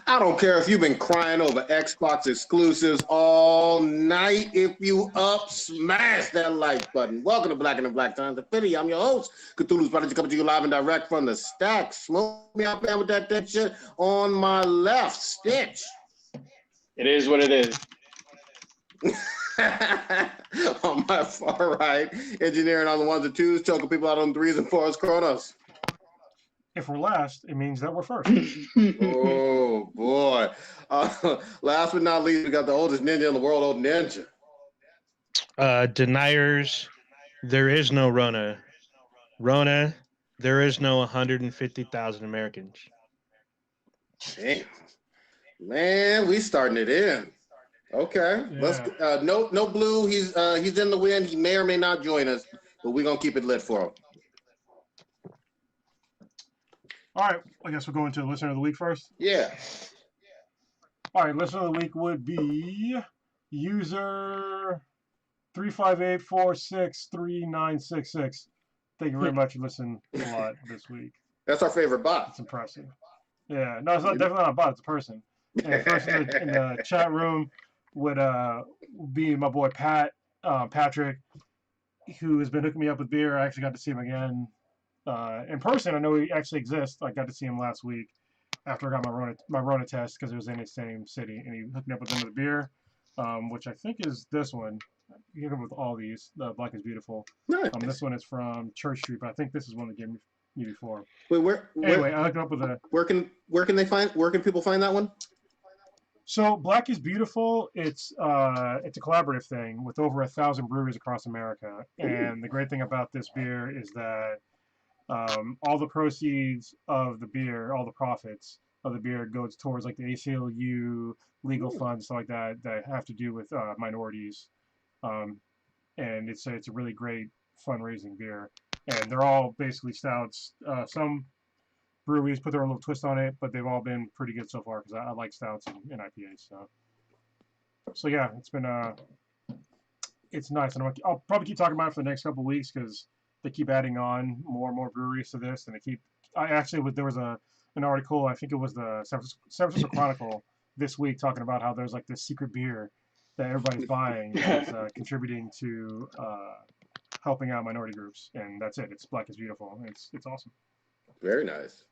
I don't care if you've been crying over Xbox exclusives all night. If you up, smash that like button. Welcome to Black and the Black Times Affinity. I'm your host, Cthulhu's Prodigy, coming to you live and direct from the stack. Smoke me out there with that shit on my left. Stitch. It is what it is. On my far right, engineering on the ones and twos, choking people out on threes and fours, Kronos. If we're last, it means that we're first. Oh boy! Last but not least, we got the oldest ninja in the world, Old Ninja. Deniers, there is no Rona. Rona, there is no 150,000 Americans. Damn, man, we starting it in. Okay, Yeah. let's. No blue. He's in the wind. He may or may not join us, but we're gonna keep it lit for him. All right, I guess we'll go into listener of the week first. Yeah. All right, listener of the week would be user 358463966. Thank you very much for listening a lot this week. That's our favorite bot. It's impressive. Yeah, no, it's not definitely not a bot. It's a person. And first in the chat room would be my boy Patrick, who has been hooking me up with beer. I actually got to see him again in person. I know he actually exists. I got to see him last week after I got my Rona test because it was in the same city, and he hooked me up with another beer, which I think is this one. You can come with all these. The Black is Beautiful. Nice. This one is from Church Street, but I think this is one that gave me before. Wait, Anyway, I hooked him up with a. where can people find that one? So Black is Beautiful. It's a collaborative thing with over 1,000 breweries across America, and the great thing about this beer is that all the proceeds of the beer, all the profits of the beer, goes towards like the ACLU legal funds, stuff like that have to do with minorities, and it's a really great fundraising beer, and they're all basically stouts. Some breweries put their own little twist on it, but they've all been pretty good so far because I like stouts and IPAs. So yeah, it's been it's nice, and I'll probably keep talking about it for the next couple of weeks because they keep adding on more and more breweries to this, and there was an article, I think it was the San Francisco Chronicle this week, talking about how there's like this secret beer that everybody's buying that's contributing to helping out minority groups, and that's it. It's Black is Beautiful. It's awesome. Very nice.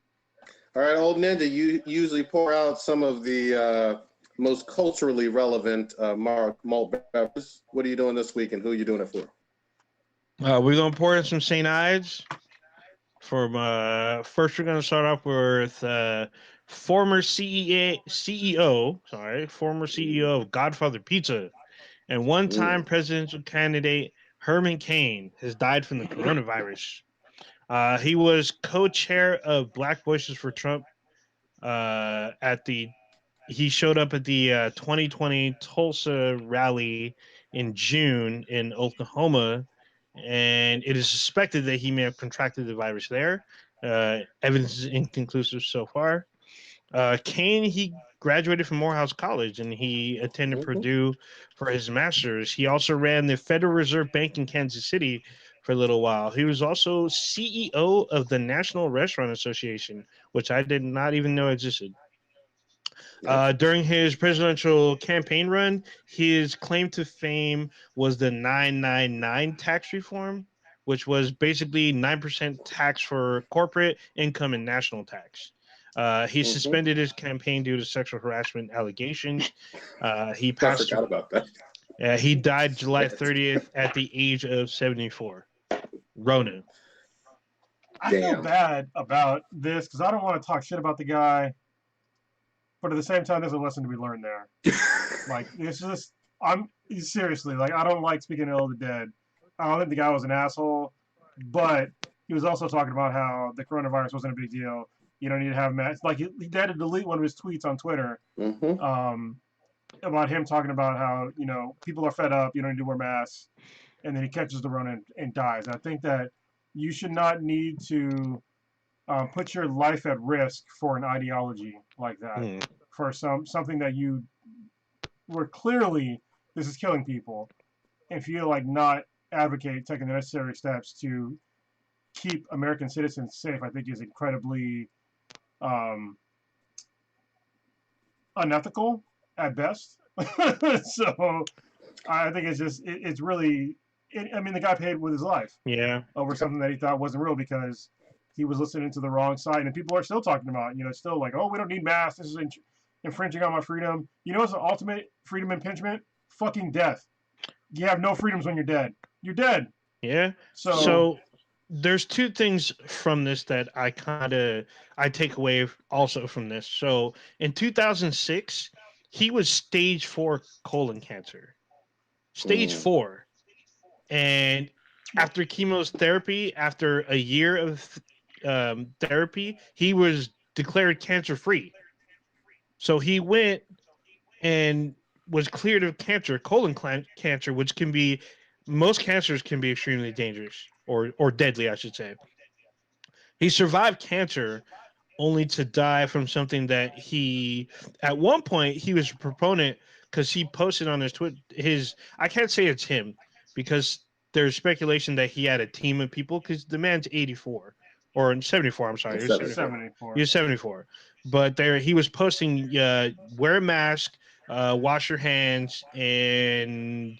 All right, Old Ninja, you usually pour out some of the most culturally relevant malt beverages. What are you doing this week, and who are you doing it for? We're going to pour in some St. Ides. First, we're going to start off with former CEO of Godfather Pizza and one-time presidential candidate Herman Cain has died from the coronavirus. He was co-chair of Black Voices for Trump he showed up at the 2020 Tulsa rally in June in Oklahoma, and it is suspected that he may have contracted the virus there. Evidence is inconclusive so far. Cain, he graduated from Morehouse College, and he attended Purdue for his master's. He also ran the Federal Reserve Bank in Kansas City for a little while. He was also CEO of the National Restaurant Association, which I did not even know existed. During his presidential campaign run, his claim to fame was the 999 tax reform, which was basically 9% tax for corporate income and national tax. He suspended his campaign due to sexual harassment allegations. He passed. I forgot about that. He died July 30th at the age of 74. Rona. I feel bad about this because I don't want to talk shit about the guy, but at the same time, there's a lesson to be learned there. Like, it's just, seriously, like, I don't like speaking ill of the dead. I don't think the guy was an asshole, but he was also talking about how the coronavirus wasn't a big deal. You don't need to have masks. Like, he had to delete one of his tweets on Twitter about him talking about how, people are fed up, you don't need to wear masks, and then he catches the rona and dies. I think that you should not need to put your life at risk for an ideology like that, for something that you were clearly, this is killing people, and feel like not advocate taking the necessary steps to keep American citizens safe, I think is incredibly unethical at best. So I think it's really. I mean, the guy paid with his life Yeah. over something that he thought wasn't real because he was listening to the wrong side, and people are still talking about. Still like, oh, we don't need masks. This is infringing on my freedom. What's the ultimate freedom impingement? Fucking death. You have no freedoms when you're dead. You're dead. Yeah. So there's two things from this that I take away also from this. So in 2006, he was stage 4 colon cancer. Stage 4. And after chemotherapy, after a year of therapy, he was declared cancer free. So he went and was cleared of cancer, colon cancer, which can be, most cancers can be extremely dangerous or deadly, I should say. He survived cancer only to die from something that he, at one point, he was a proponent because he posted on his Twitter, I can't say it's him because there's speculation that he had a team of people because the man's 84 or 74. I'm sorry, he was 74. He was 74. But he was posting, wear a mask, wash your hands, and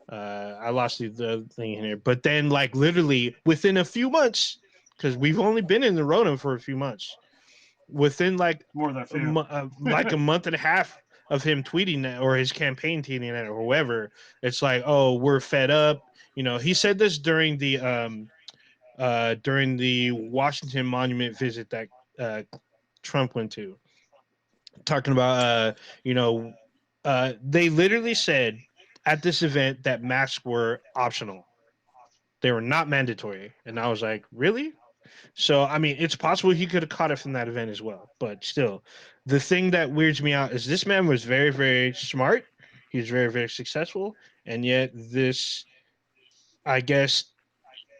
I lost the thing in here. But then, like, literally within a few months, because we've only been in the Rona for a few months, within like more than a few. Like a month and a half of him tweeting that, or his campaign tweeting that, or whoever, it's like, oh, we're fed up. He said this during the Washington Monument visit that Trump went to, talking about they literally said at this event that masks were optional. They were not mandatory. And I was like, really? So, I mean, it's possible he could have caught it from that event as well. But still, the thing that weirds me out is this man was very, very smart. He was very, very successful. And yet this, I guess,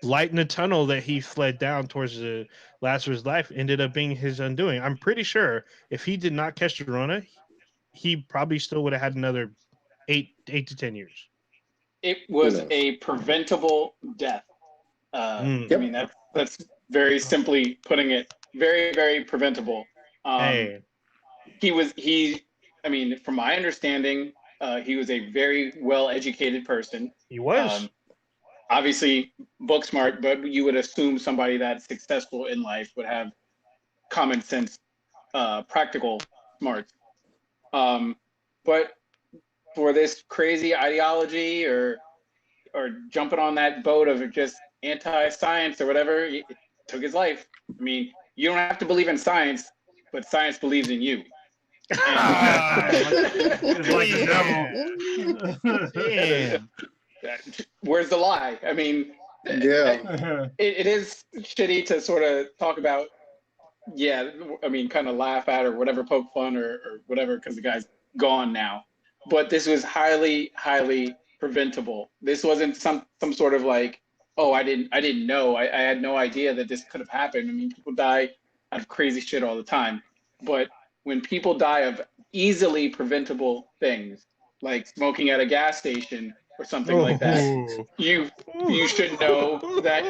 light in the tunnel that he fled down towards the last of his life ended up being his undoing. I'm pretty sure if he did not catch the Rona, he probably still would have had another 8 to 10 years. It was a preventable death. I mean, that's very simply putting it. Very, very preventable. I mean, from my understanding, he was a very well-educated person. He was. Obviously book smart, but you would assume somebody that's successful in life would have common sense, practical smarts. But for this crazy ideology or jumping on that boat of just anti-science or whatever, it took his life. I mean, you don't have to believe in science, but science believes in you. It's like the devil. Damn. Where's the lie? I mean, it is shitty to sort of talk about. Yeah, I mean, kind of laugh at or whatever, poke fun or whatever, because the guy's gone now. But this was highly, highly preventable. This wasn't some sort of like, oh, I didn't know. I had no idea that this could have happened. I mean, people die of crazy shit all the time. But when people die of easily preventable things, like smoking at a gas station or something like that, you should know that.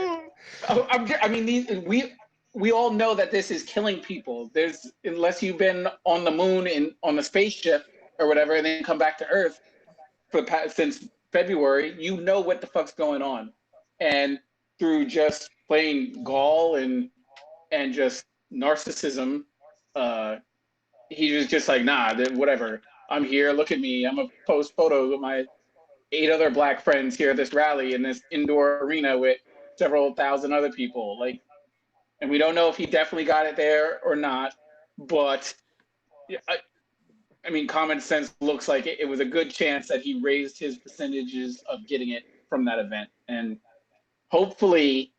I mean, we all know that this is killing people. Unless you've been on the moon on the spaceship or whatever, and then come back to Earth since February, you know what the fuck's going on. And through just plain gall and just narcissism, he was just like, nah, whatever. I'm here. Look at me. I'm gonna post photos of my 8 other black friends here at this rally in this indoor arena with several thousand other people. Like, and we don't know if he definitely got it there or not, but I mean, common sense looks like it was a good chance that he raised his percentages of getting it from that event. And hopefully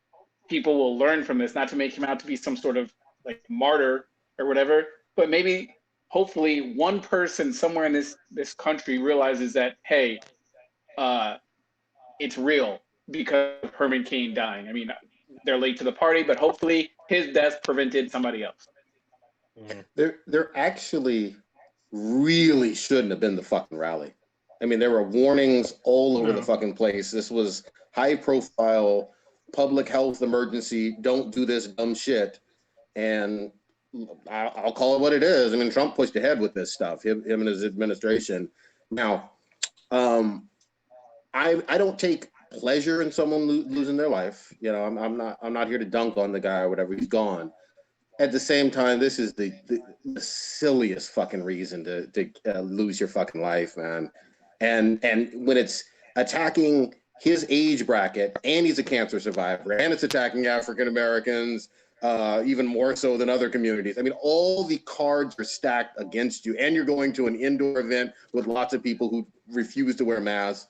people will learn from this, not to make him out to be some sort of like martyr or whatever, but maybe hopefully one person somewhere in this country realizes that, hey, it's real because of Herman Cain dying. I mean, they're late to the party, but hopefully his death prevented somebody else. There actually really shouldn't have been the fucking rally. I mean, there were warnings all over the fucking place. This was high profile public health emergency. Don't do this dumb shit. And I'll call it what it is. I mean, Trump pushed ahead with this stuff. Him and his administration. Now, I don't take pleasure in someone losing their life. You know, I'm not here to dunk on the guy or whatever. He's gone. At the same time, this is the silliest fucking reason to lose your fucking life, man. And when it's attacking his age bracket, and he's a cancer survivor, and it's attacking African Americans, even more so than other communities. I mean, all the cards are stacked against you, and you're going to an indoor event with lots of people who refuse to wear masks.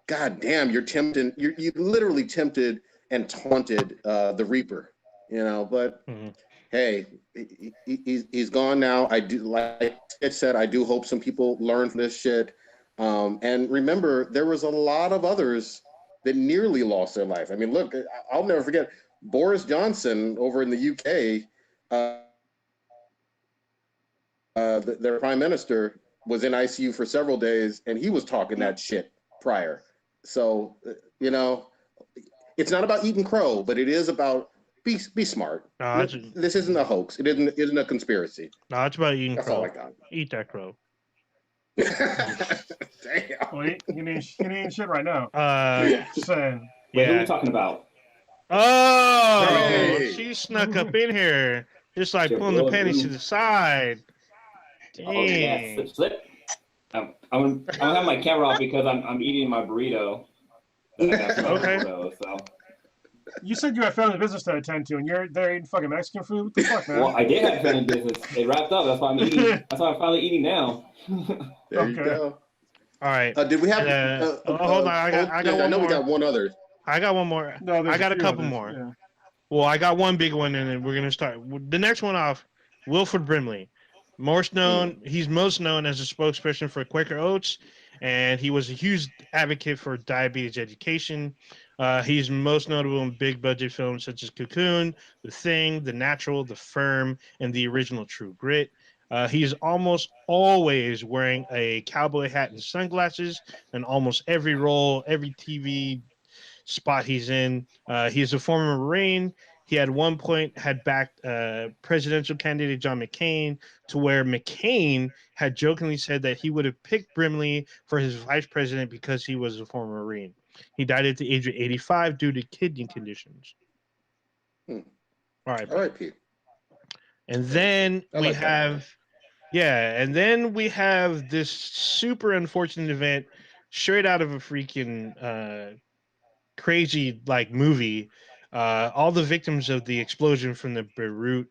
God damn, you're tempting. You literally tempted and taunted the Reaper, you know. But hey, he's gone now. I do, like it said, I do hope some people learn from this shit. And remember, there was a lot of others that nearly lost their life. I mean, look, I'll never forget Boris Johnson over in the UK. Their prime minister was in ICU for several days, and he was talking that shit prior. So, you know, it's not about eating crow, but it is about be smart. No, this isn't a hoax. It isn't a conspiracy. No, it's about eating That's crow. all I got. Eat that crow. Damn. Well, he ain't shit right now. Just saying. Wait, who are we talking about? Oh, Hey. She snuck up in here, just like pulling the panties to the side. Dang. Oh yeah, slip. I'm gonna have my camera off because I'm eating my burrito. Okay. So. You said you had family business to attend to, and you're there eating fucking Mexican food. What the fuck, man? Well, I did have family business. It wrapped up. That's why I'm eating. That's why I'm finally eating now. There you go. All right. Did we have? Hold on. I got one more. I know we got one other. I got one more. No, I got a couple more. Yeah. Well, I got one big one, and then we're gonna start the next one off. Wilford Brimley, he's most known as a spokesperson for Quaker Oats, and he was a huge advocate for diabetes education. He's most notable in big budget films such as Cocoon, The Thing, The Natural, The Firm, and the original True Grit. He's almost always wearing a cowboy hat and sunglasses in almost every role, every TV spot he's in. He's a former Marine. He at one point had backed presidential candidate John McCain, to where McCain had jokingly said that he would have picked Brimley for his vice president because he was a former Marine. He died at the age of 85 due to kidney conditions. All right, Pete. And then we have this super unfortunate event straight out of a freaking crazy like movie. All the victims of the explosion from the Beirut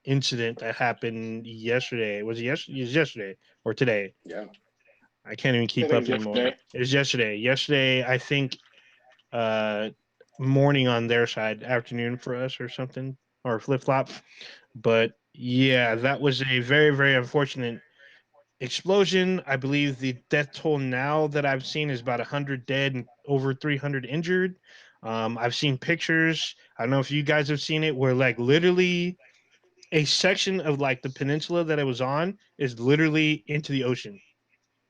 incident that happened yesterday. Was it yesterday or today? Yeah. I can't even keep up anymore. It was yesterday. Yesterday, I think morning on their side, afternoon for us or something, or flip-flop. But yeah, that was a very, very unfortunate explosion. I believe the death toll now that I've seen is about 100 dead and over 300 injured. I've seen pictures. I don't know if you guys have seen it, where like literally a section of like the peninsula that it was on is literally into the ocean.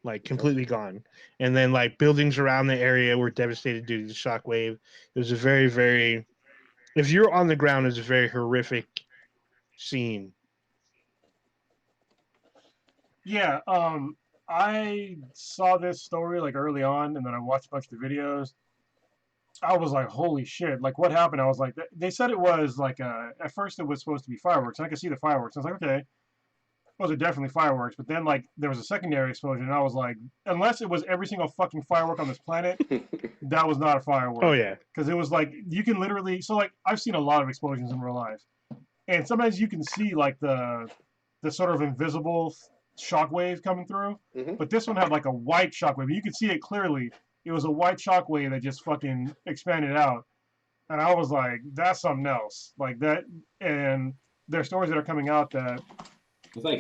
Like completely gone. And then like buildings around the area were devastated due to the shockwave. It was a very, very, if you're on the ground, it's a very horrific scene. Yeah, I saw this story like early on, and then I watched a bunch of the videos. I was like, holy shit, like what happened? I was like, they said it was like, at first it was supposed to be fireworks, and I could see the fireworks. I was like, okay. Those are definitely fireworks, but then like there was a secondary explosion, and I was like, unless it was every single fucking firework on this planet, that was not a firework. Oh yeah, because it was like you can literally. So like I've seen a lot of explosions in real life, and sometimes you can see like the sort of invisible shockwave coming through, but this one had like a white shockwave. You could see it clearly. It was a white shockwave that just fucking expanded out, and I was like, that's something else. Like that, and there are stories that are coming out that.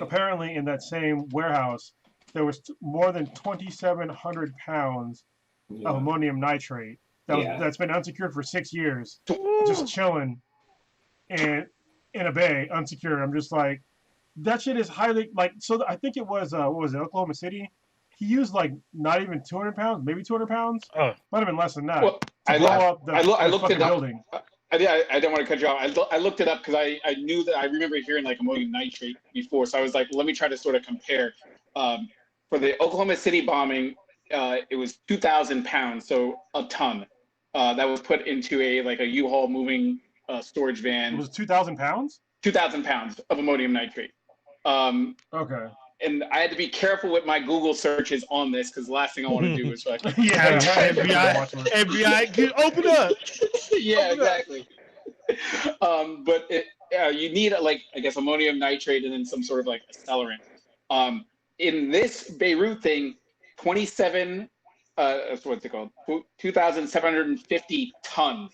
Apparently, in that same warehouse, there was more than 2,700 pounds of ammonium nitrate that's been unsecured for 6 years, just chilling in a bay, unsecured. I'm just like, that shit is highly like. So I think it was what was it, Oklahoma City? He used like not even 200 pounds, maybe 200 pounds. Oh, might have been less than that. Well, I looked it up. I don't want to cut you off. I looked it up because I knew that I remember hearing like ammonium nitrate before, so I was like, let me try to sort of compare. For the Oklahoma City bombing, it was 2,000 pounds, so a ton. That was put into a U-Haul moving storage van. It was 2,000 pounds. 2,000 pounds of ammonium nitrate. Okay. And I had to be careful with my Google searches on this because the last thing I want to do is like, FBI, open up. Yeah, exactly. But you need like I guess ammonium nitrate and then some sort of like accelerant. In this Beirut thing, 27, what's it called? 2,750 tons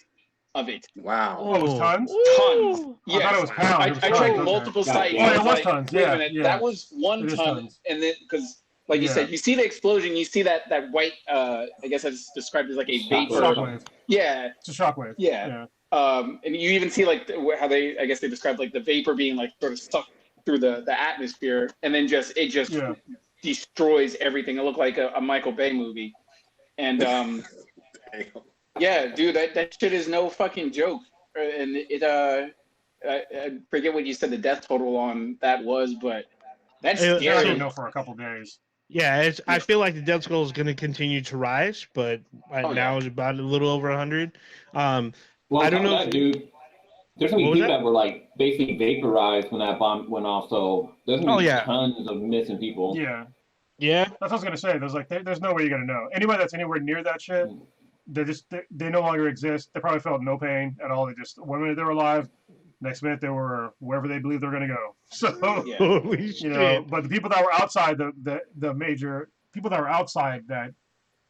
of it. Wow. Oh, it was tons? Tons. Yeah. I thought it was pounds. I checked multiple sites. Oh, it was tons. Yeah, yeah. That was 1 ton. And then, because, like you said, you see the explosion, you see that white, I guess it's described as like a vapor. Shockwave. Yeah. It's a shockwave. Yeah. And you even see like how I guess they described like the vapor being like sort of stuck through the atmosphere, and then it just destroys everything. It looked like a Michael Bay movie. And yeah, dude, that shit is no fucking joke. And I forget what you said the death total on that was, but that's scary. I don't know for a couple days. Yeah, I feel like the death toll is going to continue to rise, but now it's about a little over 100. Well, I don't know, dude. There's gonna be people that were like basically vaporized when that bomb went off. So there's gonna be tons of missing people. Yeah. Yeah. That's what I was gonna say. There's no way you're gonna know. Anybody that's anywhere near that shit, they no longer exist. They probably felt no pain at all. They just 1 minute they were alive, next minute they were wherever they believed they were gonna go. So holy shit. You know, but the people that were outside the major people that were outside that,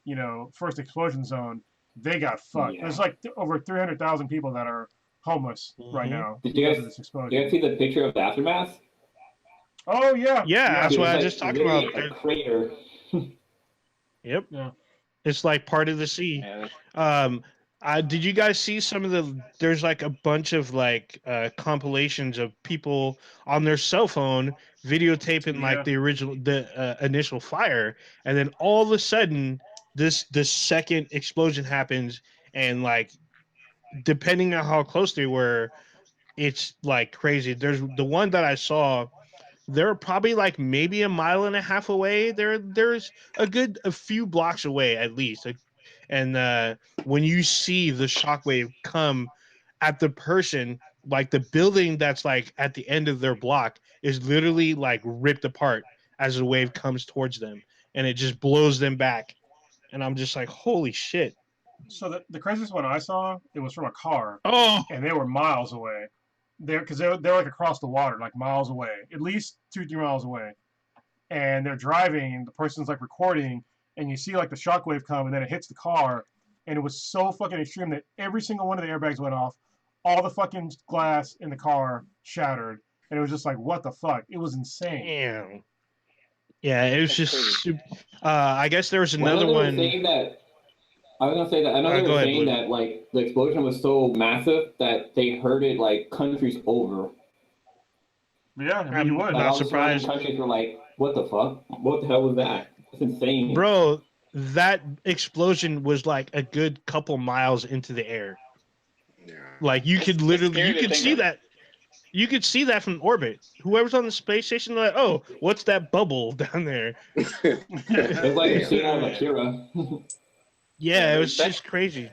you know, first explosion zone, they got fucked. Yeah. There's like over 300,000 people that are homeless right now. Did you guys see the picture of the aftermath? Oh yeah. Yeah, that's what I just talked about. A crater. Yep. Yeah. It's like part of the sea. Did you guys see some of there's like a bunch of like compilations of people on their cell phone videotaping like the initial fire, and then all of a sudden this second explosion happens, and like depending on how close they were, it's like crazy. There's the one that I saw, they're probably like maybe a mile and a half away. There's a few blocks away at least. And when you see the shockwave come at the person, like the building that's like at the end of their block is literally like ripped apart as the wave comes towards them, and it just blows them back. And I'm just like, holy shit. So the craziest one I saw, it was from a car. Oh. And they were miles away. They're like across the water, like miles away, at least 2-3 miles away. And they're driving, and the person's like recording, and you see like the shockwave come, and then it hits the car, and it was so fucking extreme that every single one of the airbags went off, all the fucking glass in the car shattered, and it was just like, what the fuck? It was insane. Damn. Yeah, it was just. I guess there was another one. I was gonna say that. I know they were saying that like the explosion was so massive that they heard it like countries over. Yeah, I mean, you would. Not surprised. Countries were like, "What the fuck? What the hell was that?" It's insane, bro. That explosion was like a good couple miles into the air. Yeah. Like you could see that. You could see that from orbit. Whoever's on the space station, they're like, "Oh, what's that bubble down there?" It's like a scene out of Akira. Yeah, it was just crazy.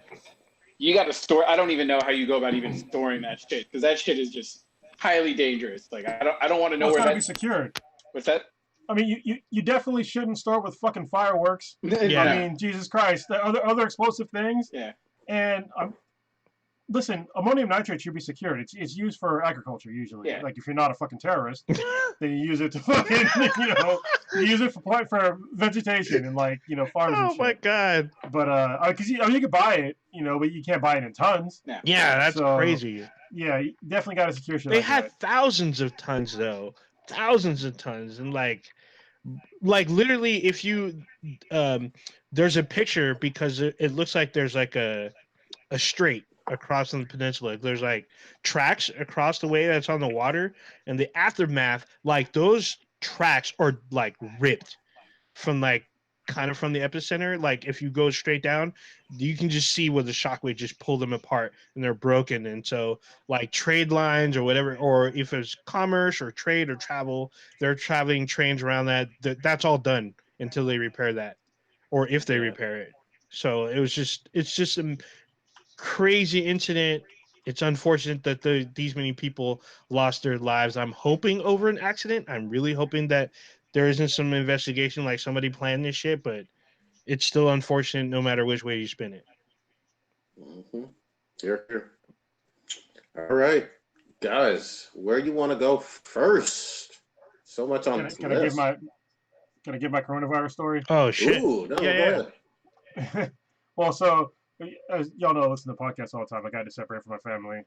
You got to store. I don't even know how you go about even storing that shit, because that shit is just highly dangerous. Like I don't want to know where that's gotta be secured. What's that? I mean, you definitely shouldn't start with fucking fireworks. Yeah. I mean, Jesus Christ, the other explosive things. Yeah. And listen, ammonium nitrate should be secured. It's used for agriculture usually. Yeah. Like if you're not a fucking terrorist, then you use it to fucking, you use it for vegetation and like, farms and shit. Oh my God. But because you can buy it, but you can't buy it in tons. Yeah, that's crazy. Yeah, you definitely got to secure shit. They had thousands of tons though, and like literally, if you there's a picture because it looks like there's like a strait across on the peninsula. There's like tracks across the way that's on the water, and the aftermath, like those tracks are like ripped from like kind of from the epicenter. Like if you go straight down, you can just see where the shockwave just pulled them apart and they're broken. And so like trade lines or whatever, or if it's commerce or trade or travel, they're traveling trains around that's all done until they repair that, or if they repair it. So it's just a crazy incident. It's unfortunate that these many people lost their lives. I'm hoping over an accident. I'm really hoping that there isn't some investigation like somebody planned this shit, but it's still unfortunate no matter which way you spin it. Mm-hmm. Here. All right, guys, where you want to go first? So much on Can I give my coronavirus story? Oh shit! Ooh, no, yeah. Well, so as y'all know, I listen to podcasts all the time. I got to separate from my family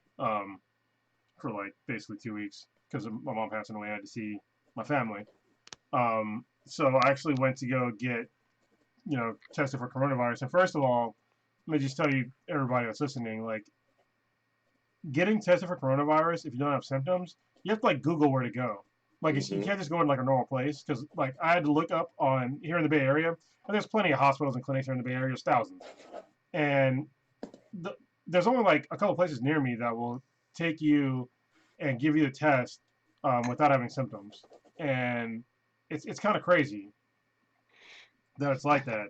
for like basically 2 weeks because of my mom passing away. I had to see my family. So I actually went to go get, tested for coronavirus. And first of all, let me just tell you, everybody that's listening, like, getting tested for coronavirus, if you don't have symptoms, you have to like Google where to go. Like, you can't just go in like a normal place because like I had to look up on here in the Bay Area, and there's plenty of hospitals and clinics here in the Bay Area. There's thousands, and there's only like a couple places near me that will take you and give you the test without having symptoms, and it's kind of crazy that it's like that.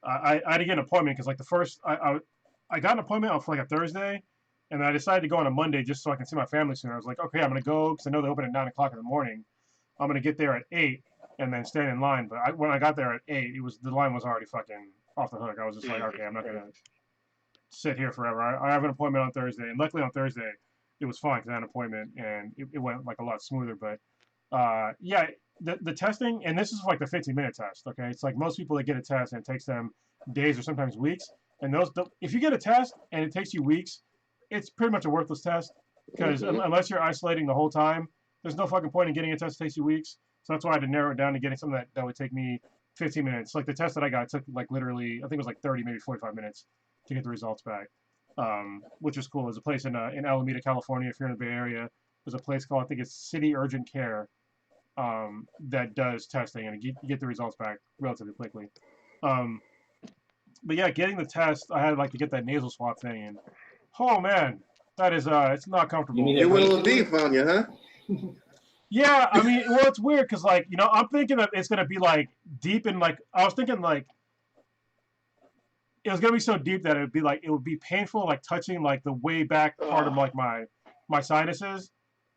I had to get an appointment because like the first I got an appointment on for like a Thursday. And I decided to go on a Monday just so I can see my family sooner. I was like, okay, I'm going to go because I know they open at 9 o'clock in the morning. I'm going to get there at 8 and then stand in line. But when I got there at 8, the line was already fucking off the hook. I was just like, okay, I'm not going to sit here forever. I have an appointment on Thursday. And luckily on Thursday, it was fine because I had an appointment and it went like a lot smoother. But yeah, the testing, and this is like the 15-minute test, okay? It's like most people that get a test and it takes them days or sometimes weeks. And if you get a test and it takes you weeks, it's pretty much a worthless test because unless you're isolating the whole time, there's no fucking point in getting a test that takes you weeks. So that's why I had to narrow it down to getting something that would take me 15 minutes. Like the test that I got took like literally, I think it was like 30, maybe 45 minutes to get the results back, which is cool. There's a place in Alameda, California, if you're in the Bay Area. There's a place called, I think it's City Urgent Care that does testing and you get the results back relatively quickly. But yeah, getting the test, I had like to get that nasal swab thing and oh man, that is it's not comfortable. It went a little deep on you, huh? Yeah, I mean, well, it's weird because like I'm thinking that it's gonna be like deep in like I was thinking like it was gonna be so deep that it would be painful like touching like the way back part of like my sinuses,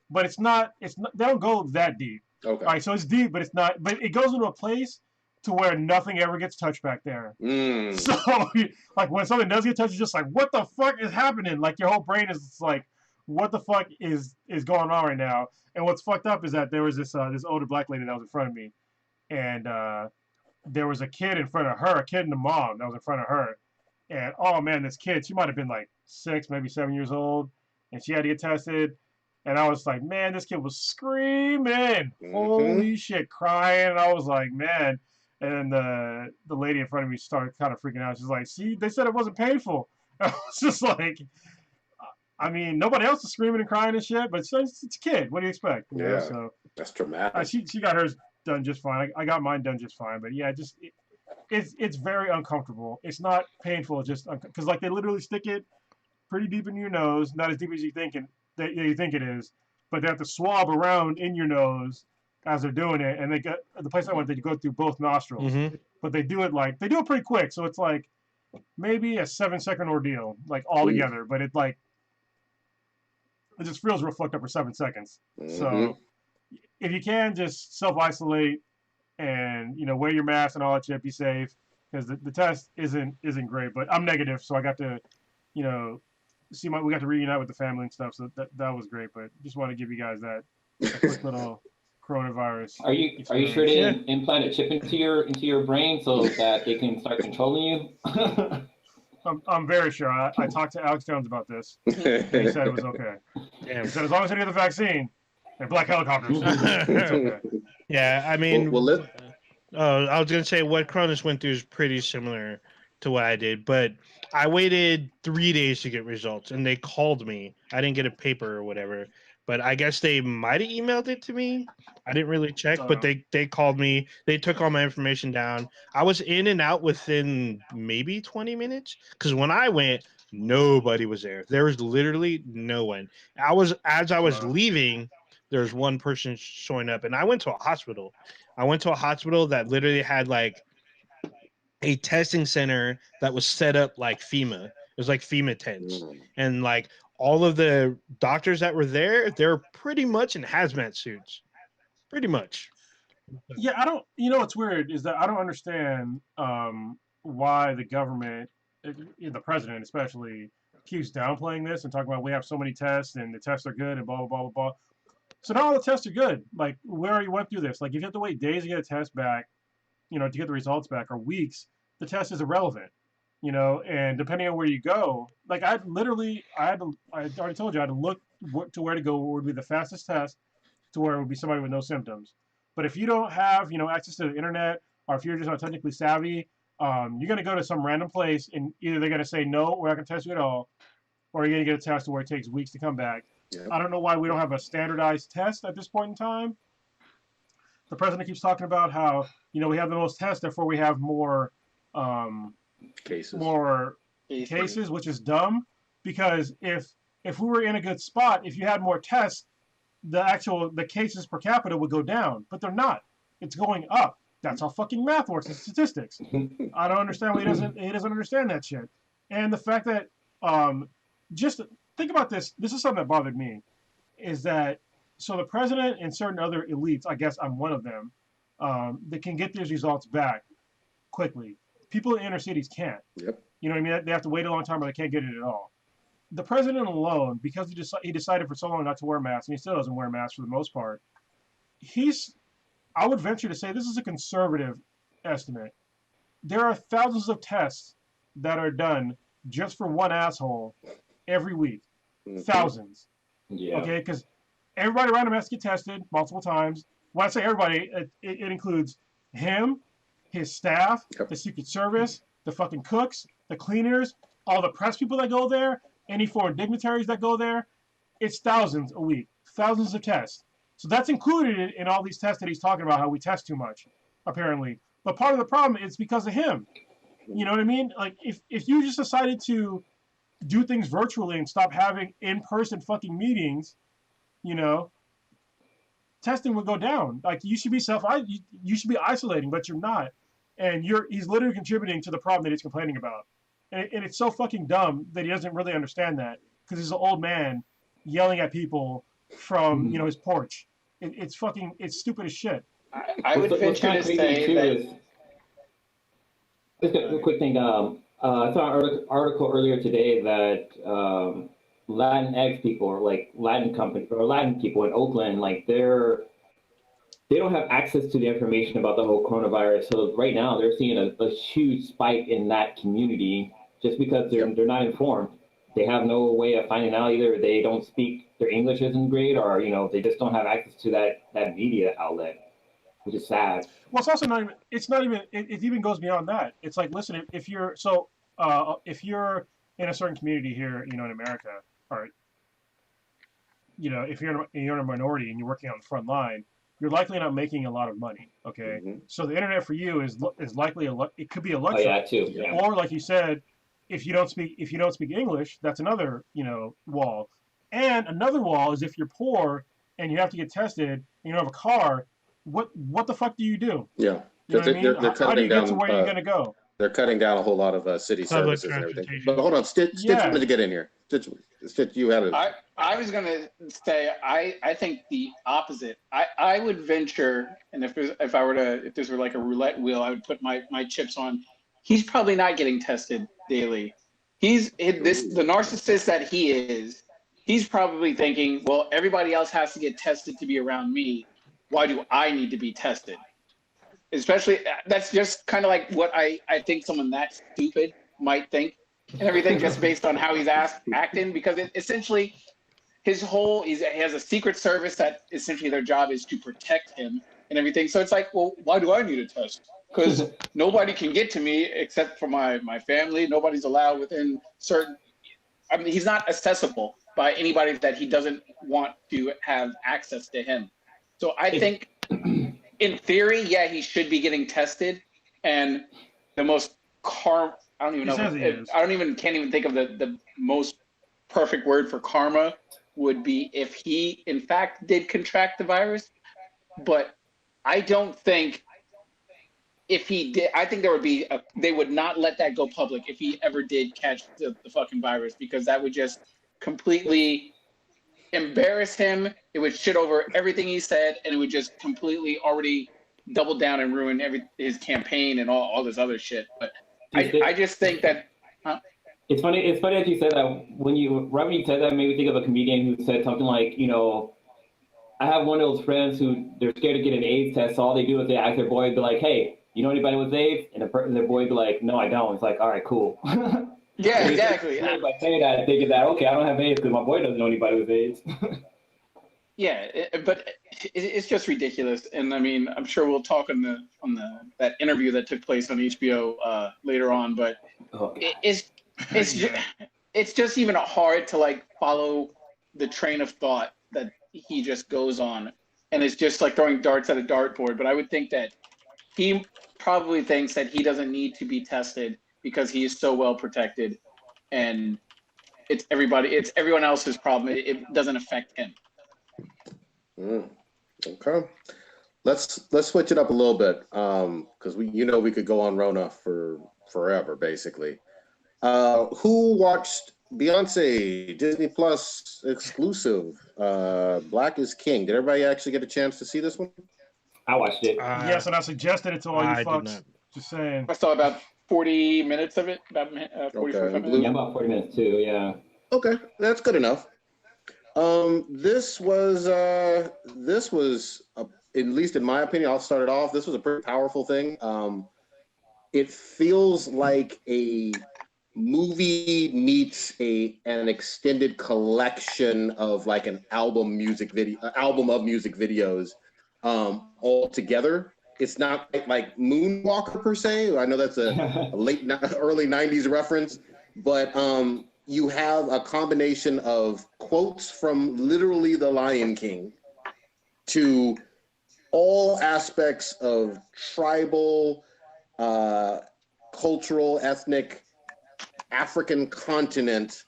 but it's not they don't go that deep. Okay. All right, so it's deep, but it's not. But it goes into a place to where nothing ever gets touched back there. So, like, when something does get touched, it's just like, what the fuck is happening? Like, your whole brain is like, what the fuck is going on right now? And what's fucked up is that there was this older black lady that was in front of me, and there was a kid in front of her, a kid and a mom that was in front of her. And, oh, man, this kid, she might have been, like, 6, maybe 7 years old, and she had to get tested. And I was like, man, this kid was screaming. Holy shit, crying. And I was like, man. And the lady in front of me started kind of freaking out. She's like, see, they said it wasn't painful. I was just like, I mean, nobody else is screaming and crying and shit, but it's a kid. What do you expect? You know? So that's traumatic. She got hers done just fine. I got mine done just fine. But yeah, it's very uncomfortable. It's not painful. It's just because like they literally stick it pretty deep in your nose, not as deep as you think it is, but they have to swab around in your nose as they're doing it, and they get the place I went, they go through both nostrils, but they do it pretty quick, so it's like maybe a 7-second ordeal, like all together, but it just feels real fucked up for 7 seconds. So if you can, just self-isolate and wear your mask and all that shit, be safe, because the test isn't great, but I'm negative, so I got to we got to reunite with the family and stuff, so that was great. But just want to give you guys that quick little coronavirus. Are you sure they implant a chip into your brain so that they can start controlling you? I'm very sure. I talked to Alex Jones about this. And he said it was okay. Damn. He said as long as I get the vaccine and black helicopters, it's okay. Yeah, I mean, I was gonna say what Cronus went through is pretty similar to what I did, but I waited 3 days to get results, and they called me. I didn't get a paper or whatever, but I guess they might have emailed it to me. I didn't really check, but they called me. They took all my information down. I was in and out within maybe 20 minutes because when I went, nobody was there. There was literally no one. As I was leaving, there's one person showing up, and I went to a hospital. I went to a hospital that literally had like a testing center that was set up like FEMA. It was like FEMA tents, and like all of the doctors that were there, they're pretty much in hazmat suits, pretty much. Yeah, I don't. You know what's weird is that I don't understand why the government, the president especially, keeps downplaying this and talking about we have so many tests and the tests are good and blah blah blah blah blah. So not all the tests are good. Like we already went through this. Like if you have to wait days to get a test back, to get the results back, or weeks, the test is irrelevant. And depending on where you go, like I already told you I had to look to where to go, what would be the fastest test to where it would be somebody with no symptoms. But if you don't have, access to the internet, or if you're just not technically savvy, you're going to go to some random place and either they're going to say, no, we're not going to test you at all, or you're going to get a test where it takes weeks to come back. Yep. I don't know why we don't have a standardized test at this point in time. The president keeps talking about how, we have the most tests, therefore we have more cases, which is dumb. Because if we were in a good spot, if you had more tests, the cases per capita would go down. But they're not. It's going up. That's how fucking math works. It's statistics. I don't understand why he doesn't understand that shit. And the fact that just think about this. This is something that bothered me. Is that so the president and certain other elites, I guess I'm one of them, that can get these results back quickly. People in inner cities can't. Yep. You know what I mean? They have to wait a long time or they can't get it at all. The president alone, because he decided for so long not to wear masks, and he still doesn't wear masks for the most part, I would venture to say this is a conservative estimate. There are thousands of tests that are done just for one asshole every week. Mm-hmm. Thousands. Yeah. Okay, because everybody around him has to get tested multiple times. When I say everybody, it includes him, his staff, yep, the Secret Service, the fucking cooks, the cleaners, all the press people that go there, any foreign dignitaries that go there. It's thousands a week, thousands of tests. So that's included in all these tests that he's talking about, how we test too much, apparently. But part of the problem is because of him. You know what I mean? Like, if you just decided to do things virtually and stop having in-person fucking meetings, testing would go down. Like, you should be you should be isolating, but you're not. And he's literally contributing to the problem that he's complaining about. And it's so fucking dumb that he doesn't really understand that, because he's an old man yelling at people from his porch. It's stupid as shit. I would venture to say that. Just a quick thing. I saw an article earlier today that Latinx people, or like Latin companies or Latin people in Oakland, like they don't have access to the information about the whole coronavirus. So right now they're seeing a huge spike in that community just because they're not informed. They have no way of finding out. Either they don't speak, their English isn't great, or they just don't have access to that media outlet, which is sad. Well, it's also it even goes beyond that. It's like, listen, if you're in a certain community here, in America, or if you're in a minority and you're working on the front line, you're likely not making a lot of money. Okay, so the internet for you is likely it could be a luxury. Oh, yeah, too. Yeah. Or like you said, if you don't speak English, that's another wall. And another wall is if you're poor and you have to get tested and you don't have a car. What the fuck do you do? Yeah, you know what I mean? How do you get to where you're gonna go? They're cutting down a whole lot of city services and everything. But hold on, Stitch wanted to get in here. Stitch, you had it. I was gonna say I think the opposite. I would venture, and if this were like a roulette wheel, I would put my chips on. He's probably not getting tested daily. The narcissist that he is. He's probably thinking, well, everybody else has to get tested to be around me. Why do I need to be tested? Especially, that's just kind of like what I think someone that stupid might think and everything, just based on how he's acting, because essentially he has a secret service that essentially their job is to protect him and everything. So it's like, well, why do I need a test? Because nobody can get to me except for my family. Nobody's allowed within certain, he's not accessible. by anybody that he doesn't want to have access to him. So I think, in theory, yeah, he should be getting tested. And the most I don't even know. Can't even think of the most perfect word for karma would be if he, in fact, did contract the virus. But I don't think if he did, I think they would not let that go public if he ever did catch the fucking virus, because that would just completely embarrass him. It would shit over everything he said, and it would just completely already double down and ruin his campaign and all this other shit. But I just think that. It's funny that you said that. Right when you said that, it made me think of a comedian who said something like, I have one of those friends who they're scared to get an AIDS test, so all they do is they ask their boy, be like, hey, you know anybody with AIDS? And their boy would be like, no, I don't. It's like, all right, cool. Yeah, exactly. By saying that, thinking that, okay, I don't have AIDS because my boy doesn't know anybody with AIDS. Yeah, but it's just ridiculous. And I mean, I'm sure we'll talk on that interview that took place on HBO later on. But it's just even hard to like follow the train of thought that he just goes on, and it's just like throwing darts at a dartboard. But I would think that he probably thinks that he doesn't need to be tested because he is so well protected, and it's everyone else's problem. It doesn't affect him. Okay, let's switch it up a little bit, because we could go on Rona for forever, basically. Who watched Beyonce Disney Plus exclusive, Black is King? Did everybody actually get a chance to see this one? I watched it. Yes, and I suggested it to all you fucks. Just saying. I saw about 40 minutes of it. About 40, 45 minutes. Yeah, about 40 minutes too. Yeah. Okay, that's good enough. This was at least in my opinion, I'll start it off. This was a pretty powerful thing. It feels like a movie meets an extended collection of like an album of music videos all together. It's not like Moonwalker per se. I know that's a early 90s reference, but you have a combination of quotes from literally The Lion King to all aspects of tribal, cultural, ethnic, African continent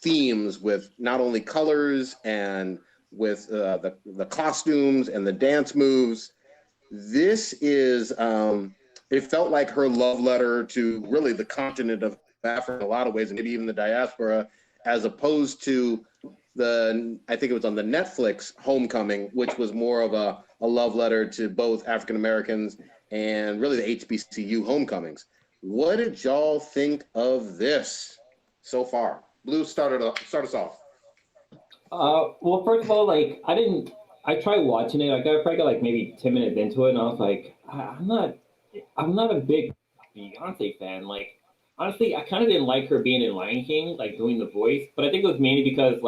themes, with not only colors and with the costumes and the dance moves. This is, it felt like her love letter to really the continent of Africa in a lot of ways, and maybe even the diaspora, as opposed to I think it was on the Netflix Homecoming, which was more of a love letter to both African Americans and really the HBCU homecomings. What did y'all think of this so far? Blue, start us off. Well, first of all, like I tried watching it. I probably got like maybe 10 minutes into it, and I was like, I'm not a big Beyonce fan. Like, honestly, I kind of didn't like her being in Lion King, like doing the voice. But I think it was mainly because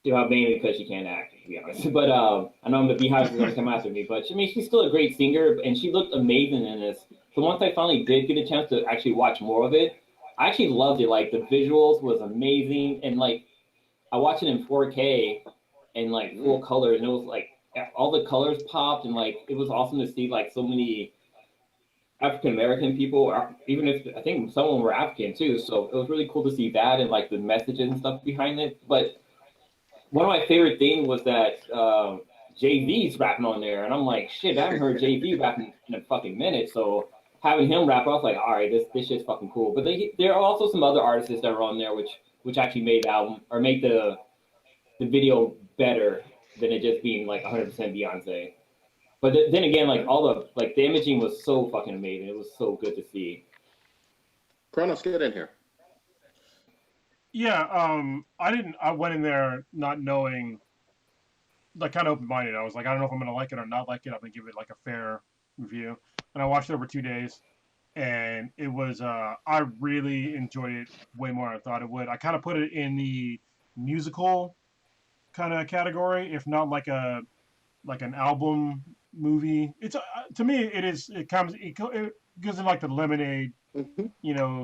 mainly because she can't act, to be honest. But I know the Beehive is going to come after me, but I mean, she's still a great singer, and she looked amazing in this. So once I finally did get a chance to actually watch more of it, I actually loved it. Like, the visuals was amazing, and like I watched it in 4K and like full colors, and it was like all the colors popped, and like it was awesome to see like so many African American people, even if I think some of them were African too. So it was really cool to see that and like the messages and stuff behind it. But one of my favorite things was that Jay-Z's rapping on there, and I'm like, shit, I haven't heard Jay-Z rapping in a fucking minute. So having him rap, I was like, all right, this shit's fucking cool. But there are also some other artists that are on there which actually made the album or make the video better than it just being like 100% Beyonce. But then again, like the imaging was so fucking amazing. It was so good to see. Kronos, get in here. Yeah, I went in there not knowing, like, kind of open-minded. I was like, I don't know if I'm going to like it or not like it. I'm going to give it like a fair review. And I watched it over 2 days, and it was, I really enjoyed it way more than I thought it would. I kind of put it in the musical kind of category, if not like an album movie. It's to me, it is. It goes in like the Lemonade,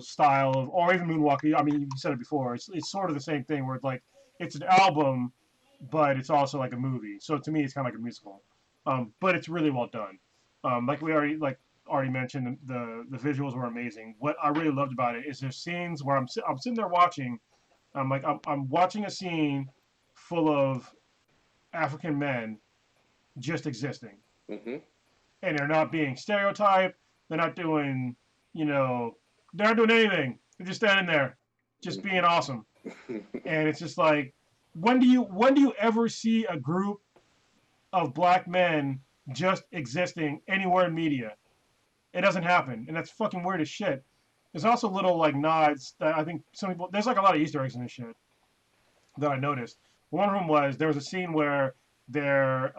style of, or even Moonwalker. I mean, you said it before. It's sort of the same thing where it's like it's an album, but it's also like a movie. So to me, it's kind of like a musical. But it's really well done. Like we already mentioned, the visuals were amazing. What I really loved about it is there's scenes where I'm sitting there watching. I'm watching a scene full of African men just existing, and they're not being stereotyped. They're not doing, they're not doing anything. They're just standing there, just being awesome. And it's just like, when do you ever see a group of black men just existing anywhere in media? It doesn't happen, and that's fucking weird as shit. There's also little like nods that I think some people. There's like a lot of Easter eggs in this shit that I noticed. One of them was there was a scene where they're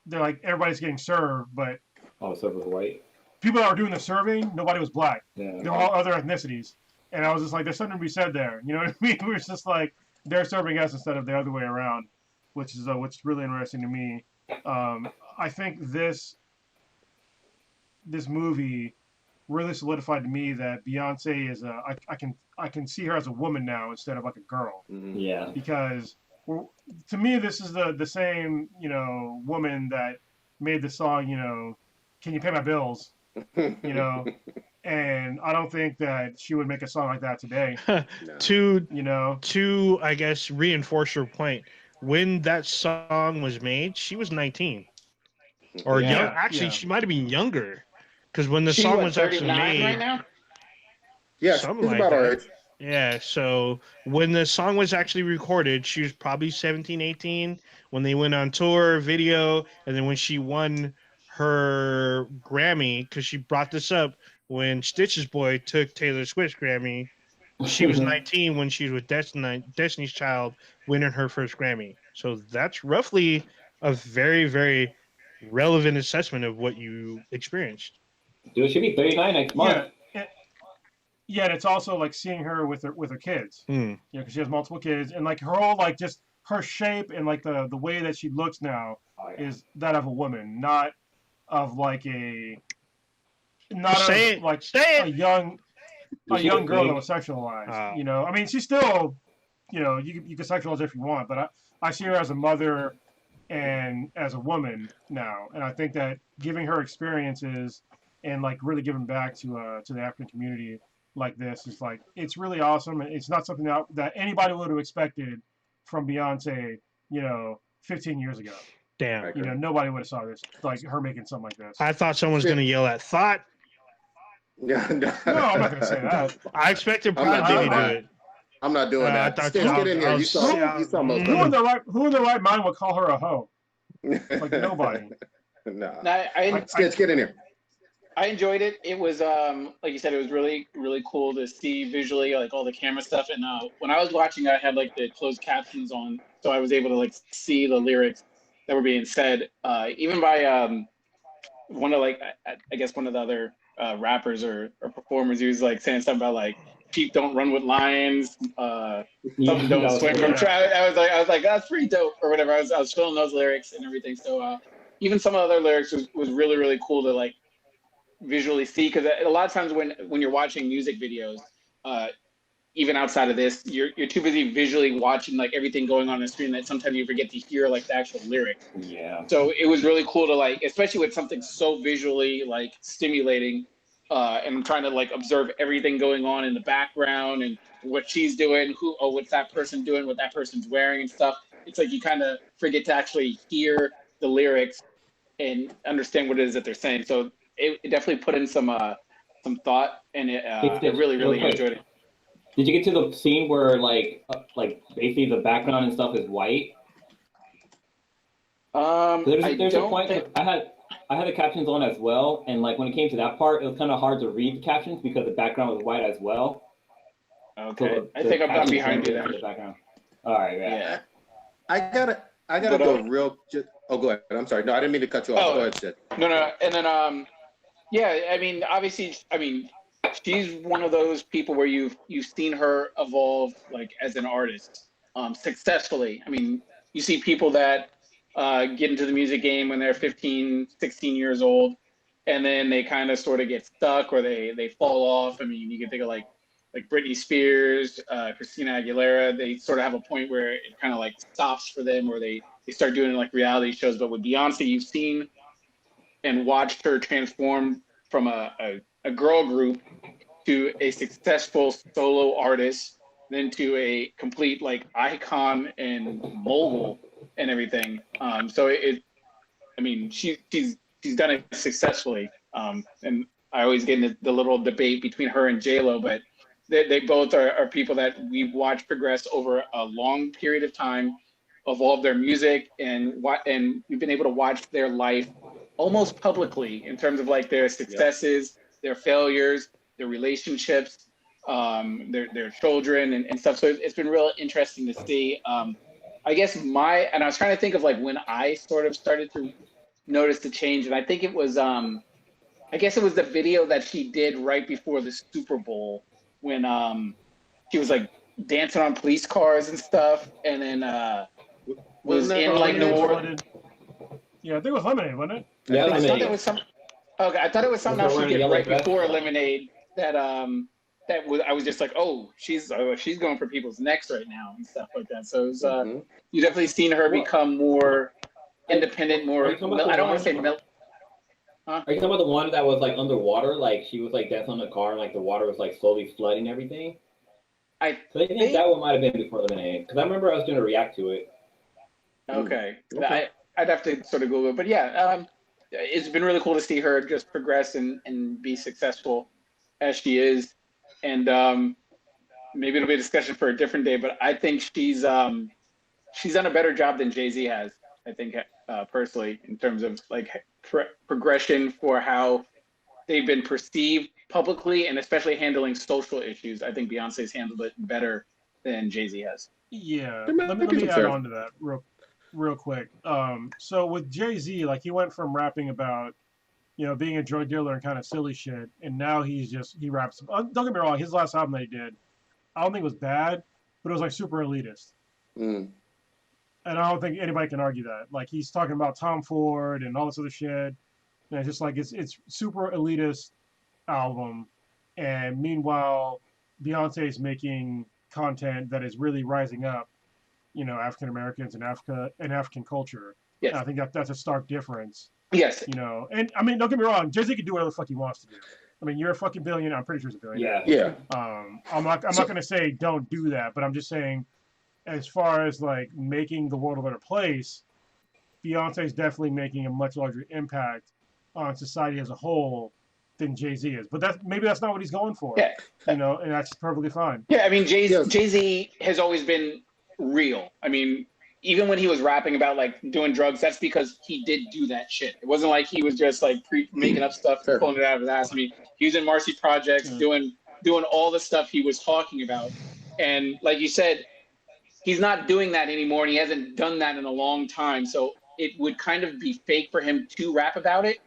like everybody's getting served, but served with white. People that were doing the serving, nobody was black. Yeah. They're all other ethnicities, and I was just like, there's something to be said there. You know what I mean? It was just like they're serving us instead of the other way around, which is really interesting to me. I think this movie really solidified to me that Beyonce is I can see her as a woman now instead of like a girl. Yeah. Because to me, this is the same woman that made the song Can You Pay My Bills, and I don't think that she would make a song like that today. To I guess reinforce your point, when that song was made, she was 19 or young. Actually, she might have been younger. Because when the song was actually made, right now? Yeah, something like that. Yeah, so when the song was actually recorded, she was probably 17, 18 when they went on tour, video, and then when she won her Grammy, because she brought this up when Stitch's Boy took Taylor Swift's Grammy, she was 19 when she was with Destiny's Child winning her first Grammy. So that's roughly a very, very relevant assessment of what you experienced. Dude, she'll be 39 next month. Yeah, and it's also like seeing her with her kids. Because she has multiple kids, and like her whole like just her shape and like the way that she looks now is that of a woman, not of like a a young girl that was sexualized. I mean, she's still, you can sexualize if you want, but I see her as a mother and as a woman now, and I think that giving her experiences and like really giving back to the African community like this is like, it's really awesome. And it's not something that anybody would have expected from Beyonce, 15 years ago. Damn. Nobody would have saw this, like her making something like this. I thought someone was going to yell at Thought. No, I'm not going to say that. I expected Prodigy to do it. I'm not doing that. Stitch, get in here. You saw most who in the right mind would call her a hoe? Like nobody. Stitch, get in here. I enjoyed it. It was like you said, it was really, really cool to see visually like all the camera stuff. And when I was watching, I had like the closed captions on, so I was able to like see the lyrics that were being said, even by one of like I guess one of the other rappers or performers. He was like saying something about like sheep don't run with lions, something don't swim from trout. I was like that's pretty dope or whatever. I was feeling those lyrics and everything. So even some of the other lyrics was really, really cool to like visually see, because a lot of times when you're watching music videos, even outside of this, you're too busy visually watching like everything going on the screen that sometimes you forget to hear like the actual lyric. Yeah. So it was really cool to like, especially with something so visually like stimulating, and I'm trying to like observe everything going on in the background and what she's doing, what's that person doing, what that person's wearing and stuff. It's like you kind of forget to actually hear the lyrics and understand what it is that they're saying. So it definitely put in some thought, and I really, really enjoyed it. Did you get to the scene where like basically the background and stuff is white? There's a point. I had the captions on as well, and like when it came to that part, it was kind of hard to read the captions because the background was white as well. Okay, so I think I'm behind you there. The background. All right, yeah. I gotta go real. Oh, go ahead. I'm sorry. No, I didn't mean to cut you off. Go ahead, Sid. No. And then yeah, I mean, obviously, she's one of those people where you've seen her evolve like as an artist, successfully. I mean, you see people that get into the music game when they're 15, 16 years old, and then they kind of sort of get stuck or they fall off. I mean, you can think of like Britney Spears, Christina Aguilera. They sort of have a point where it kind of like stops for them, or they start doing like reality shows. But with Beyonce, you've seen and watched her transform from a girl group to a successful solo artist, then to a complete like icon and mogul and everything. So I mean, she's done it successfully. And I always get into the little debate between her and J-Lo, but they both are people that we've watched progress over a long period of time, evolve their music, and we've been able to watch their life almost publicly in terms of like their successes, their failures, their relationships, their children and stuff. So it's been real interesting to see. I guess I was trying to think of like when I sort of started to notice the change, and I think it was I guess it was the video that she did right before the Super Bowl when she was like dancing on police cars and stuff, and then was in like New Orleans. Yeah, I think it was Lemonade, wasn't it? Yeah, I thought it was some. Okay, I thought it was something else she did right before Lemonade that I was just like, oh, she's going for people's necks right now and stuff like that. So it was, you definitely seen her become more independent, more. I don't want to say. Are you talking about the one that was like underwater? Like she was like dancing on the car and like the water was like slowly flooding everything? I think that one might have been before Lemonade, because I remember I was doing a react to it. Okay. I'd have to sort of Google it. But yeah, it's been really cool to see her just progress and be successful as she is. And maybe it'll be a discussion for a different day, but I think she's done a better job than Jay-Z has, I think, personally, in terms of like progression for how they've been perceived publicly, and especially handling social issues. I think Beyonce's handled it better than Jay-Z has. Yeah, let me add on to that real quick. So with Jay-Z, like he went from rapping about, you know, being a drug dealer and kind of silly shit, and now he raps. Don't get me wrong, his last album that he did, I don't think it was bad, but it was like super elitist. And I don't think anybody can argue that. Like he's talking about Tom Ford and all this other shit, and it's just like it's super elitist album. And meanwhile, Beyonce's making content that is really rising up, you know, African Americans and Africa and African culture. Yes. And I think that's a stark difference. Yes. You know, and I mean, don't get me wrong, Jay-Z can do whatever the fuck he wants to do. I mean, you're a fucking billionaire. I'm pretty sure he's a billionaire. Yeah. I'm not going to say don't do that, but I'm just saying, as far as like making the world a better place, Beyonce is definitely making a much larger impact on society as a whole than Jay-Z is. But maybe that's not what he's going for. Yeah. You know, and that's perfectly fine. Yeah, I mean, Jay-Z has always been real. I mean, even when he was rapping about like doing drugs, that's because he did do that shit. It wasn't like he was just like making up stuff, pulling it out of his ass. I mean, he was in Marcy Projects, doing all the stuff he was talking about. And like you said, he's not doing that anymore, and he hasn't done that in a long time. So it would kind of be fake for him to rap about it.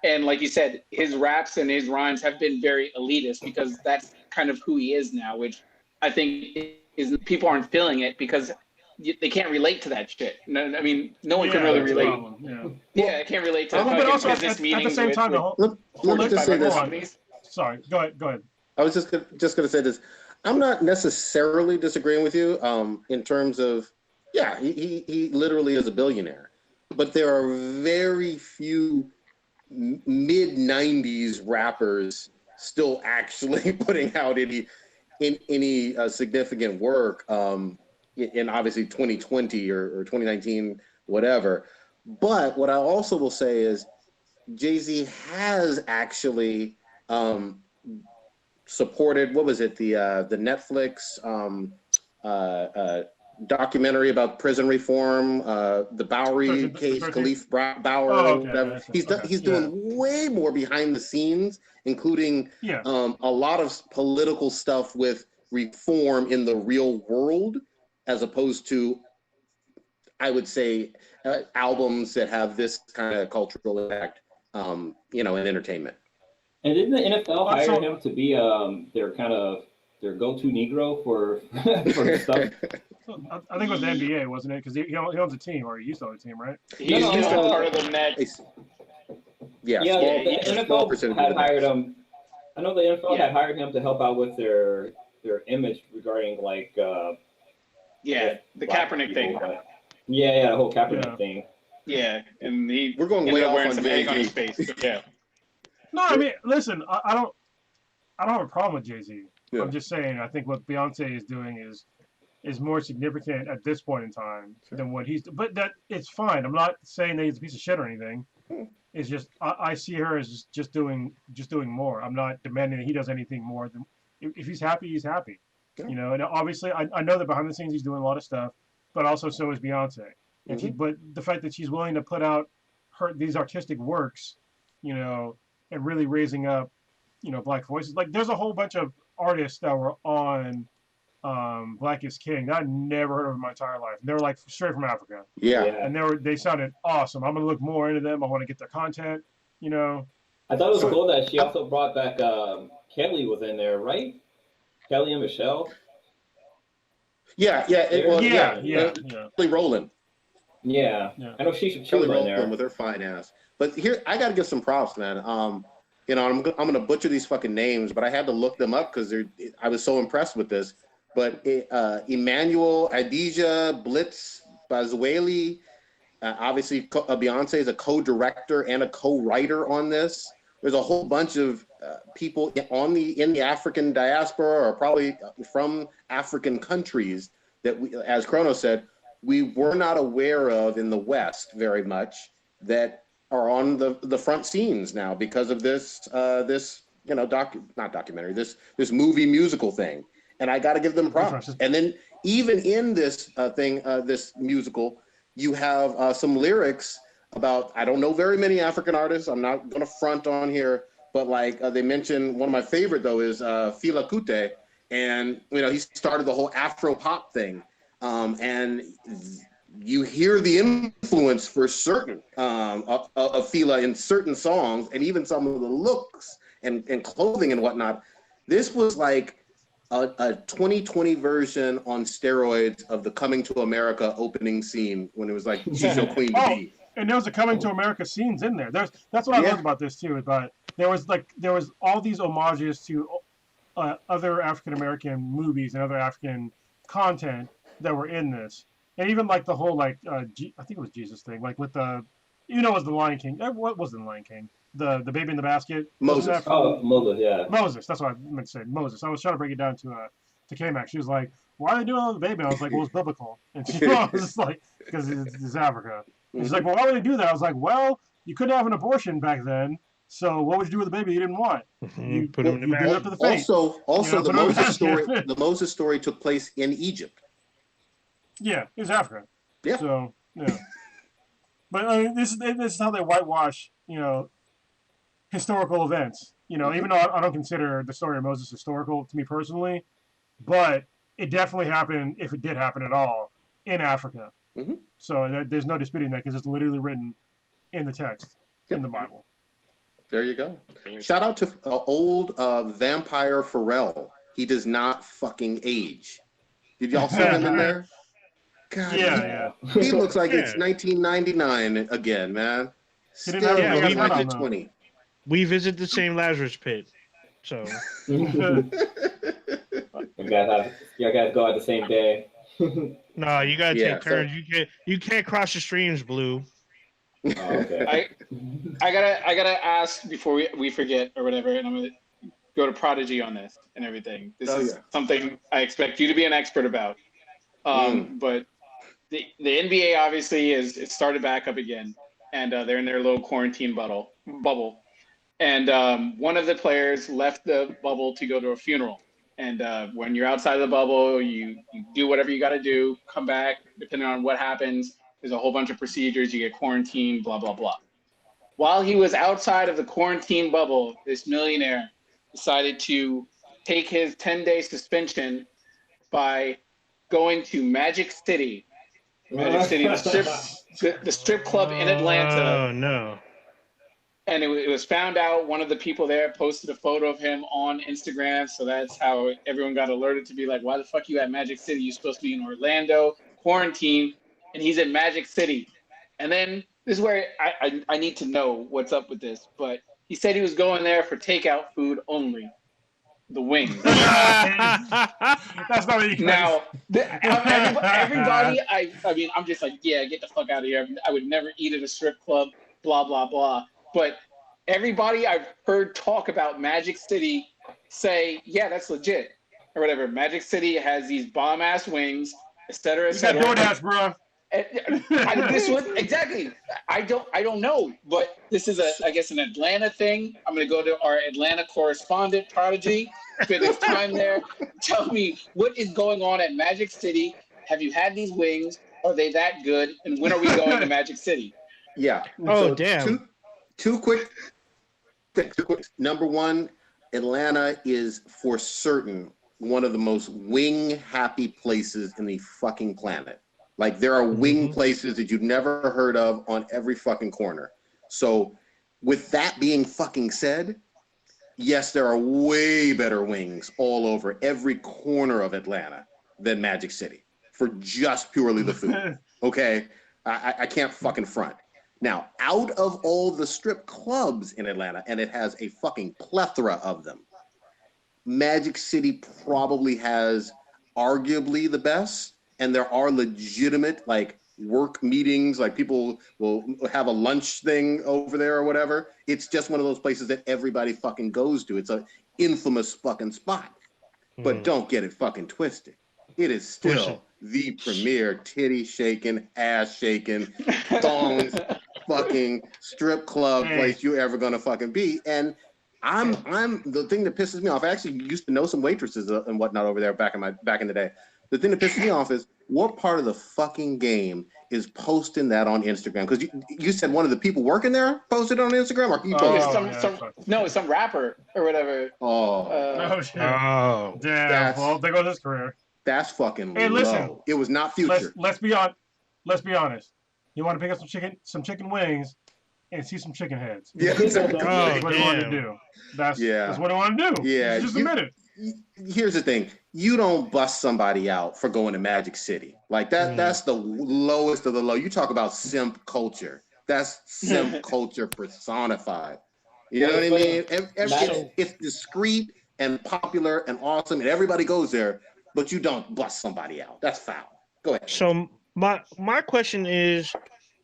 And like you said, his raps and his rhymes have been very elitist because that's kind of who he is now, which I think is people aren't feeling it because they can't relate to that shit. No, I mean, no one can really relate. I can't relate to but also business meetings. At the same time, let me just say this. Sorry, go ahead. I was just going to say this. I'm not necessarily disagreeing with you in terms of, yeah, he literally is a billionaire. But there are very few mid-90s rappers still actually putting out any significant work in obviously 2020 or 2019, whatever. But what I also will say is Jay-Z has actually supported, what was it, the Netflix documentary about prison reform, the Bowery case, Khalif Bower, whatever. He's doing way more behind the scenes, including a lot of political stuff with reform in the real world, as opposed to, I would say, albums that have this kind of cultural impact, in entertainment. And didn't the NFL hire him to be their go-to Negro for the stuff? I think it was the NBA, wasn't it? Because he owns a team, or he used to own a team, right? He's just a part of the Nets. Yeah, the NFL had hired him. I know the NFL had hired him to help out with their image regarding like the Kaepernick thing. The whole Kaepernick thing. Yeah, and we're going way off wearing on some egg on his face. Yeah. No, I mean, listen, I don't have a problem with Jay-Z. Yeah. I'm just saying, I think what Beyonce is doing is more significant at this point in time than what he's. But that it's fine. I'm not saying that he's a piece of shit or anything. It's just I see her as just doing more. I'm not demanding that he does anything more than if he's happy, he's happy. Yeah. You know, and obviously I know that behind the scenes he's doing a lot of stuff, but also so is Beyonce. And but the fact that she's willing to put out these artistic works, you know, and really raising up, you know, Black voices. Like there's a whole bunch of artists that were on Black is King that I never heard of in my entire life. They were like straight from Africa. Yeah. And they sounded awesome. I'm gonna look more into them. I want to get their content, you know. I thought it was cool that she also brought back Kelly was in there, right? Kelly and Michelle. Yeah. Kelly Rowland. Yeah. I know she was in there with her fine ass. But here, I got to give some props, man. You know, I'm gonna butcher these fucking names, but I had to look them up because I was so impressed with this. But Emmanuel Adija Blitz Bazueli, obviously Beyonce is a co-director and a co-writer on this. There's a whole bunch of people in the African diaspora, or probably from African countries that we, as Chrono said, we were not aware of in the West very much, that are on the front scenes now because of this you know this movie musical thing. And I got to give them props. And then even in this this musical, you have some lyrics about, I don't know very many African artists. I'm not going to front on here, but like they mentioned, one of my favorite though is Fela Kuti. And, you know, he started the whole Afro pop thing. And you hear the influence for certain of Fela in certain songs, and even some of the looks and clothing and whatnot. This was like a 2020 version on steroids of the Coming to America opening scene when it was like, she's your queen to be. And there was a Coming to America scenes in there. That's what I loved about this too. But there was all these homages to other African American movies and other African content that were in this, and even like the whole like I think it was Jesus thing, like with the, you know, it was the Lion King. What was the Lion King? The baby in the basket. Moses. Moses. Yeah. Moses. That's what I meant to say. Moses. I was trying to break it down to K-Mac. She was like, "Why are they doing all the baby?" I was like, "Well, it's biblical." And she was just like, "Because it's Africa." And she's like, "Well, why would they do that?" I was like, "Well, you couldn't have an abortion back then. So what would you do with the baby you didn't want? You put him in the basket. Up to the face. Also, the Moses story took place in Egypt. Yeah, it was Africa. Yeah. So yeah, but I mean, this is how they whitewash, you know, historical events. You know, even though I don't consider the story of Moses historical to me personally, but it definitely happened, if it did happen at all, in Africa. Mm-hmm. So there's no disputing that because it's literally written in the text in the Bible. There you go. Shout out to old vampire Pharrell. He does not fucking age. Did y'all see him in there? God, yeah. He looks like it's 1999 again, man. Still looks like 20. We visit the same Lazarus pit, so. You guys go out the same day. No, you gotta take turns. You can't cross the streams, Blue. Oh, okay. I gotta ask before we forget or whatever, and I'm gonna go to Prodigy on this and everything. This is something I expect you to be an expert about. But the NBA obviously it started back up again, and they're in their little quarantine bubble. And one of the players left the bubble to go to a funeral. And when you're outside of the bubble, you do whatever you got to do, come back, depending on what happens. There's a whole bunch of procedures. You get quarantined, blah, blah, blah. While he was outside of the quarantine bubble, this millionaire decided to take his 10-day suspension by going to Magic City, the strip club in Atlanta. Oh, no. and it was found out. One of the people there posted a photo of him on Instagram, so that's how everyone got alerted to be like, "Why the fuck you at Magic City? You're supposed to be in Orlando, quarantine, and he's in Magic City." And then this is where I need to know what's up with this, but he said he was going there for takeout food only, the wings. That's not what you Now, everybody, I mean, I'm just like, yeah, get the fuck out of here. I would never eat at a strip club, blah, blah, blah. But everybody I've heard talk about Magic City say, yeah, that's legit, or whatever. Magic City has these bomb-ass wings, et cetera, et cetera. You got DoorDash, bro. This was exactly. I don't know, but this is I guess an Atlanta thing. I'm gonna go to our Atlanta correspondent, Prodigy. Spend his time there. Tell me what is going on at Magic City. Have you had these wings? Are they that good? And when are we going to Magic City? Yeah. Oh, so damn. Two quick. Number one, Atlanta is for certain one of the most wing happy places in the fucking planet. Like, there are wing places that you've never heard of on every fucking corner. So with that being fucking said, yes, there are way better wings all over every corner of Atlanta than Magic City for just purely the food. Okay? I can't fucking front. Now, out of all the strip clubs in Atlanta, and it has a fucking plethora of them, Magic City probably has arguably the best. And there are legitimate like work meetings, like people will have a lunch thing over there or whatever. It's just one of those places that everybody fucking goes to. It's an infamous fucking spot. But don't get it fucking twisted. It is still the premier titty shaking, ass shaking, thongs fucking strip club place you ever gonna fucking be. And I'm the thing that pisses me off. I actually used to know some waitresses and whatnot over there back in the day. The thing that pisses me off is what part of the fucking game is posting that on Instagram? Because you said one of the people working there posted it on Instagram, or you posted some rapper or whatever. Oh shit! Oh, damn! Well, there goes his career. That's fucking Hey, listen, low. It was not Future. Let's be honest. You want to pick up some chicken wings and see some chicken heads. Yeah, exactly. That's what you want to do. That's what I want to do. Yeah, just admit it. Here's the thing: you don't bust somebody out for going to Magic City like that. That's the lowest of the low. You talk about simp culture. That's simp culture personified. You know what I mean? It's discreet and popular and awesome, and everybody goes there. But you don't bust somebody out. That's foul. Go ahead. So my question is,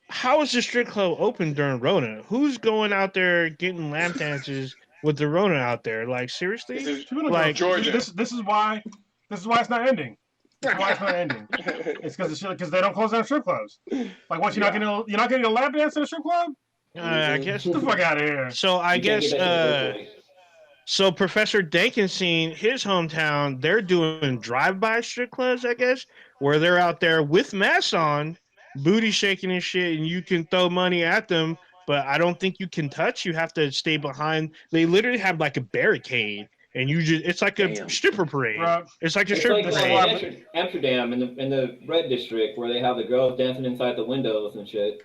how is the strip club open during Rona? Who's going out there getting lap dances with the Rona out there? Like, seriously? Like, Georgia. This is why it's not ending. That's why it's not ending. It's because they don't close down strip clubs. Like, what, you're not getting a lap dance in a strip club? I guess. Get the fuck out of here. So I guess so Professor Dankenstein, his hometown, they're doing drive-by strip clubs, I guess, where they're out there with masks on, booty shaking and shit, and you can throw money at them, but I don't think you can touch. You have to stay behind. They literally have like a barricade, and it's like a stripper parade. Bro. It's like a stripper parade. Amsterdam in the red district where they have the girls dancing inside the windows and shit.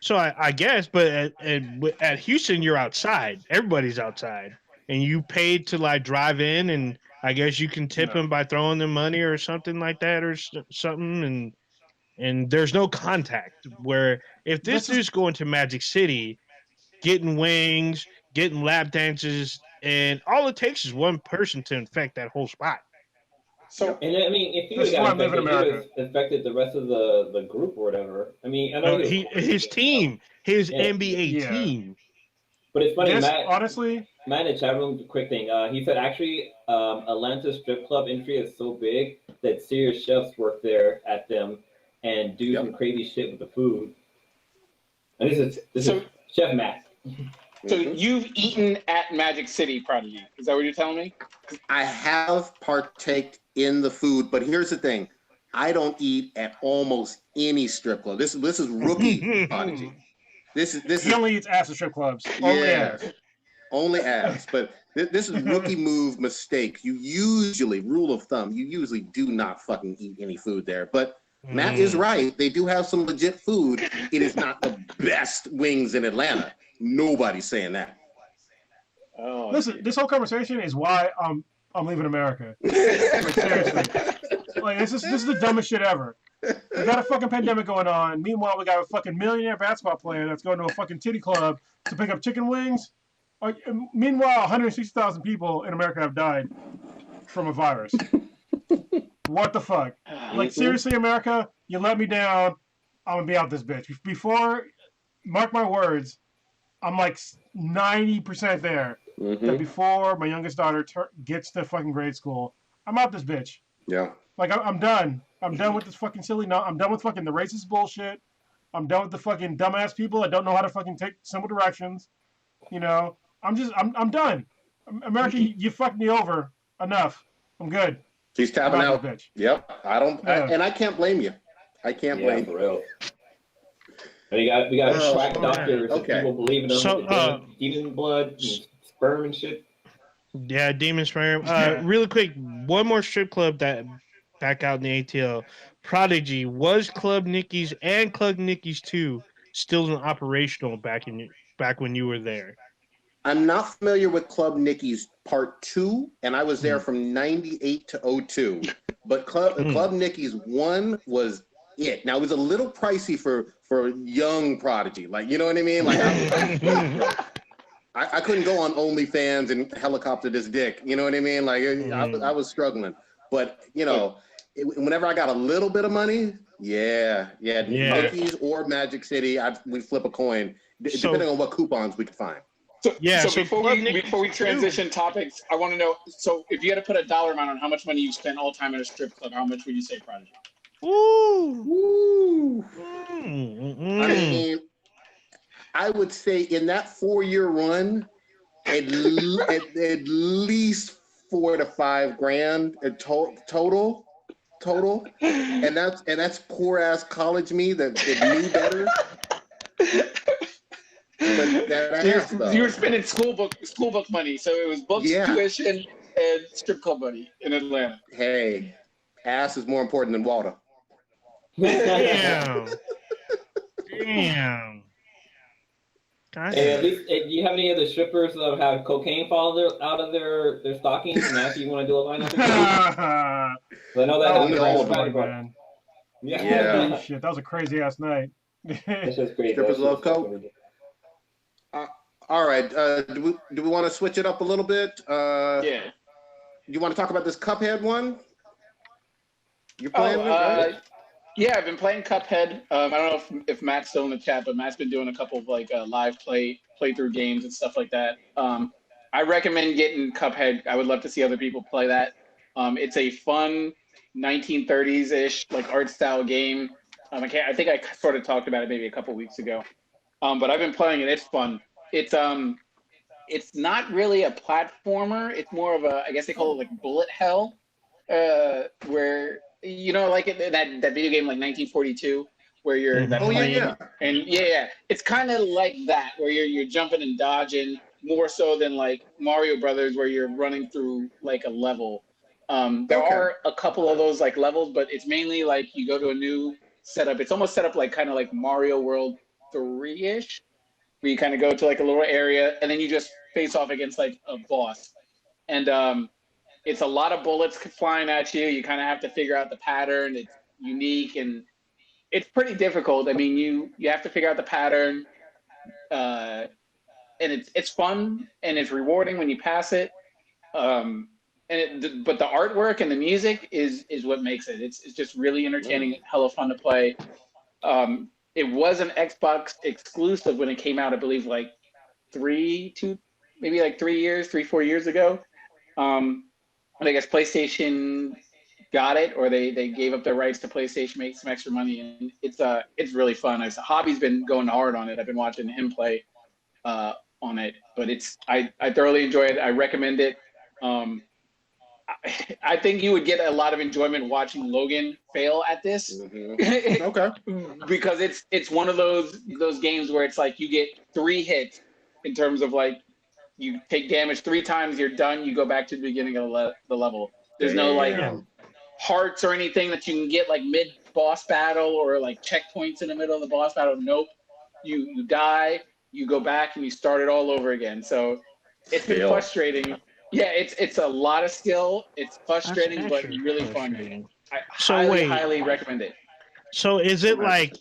So I guess, but at Houston, you're outside. Everybody's outside. And you paid to like drive in, and I guess you can tip them by throwing them money or something like that, or something. And there's no contact. Where if this dude's going to Magic City, getting wings, getting lap dances, and all it takes is one person to infect that whole spot. So, and I mean, if you got infected the rest of the group or whatever, I mean, I know his team, his NBA team. But it's funny, Matt, honestly. Matt in the chat room, quick thing. He said actually, Atlanta strip club industry is so big that serious chefs work there at them and do some crazy shit with the food. And this is Chef Matt. So you've eaten at Magic City, Prodigy. Is that what you're telling me? I have partaked in the food, but here's the thing. I don't eat at almost any strip club. This is rookie Prodigy. He only eats ass at strip clubs. Only ass. But this is rookie move mistake. Rule of thumb, you usually do not fucking eat any food there. But Matt is right. They do have some legit food. It is not the best wings in Atlanta. Nobody's saying that. Oh, listen, this whole conversation is why I'm leaving America. Like, seriously, like this is the dumbest shit ever. We got a fucking pandemic going on. Meanwhile, we got a fucking millionaire basketball player that's going to a fucking titty club to pick up chicken wings. Meanwhile, 160,000 people in America have died from a virus. What the fuck? Like, seriously, America, you let me down. I'm gonna be out this bitch. Before, mark my words, I'm like 90% there. That before my youngest daughter gets to fucking grade school, I'm out this bitch. Yeah. Like, I'm done. I'm done with this fucking silly. I'm done with fucking the racist bullshit. I'm done with the fucking dumbass people that don't know how to fucking take simple directions. You know, I'm done. America, you fucked me over enough. I'm good. She's tapping out. Bitch. Yep. And I can't blame you. I can't blame for real. We got quack doctors. Okay. People believe in them. So, demon blood, and sperm and shit. Yeah, demon sperm. Really quick, one more strip club that back out in the ATL. Prodigy. Was Club Nicky's and Club Nicky's 2 still operational back when you were there? I'm not familiar with Club Nicky's Part 2, and I was there from 98 to 02. But Club Nicky's 1 was it. Now, it was a little pricey for young Prodigy. Like, you know what I mean? Like, I couldn't go on OnlyFans and helicopter this dick. You know what I mean? Like, I was struggling. But, you know, whenever I got a little bit of money, Nicky's or Magic City, we'd flip a coin, depending on what coupons we could find. So before we transition topics, I want to know. So if you had to put a dollar amount on how much money you spent all time at a strip club, how much would you say Prodigy? Ooh. I mean, I would say in that 4-year run, at least $4,000 to $5,000 total. And that's poor ass college me that knew better. But you were spending school book money, so it was books, tuition, and strip club money in Atlanta. Hey, ass is more important than water. Damn. Hey, at least, do you have any of the strippers that have cocaine fall out of their stockings and ask you want to do a line of it? I know that happens all the time, man. Yeah. Shit, that was a crazy ass night. That's just crazy. Strippers love coke. All right. Do we want to switch it up a little bit? Yeah. You want to talk about this Cuphead one? You're playing it, right? Yeah, I've been playing Cuphead. I don't know if Matt's still in the chat, but Matt's been doing a couple of like live playthrough games and stuff like that. I recommend getting Cuphead. I would love to see other people play that. It's a fun 1930s-ish like art style game. I think I sort of talked about it maybe a couple weeks ago. But I've been playing it. It's fun. It's not really a platformer. It's more of a, I guess they call it like bullet hell, where, you know, like that video game like 1942, where you're that plane, and it's kind of like that, where you're jumping and dodging more so than like Mario Brothers, where you're running through like a level. There are a couple of those like levels, but it's mainly like you go to a new setup. It's almost set up like kind of like Mario World 3-ish, where you kind of go to like a little area and then you just face off against like a boss. And it's a lot of bullets flying at you. You kind of have to figure out the pattern. It's unique and it's pretty difficult. I mean, you have to figure out the pattern, and it's fun and it's rewarding when you pass it. But the artwork and the music is what makes it. It's just really entertaining, hella fun to play. It was an Xbox exclusive when it came out, I believe, like 4 years ago. And I guess PlayStation got it, or they gave up their rights to PlayStation, make some extra money, and it's really fun. Hobby's been going hard on it. I've been watching him play on it, but I thoroughly enjoy it. I recommend it. I think you would get a lot of enjoyment watching Logan fail at this. Okay. Because it's one of those games where it's like you get 3 hits in terms of like you take damage 3 times, you're done, you go back to the beginning of the level. There's no like hearts or anything that you can get like mid boss battle or like checkpoints in the middle of the boss battle. Nope. You die you go back and you start it all over again. So it's been frustrating. Yeah, it's a lot of skill. It's frustrating, but really fun. I highly recommend it. So is it like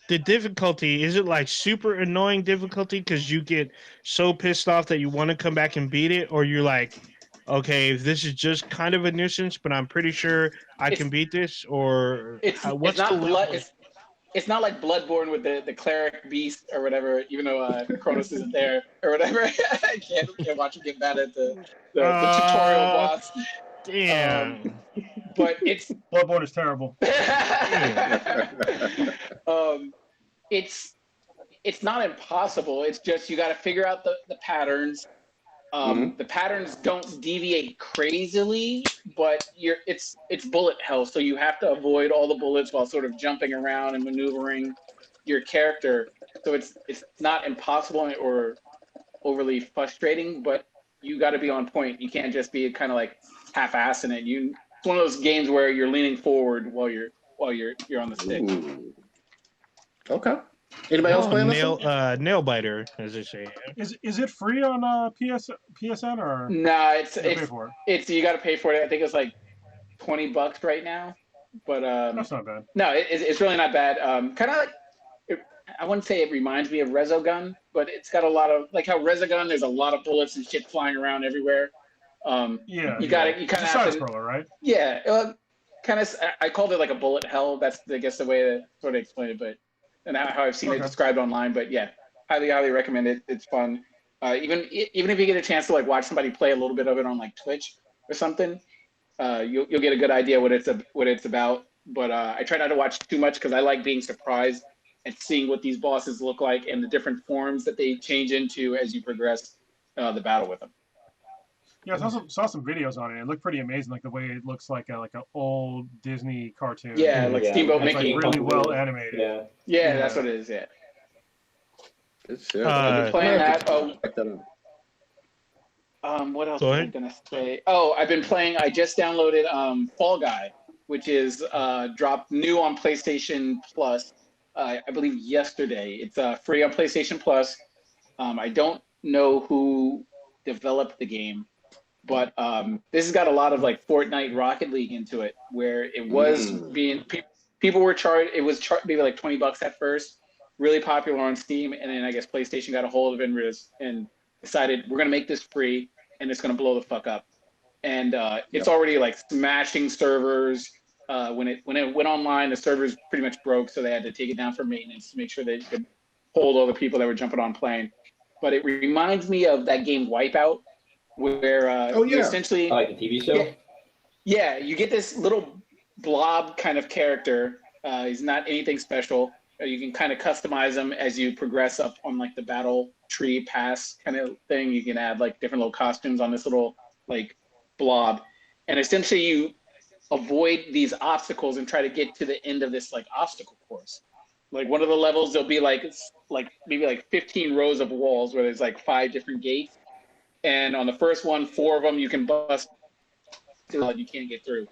the difficulty? Is it like super annoying difficulty because you get so pissed off that you want to come back and beat it, or you're like, okay, this is just kind of a nuisance, but I'm pretty sure I can beat this, or what's the level? It's not like Bloodborne with the cleric beast or whatever, even though Kronos isn't there or whatever. I can't watch him get mad at the tutorial boss. Damn. But it's Bloodborne is terrible. It's not impossible. It's just you got to figure out the patterns. The patterns don't deviate crazily, but it's bullet hell, so you have to avoid all the bullets while sort of jumping around and maneuvering your character. So it's not impossible or overly frustrating, but you got to be on point. You can't just be kind of like half-assing it. It's one of those games where you're leaning forward while you're on the stick. Ooh. Okay. Anybody else playing this? Nail biter, as they say. Is it free on PSN or? Nah, it's you got to pay for it. I think it's like $20 right now, but that's not bad. No, it's really not bad. Kind of like I wouldn't say it reminds me of Resogun, but it's got a lot of like how Resogun. There's a lot of bullets and shit flying around everywhere. You kind of have to. Scroller, right? Yeah, kind of. I called it like a bullet hell. That's I guess the way to sort of explain it, but. And how I've seen it described online, but yeah, highly recommend it. It's fun. Even if you get a chance to like watch somebody play a little bit of it on like Twitch or something, you'll get a good idea what it's about. But I try not to watch too much because I like being surprised and seeing what these bosses look like and the different forms that they change into as you progress the battle with them. Yeah, I saw some videos on it. It looked pretty amazing, like the way it looks like an old Disney cartoon. Yeah, like Steamboat Mickey. Like really well animated. Yeah, that's what it is. Yeah. I've been playing that. What else was I gonna say? Oh, I've been playing. I just downloaded Fall Guy, which is dropped new on PlayStation Plus. I believe yesterday. It's free on PlayStation Plus. I don't know who developed the game. But this has got a lot of like Fortnite Rocket League into it, where it was being people were charged. It was maybe like $20 at first, really popular on Steam, and then I guess PlayStation got a hold of it and decided we're gonna make this free and it's gonna blow the fuck up. And it's already like smashing servers. When it went online, the servers pretty much broke, so they had to take it down for maintenance to make sure they could hold all the people that were jumping on playing. But it reminds me of that game Wipeout. Where you essentially like a TV show. Yeah, you get this little blob kind of character. He's not anything special. You can kind of customize him as you progress up on like the battle tree pass kind of thing. You can add like different little costumes on this little like blob, and essentially you avoid these obstacles and try to get to the end of this like obstacle course. Like one of the levels, there'll be like maybe like 15 rows of walls where there's like 5 different gates. And on the first one, 4 of them you can bust till you can't get through.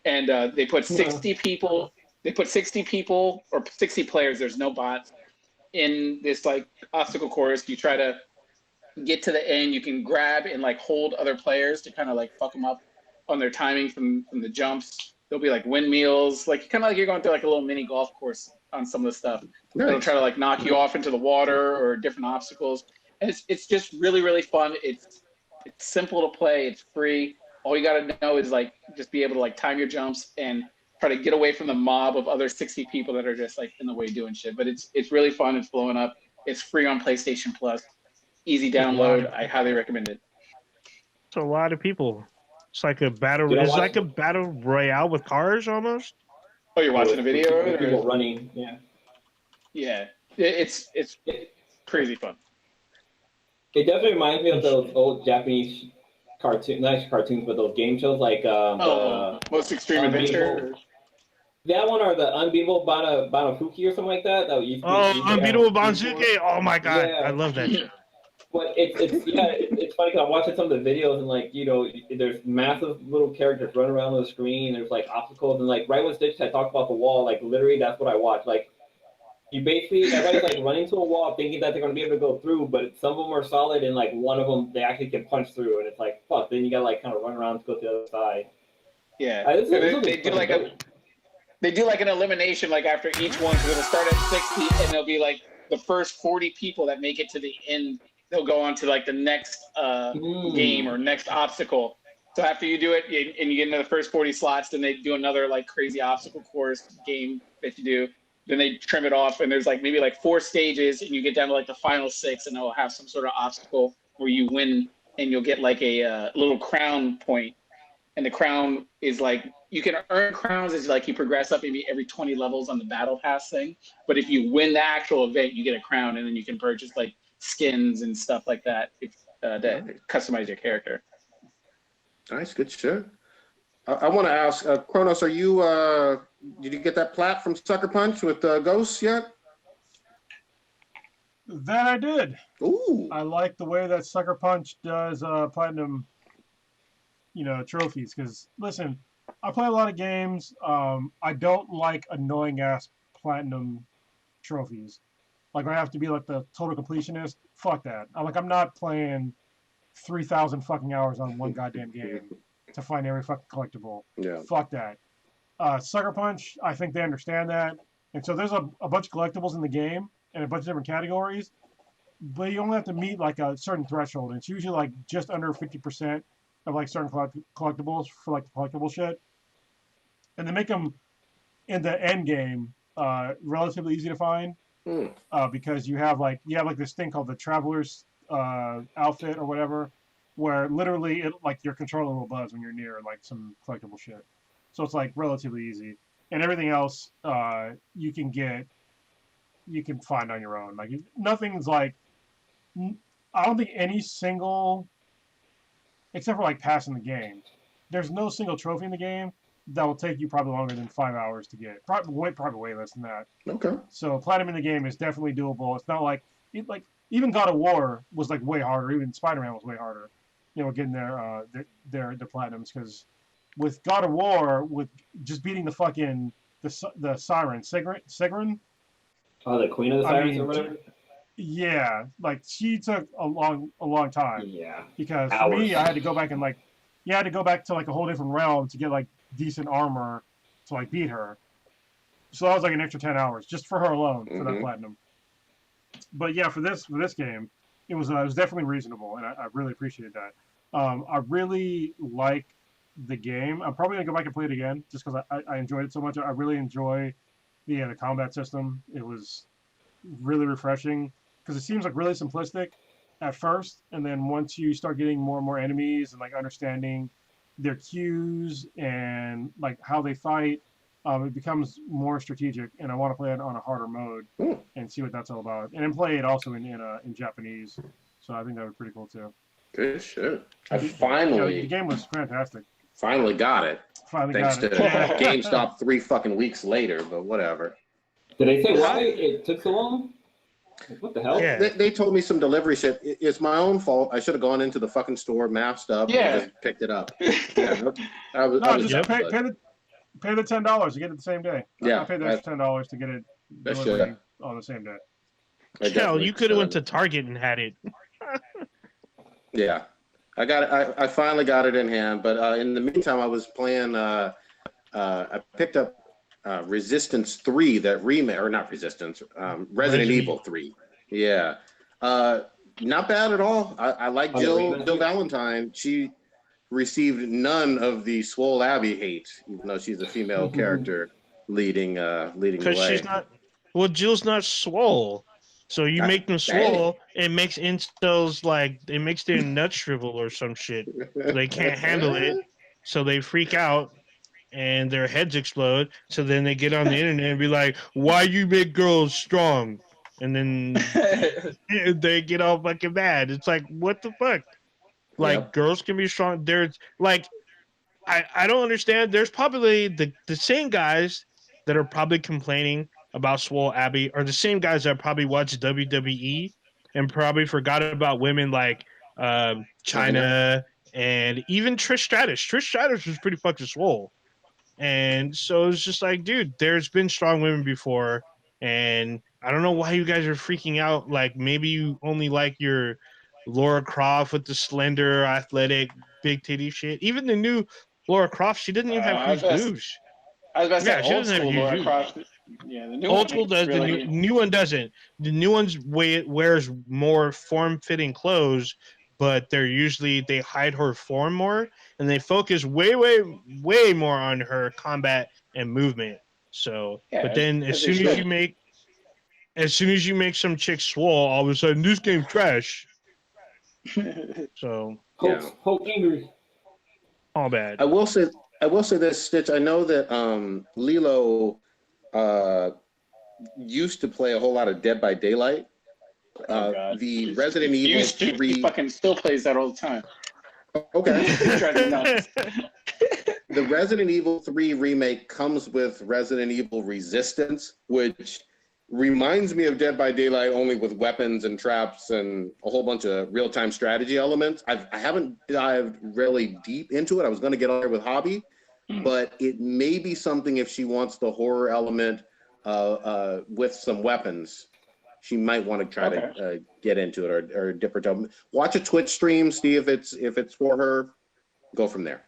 And they put 60 people. They put 60 people or 60 players. There's no bots in this like obstacle course. You try to get to the end. You can grab and like hold other players to kind of like fuck them up on their timing from the jumps. There'll be like windmills, like kind of like you're going through like a little mini golf course on some of the stuff. Nice. They'll try to like knock you off into the water or different obstacles. And it's just really fun. It's simple to play. It's free. All you got to know is like just be able to like time your jumps and try to get away from the mob of other 60 people that are just like in the way doing shit. But it's really fun. It's blowing up. It's free on PlayStation Plus. Easy download. I highly recommend it. It's a lot of people. It's like a battle. It's like a battle royale with cars almost. Oh, you're watching a video of it? People running. Yeah. Yeah. It's crazy fun. It definitely reminds me of those old Japanese cartoons, not cartoons, but those game shows like Most Extreme Adventure. That one or the Unbeatable Banafuki or something like that. Unbeatable Banzuke. Oh my god, yeah. I love that show. But it's funny because I'm watching some of the videos and like there's massive little characters running around on the screen. There's like obstacles and like right when Stitch had talked about the wall, like literally that's what I watched. Like You basically, everybody's like running to a wall thinking that they're going to be able to go through, but some of them are solid and like one of them they actually can punch through, and it's like fuck. Then you got to like kind of run around to go to the other side. Yeah, they do like an elimination like after each one, because it'll start at 60 and they'll be like the first 40 people that make it to the end. They'll go on to like the next game or next obstacle. So after you do it and you get into the first 40 slots, then they do another like crazy obstacle course game that you do. Then they trim it off, and there's like maybe like 4 stages, and you get down to like the final 6, and they'll have some sort of obstacle where you win, and you'll get like a little crown point. And the crown is like, you can earn crowns as like you progress up maybe every 20 levels on the battle pass thing. But if you win the actual event, you get a crown, and then you can purchase like skins and stuff like that that customize your character. Nice, good shit. I want to ask, Kronos, are you, did you get that plat from Sucker Punch with Ghosts yet? That I did. Ooh. I like the way that Sucker Punch does platinum, trophies. Because, listen, I play a lot of games. I don't like annoying-ass platinum trophies. Like, I have to be, like, the total completionist. Fuck that. I'm not playing 3,000 fucking hours on one goddamn game to find every fucking collectible. Yeah. Fuck that. Sucker Punch, I think they understand that. And so there's a bunch of collectibles in the game and a bunch of different categories, but you only have to meet like a certain threshold. And it's usually like just under 50% of like certain collectibles for like the collectible shit. And they make them in the end game relatively easy to find because you have like this thing called the Traveler's outfit or whatever, where literally your controller will buzz when you're near like some collectible shit. So it's like relatively easy, and everything else you can find on your own. Like nothing's like, I don't think any single, except for like passing the game, there's no single trophy in the game that will take you probably longer than 5 hours to get. Probably way less than that. Okay. So platinum in the game is definitely doable. It's not like even God of War was like way harder. Even Spider-Man was way harder. Getting their platinums, because with God of War, with just beating the fucking the siren Sigrun. Oh, the Queen of the Sirens or whatever. Yeah, like she took a long time. Yeah. Because for me, I had to go back and you had to go back to like a whole different realm to get like decent armor to like beat her. So that was like an extra 10 hours just for her alone for that platinum. But yeah, for this game, it was definitely reasonable, and I really appreciated that. I really like the game. I'm probably gonna go back and play it again just because I enjoyed it so much. I really enjoy the combat system. It was really refreshing because it seems like really simplistic at first, and then once you start getting more and more enemies and like understanding their cues and like how they fight, it becomes more strategic. And I want to play it on a harder mode and see what that's all about, and then play it also in Japanese. So I think that would be pretty cool too. Good shit. The game was fantastic. Finally got it. Thanks to GameStop 3 fucking weeks later, but whatever. Did they say why it took so long? What the hell? Yeah. They told me some delivery shit. It's my own fault. I should have gone into the fucking store, mapped up, and just picked it up. Pay the $10 to get it the same day. Yeah, I paid the extra $10 to get it delivery on the same day. Hell, you could have went to Target and had it. Yeah, I got it. I finally got it in hand, but in the meantime, I was playing. I picked up Resistance 3, that remake, or not Resistance, Resident Evil 3. Yeah, not bad at all. I like Jill Valentine. She received none of the Swole Abby hate, even though she's a female character leading the way. Because she's not. Well, Jill's not swole. So you make them swole, it makes incels it makes their nuts shrivel or some shit. They can't handle it, so they freak out and their heads explode. So then they get on the internet and be like, "Why you make girls strong?" And then they get all fucking mad. It's like, what the fuck? Girls can be strong. There's I don't understand. There's probably the same guys that are probably complaining about Swole Abby are the same guys that probably watch WWE and probably forgot about women like China and even Trish Stratus. Trish Stratus was pretty fucking swole. And so it's just like, dude, there's been strong women before, and I don't know why you guys are freaking out. Like maybe you only like your Laura Croft with the slender, athletic, big titty shit. Even the new Laura Croft, she doesn't even have huge boobs. I was about to say Yeah, she old doesn't have school huge Laura boobs. Croft. Yeah, the new Old one school does, really... the new one doesn't. The new one's wears more form-fitting clothes, but they hide her form more, and they focus way more on her combat and movement. So, Yeah, but then as they should. as soon as you make some chick swole, all of a sudden this game's trash. So Hulk angry. all bad. I will say this, Stitch. I know that Lilo used to play a whole lot of Dead by Daylight. The Resident Evil 3. He fucking still plays that all the time. Okay. Drives me nuts. The Resident Evil 3 remake comes with Resident Evil Resistance, which reminds me of Dead by Daylight, only with weapons and traps and a whole bunch of real-time strategy elements. I haven't dived really deep into it. I was going to get on there with Hobby, but it may be something if she wants the horror element with some weapons. She might want to try to get into it or dip her toe. Watch a Twitch stream, see if it's for her. Go from there.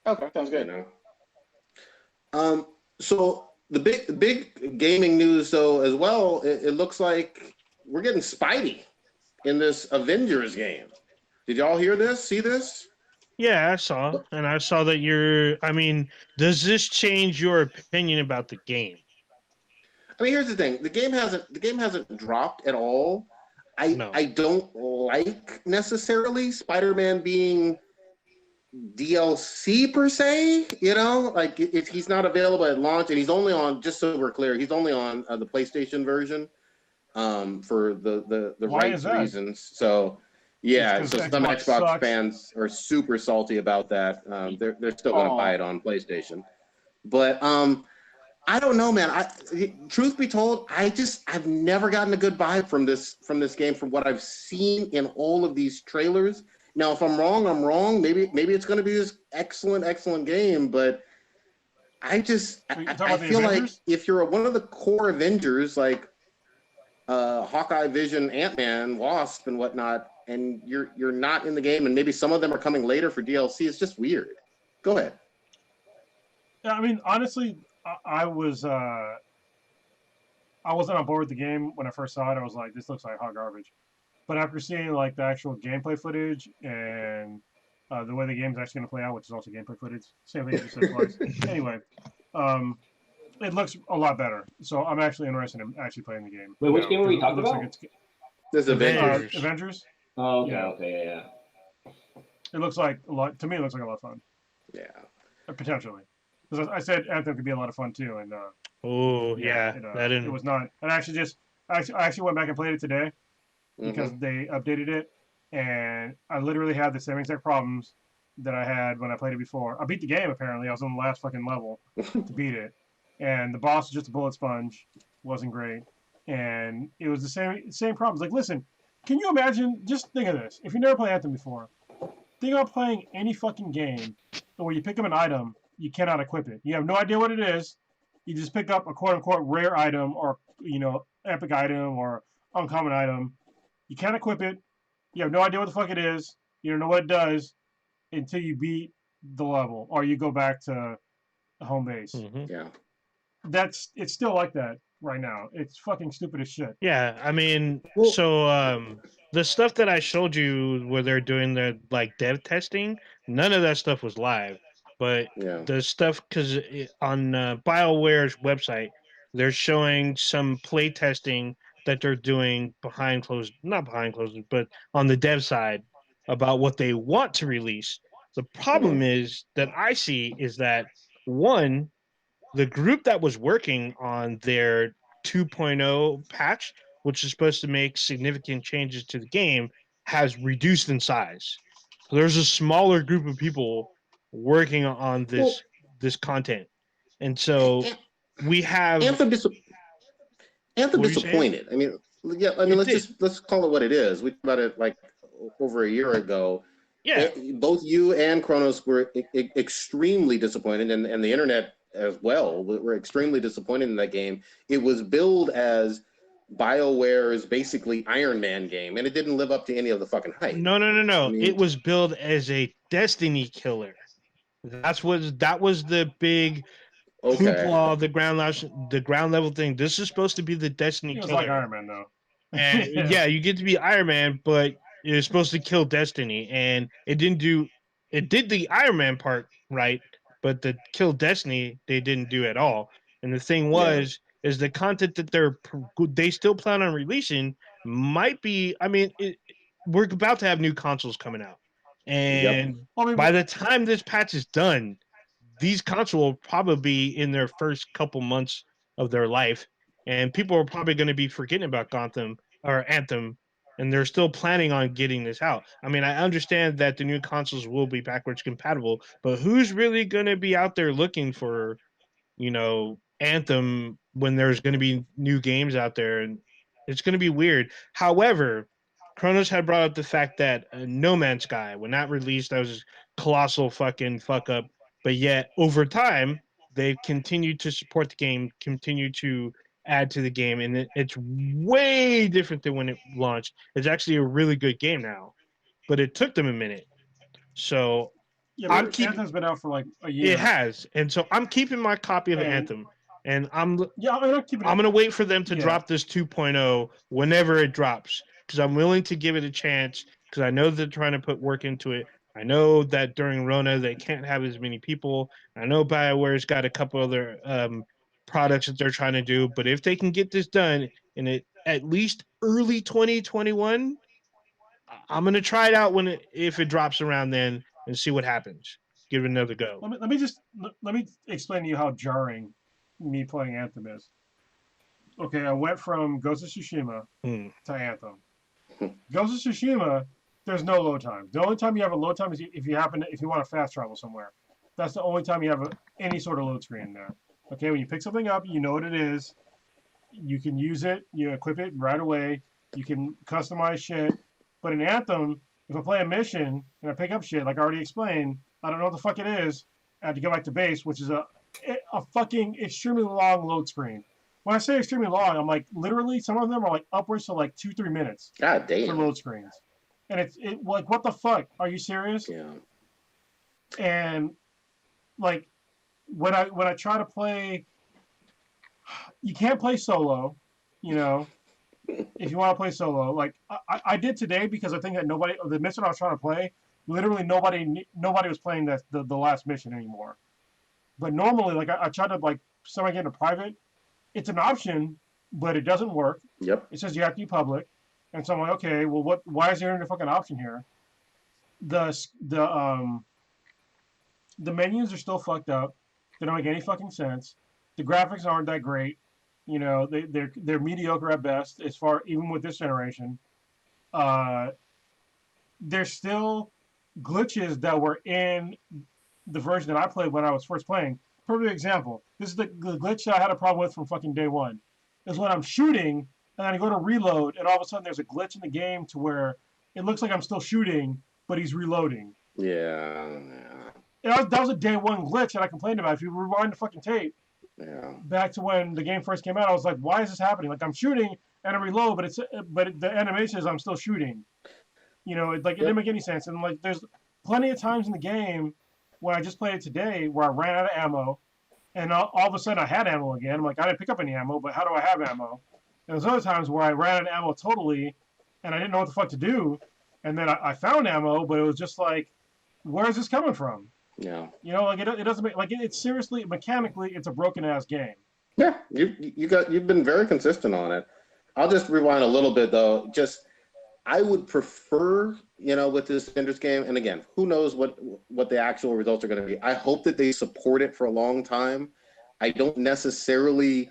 Okay, sounds good. You know? So the big gaming news, though, as well, it looks like we're getting Spidey in this Avengers game. Did y'all hear this? See this? Yeah, I saw, and I saw that I mean, does this change your opinion about the game? I mean, here's the thing: the game hasn't dropped at all. I don't like necessarily Spider-Man being DLC per se, you know, like if he's not available at launch, and he's only on, just so we're clear, he's only on the PlayStation version for the right reasons. So yeah, so some Xbox fans are super salty about that. They're still going to buy it on PlayStation, but I don't know, man. Truth be told, I've never gotten a good vibe from this game from what I've seen in all of these trailers. Now, if I'm wrong, I'm wrong. Maybe it's going to be this excellent game, but I feel like if you're one of the core Avengers, like Hawkeye, Vision, Ant-Man, Wasp, and whatnot, and you're not in the game, and maybe some of them are coming later for DLC, it's just weird. Go ahead. Yeah, I mean, honestly, I wasn't on board with the game when I first saw it. I was like, this looks like hot garbage. But after seeing like the actual gameplay footage and the way the game's actually going to play out, which is also gameplay footage, same thing as you said twice. Anyway, it looks a lot better. So I'm actually interested in actually playing the game. Wait, which game are we talking about? Like this Avengers. Avengers. Oh, okay, yeah. It looks like a lot. To me, it looks like a lot of fun. Yeah. Potentially. Because I said Anthem could be a lot of fun too, and it was not. And I actually went back and played it today because they updated it, and I literally had the same exact problems that I had when I played it before. I beat the game apparently. I was on the last fucking level to beat it, and the boss was just a bullet sponge. Wasn't great, and it was the same problems. Like, listen, can you imagine? Just think of this: if you never played Anthem before, think about playing any fucking game where you pick up an item. You cannot equip it. You have no idea what it is. You just pick up a quote-unquote rare item or, epic item or uncommon item. You can't equip it. You have no idea what the fuck it is. You don't know what it does until you beat the level or you go back to the home base. Mm-hmm. Yeah. It's still like that right now. It's fucking stupid as shit. Yeah, I mean, the stuff that I showed you where they're doing the dev testing, none of that stuff was live. But the stuff, because on BioWare's website, they're showing some play testing that they're doing not behind closed, but on the dev side about what they want to release. The problem is that I see is that, one, the group that was working on their 2.0 patch, which is supposed to make significant changes to the game, has reduced in size. So there's a smaller group of people working on this content, and so we have Anthem disappointed. I mean, let's call it what it is. We talked about it like over a year ago. Yeah, both you and Kronos were extremely disappointed, and the internet as well were extremely disappointed in that game. It was billed as BioWare's basically Iron Man game, and it didn't live up to any of the fucking hype. No. I mean, It was billed as a Destiny killer. That was the big hoopla, the ground level thing. This is supposed to be the Destiny It was killer. like Iron Man, though. And yeah, you get to be Iron Man, but you're supposed to kill Destiny, and it didn't do. It did the Iron Man part right, but the kill Destiny they didn't do at all. And the thing was, is the content that they still plan on releasing might be. I mean, we're about to have new consoles coming out, and by the time this patch is done, these consoles will probably be in their first couple months of their life, and people are probably going to be forgetting about Anthem, and they're still planning on getting this out. I mean, I understand that the new consoles will be backwards compatible, but who's really going to be out there looking for, Anthem when there's going to be new games out there? And it's going to be weird. However, Kronos had brought up the fact that No Man's Sky, when that released, that was a colossal fucking fuck up. But yet, over time, they've continued to support the game, continue to add to the game, and it's way different than when it launched. It's actually a really good game now, but it took them a minute. So Anthem's been out for like a year. It has, and so I'm keeping my copy of Anthem, and I'm gonna wait for them to drop this 2.0 whenever it drops, because I'm willing to give it a chance, because I know they're trying to put work into it. I know that during Rona they can't have as many people. I know BioWare's got a couple other products that they're trying to do, but if they can get this done in at least early 2021, I'm gonna try it out if it drops around then and see what happens. Give it another go. Let me explain to you how jarring me playing Anthem is. Okay, I went from Ghost of Tsushima to Anthem. Ghost of Tsushima, there's no load time. The only time you have a load time is if you want to fast travel somewhere. That's the only time you have any sort of load screen there. Okay, when you pick something up, you know what it is. You can use it. You equip it right away. You can customize shit. But in Anthem, if I play a mission and I pick up shit, like I already explained, I don't know what the fuck it is. I have to go back to base, which is a fucking extremely long load screen. When I say extremely long, I'm like literally some of them are like upwards to like 2-3 minutes. God damn. For load screens. And it's like, what the fuck? Are you serious? Yeah. And like when I try to play, you can't play solo, if you want to play solo. Like I did today, because I think that the mission I was trying to play, literally nobody was playing the last mission anymore. But normally, like I tried to like somehow get into private. It's an option, but it doesn't work. Yep. It says you have to be public. And so I'm like, okay, well, why is there any fucking option here? The menus are still fucked up. They don't make any fucking sense. The graphics aren't that great. They're mediocre at best, even with this generation. There's still glitches that were in the version that I played when I was first playing. Perfect example. This is the glitch that I had a problem with from fucking day one. Is when I'm shooting, and then I go to reload, and all of a sudden there's a glitch in the game to where it looks like I'm still shooting, but he's reloading. Yeah. That was a day one glitch that I complained about. If you rewind the fucking tape, back to when the game first came out, I was like, why is this happening? Like, I'm shooting and I reload, but the animation is I'm still shooting. It didn't make any sense. And like, there's plenty of times in the game when I just played it today where I ran out of ammo, and all of a sudden I had ammo again. I'm like, I didn't pick up any ammo, but how do I have ammo? And there's other times where I ran out of ammo totally, and I didn't know what the fuck to do. And then I found ammo, but it was just like, where is this coming from? Yeah. It doesn't make, like, it's seriously, mechanically, it's a broken ass game. Yeah, you've been very consistent on it. I'll just rewind a little bit though. I would prefer, with this Avengers game, and again, who knows what the actual results are going to be. I hope that they support it for a long time. I don't necessarily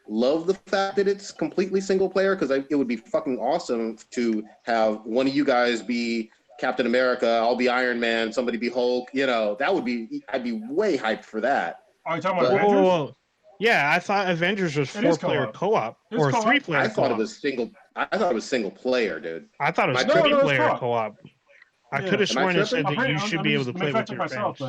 love the fact that it's completely single player, because it would be fucking awesome to have one of you guys be Captain America, I'll be Iron Man, somebody be Hulk. I'd be way hyped for that. Are you talking about Avengers? Whoa. Yeah, I thought Avengers was 4-player co-op or 3-player co-op. I thought it was single player, dude. I thought it was 3-player co-op. I could have sworn it said that you should be able to play with your friends.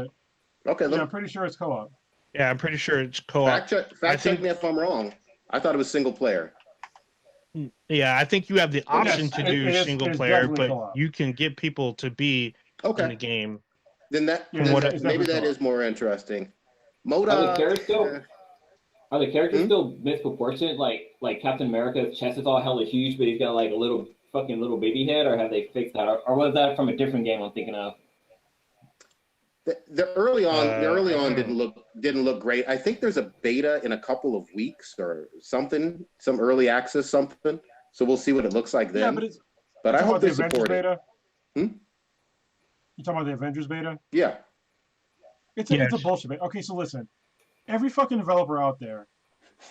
Okay, I'm pretty sure it's co-op. Yeah, I'm pretty sure it's co-op. Fact check me if I'm wrong. I thought it was single player. Yeah, I think you have the option Yes, to do single player, definitely but co-op. you can get people to be in the Okay. game. Then Yeah, maybe definitely that co-op. is more interesting. Are the Moda. characters still are the characters still misproportionate? Like Captain America's chest is all hella huge, but he's got like a little fucking little baby head, or have they fixed that? Or was that from a different game I'm thinking of? The early on I don't didn't look great. I think there's a beta in a couple of weeks or something, some early access something. So we'll see what it looks like then. Yeah, but I hope they support it. Beta? You talking about the Avengers beta? Yeah. It's a bullshit beta. Okay, so listen. Every fucking developer out there,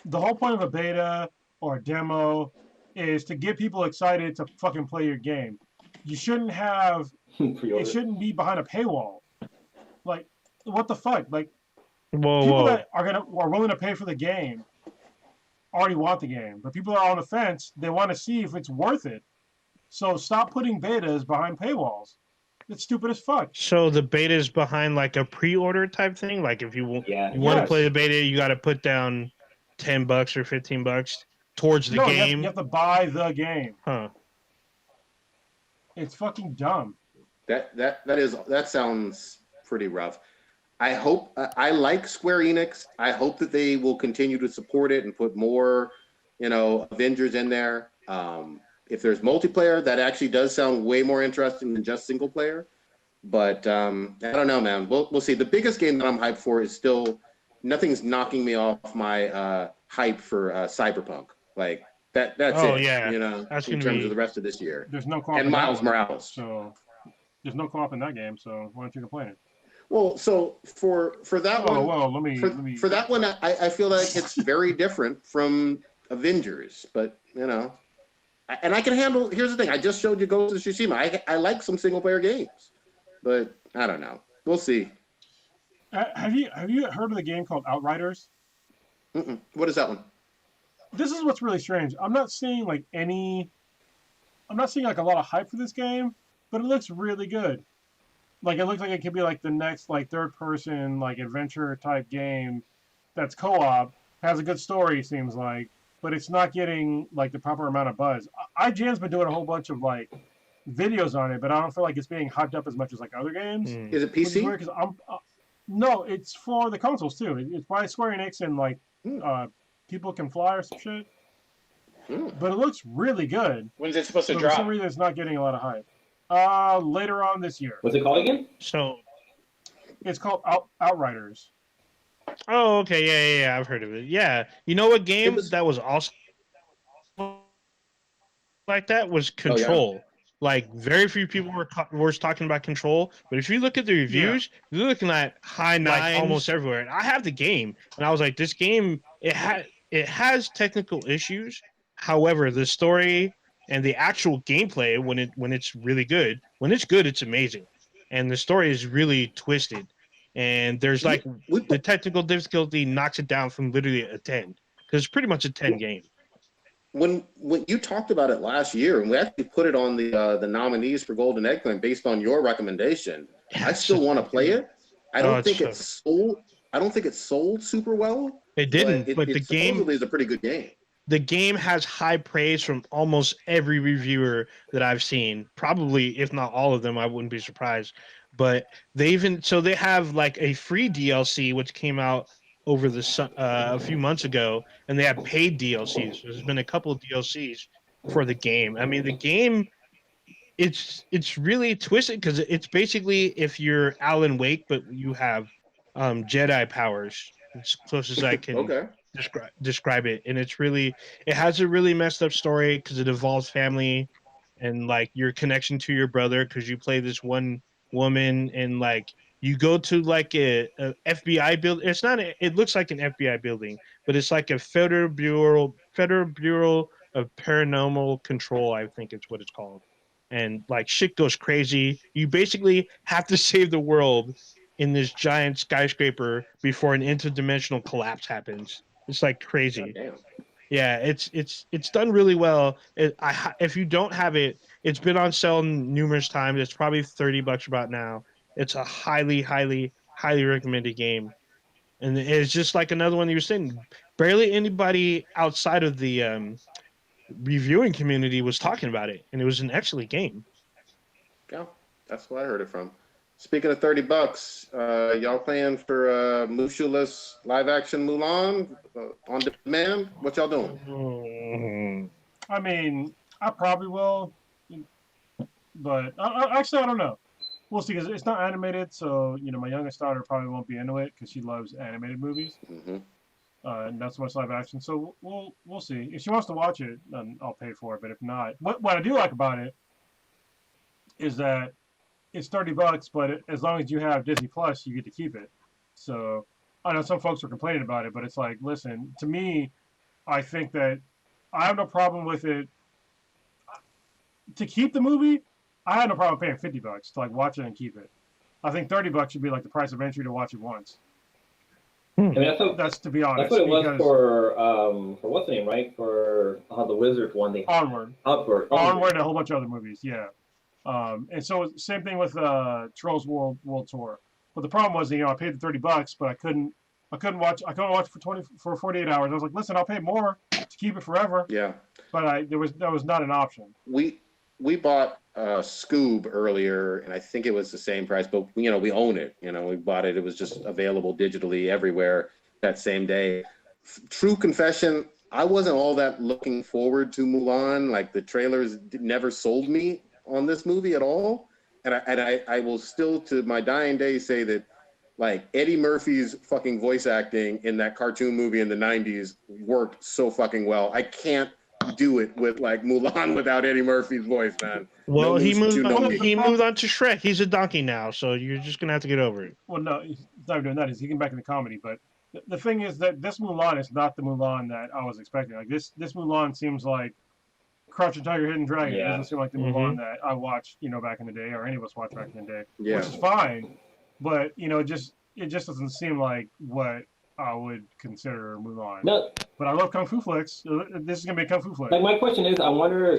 the whole point of a beta or a demo is to get people excited to fucking play your game. You shouldn't have it shouldn't be behind a paywall. Like, what the fuck? Like, people that are willing to pay for the game already want the game, but people that are on the fence, they want to see if it's worth it. So stop putting betas behind paywalls. It's stupid as fuck. So the beta is behind like a pre-order type thing. Like if you want to play the beta, you got to put down $10 or $15 towards the game. You have to buy the game. Huh? It's fucking dumb. That sounds pretty rough. I like Square Enix. I hope that they will continue to support it and put more, Avengers in there. If there's multiplayer, that actually does sound way more interesting than just single player. But I don't know, man. We'll see. The biggest game that I'm hyped for is still nothing's knocking me off my hype for Cyberpunk. Like that's it. Yeah. That's in terms of the rest of this year. There's no co-op and Miles Morales. So there's no co-op in that game. So why don't you complain? Well, so for that one, let me for that one, I feel like it's very different from Avengers, but and I can handle. Here's the thing: I just showed you Ghost of Tsushima. I like some single player games, but I don't know. We'll see. Have you heard of the game called Outriders? What is that one? This is what's really strange. I'm not seeing like a lot of hype for this game, but it looks really good. Like, it looks like it could be like the next like third person like adventure type game that's co-op, has a good story, seems like, but it's not getting like the proper amount of buzz. IGN's been doing a whole bunch of like videos on it, but I don't feel like it's being hyped up as much as like other games. Is it PC? No, it's for the consoles too. It's by Square Enix and like People Can Fly or some shit. But it looks really good. When's it supposed to drop? drop? For some reason, it's not getting a lot of hype. Later on this year. What's it called again? So it's called Outriders. Oh, okay, yeah, I've heard of it. Yeah, you know what game that was also like that was Control. Oh, yeah. Like very few people were talking about Control, but if you look at the reviews, you're looking at high nines like almost everywhere. And I have the game, and I was like, this game it has technical issues. However, the story and the actual gameplay, when it's really good, it's amazing, and the story is really twisted. And there's like the technical difficulty knocks it down from literally a 10 because it's pretty much a 10 game. When you talked about it last year, and we actually put it on the nominees for Golden Eggplant based on your recommendation, I still want to play it. I don't think it's sold. I don't think it's sold super well. It didn't, but the game supposedly is a pretty good game. The game has high praise from almost every reviewer that I've seen. Probably, if not all of them, I wouldn't be surprised. But they have like a free DLC which came out over a few months ago, and they have paid DLCs. There's been a couple of DLCs for the game. I mean, the game, it's really twisted because it's basically if you're Alan Wake, but you have Jedi powers. As close as I can describe it, and it has a really messed up story because it involves family and like your connection to your brother because you play this one woman and like you go to like a FBI building. It looks like an FBI building, but it's like a Federal Bureau of Paranormal Control, I think it's what it's called. And like shit goes crazy. You basically have to save the world in this giant skyscraper before an interdimensional collapse happens. It's like crazy. Yeah, it's done really well. If you don't have it, it's been on sale numerous times. It's probably $30 about now. It's a highly, highly, highly recommended game, and it's just like another one you were saying. Barely anybody outside of the reviewing community was talking about it, and it was an excellent game. Yeah, that's where I heard it from. Speaking of $30, y'all playing for Mushu-less live action Mulan on demand? What y'all doing? I mean, I probably will, but actually, I don't know. We'll see, because it's not animated, so my youngest daughter probably won't be into it because she loves animated movies, not so much live action. So we'll see. If she wants to watch it, then I'll pay for it. But if not, what I do like about it is that it's $30, but as long as you have Disney Plus, you get to keep it. So I know some folks are complaining about it, but it's like, listen, to me, I think that I have no problem with it. To keep the movie, I had no problem paying $50 to watch it and keep it. I think $30 should be like the price of entry to watch it once. I mean, that's to be honest. That's what it was for what's the name, right? For the Wizard one. Onward, and a whole bunch of other movies. Yeah. And so same thing with Trolls World Tour. But the problem was, I paid the $30, but I couldn't watch it for 48 hours. I was like, listen, I'll pay more to keep it forever. Yeah. But that was not an option. We bought Scoob earlier, and I think it was the same price, but we own it. We bought it. It was just available digitally everywhere that same day. True confession, I wasn't all that looking forward to Mulan. Like, the trailers never sold me on this movie at all, and I will still, to my dying day, say that, like, Eddie Murphy's fucking voice acting in that cartoon movie in the 90s worked so fucking well. I can't do it with Mulan without Eddie Murphy's voice, man. Well, he moved on to Shrek. He's a donkey now, so you're just gonna have to get over it. Well, no, he's not doing that. He's getting back into comedy, but the thing is that this Mulan is not the Mulan that I was expecting. Like, this Mulan seems like Crouching Tiger, Hidden Dragon. Yeah. It doesn't seem like the Mulan that I watched, back in the day, or any of us watched back in the day. Yeah. Which is fine, but it just doesn't seem like what I would consider Mulan. No. But I love Kung Fu flicks. This is gonna be a Kung Fu flick. Like, my question is, I wonder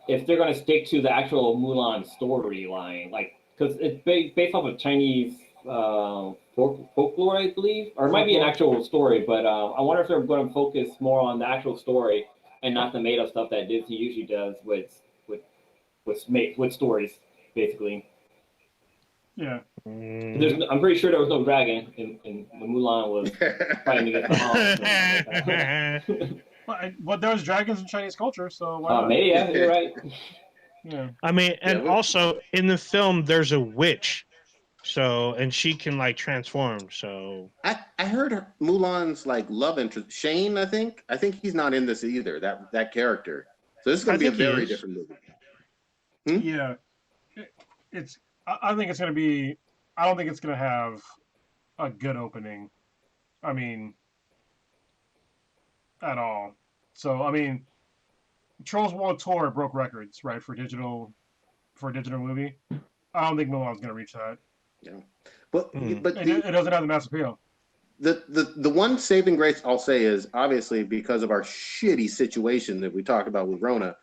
if they're gonna stick to the actual Mulan storyline, because it's based off of Chinese folklore, I believe, or it might be an actual story. But I wonder if they're going to focus more on the actual story and not the made-up stuff that Disney usually does with stories, basically. Yeah. I'm pretty sure there was no dragon in the Mulan was fighting against the Han. But there was dragons in Chinese culture, so why not? Maybe, yeah, you're right. Yeah. I mean, and also in the film, there's a witch, and she can transform. So I heard Mulan's love interest, Shane. I think he's not in this either. That character. So this is going to be a very different movie. Yeah, I think it's going to be. I don't think it's going to have a good opening. I mean, at all. So I mean, Trolls World Tour broke records, right, for a digital movie. I don't think Mulan's going to reach that. Yeah, but it doesn't have the mass appeal. The one saving grace I'll say is, obviously, because of our shitty situation that we talked about with Rona,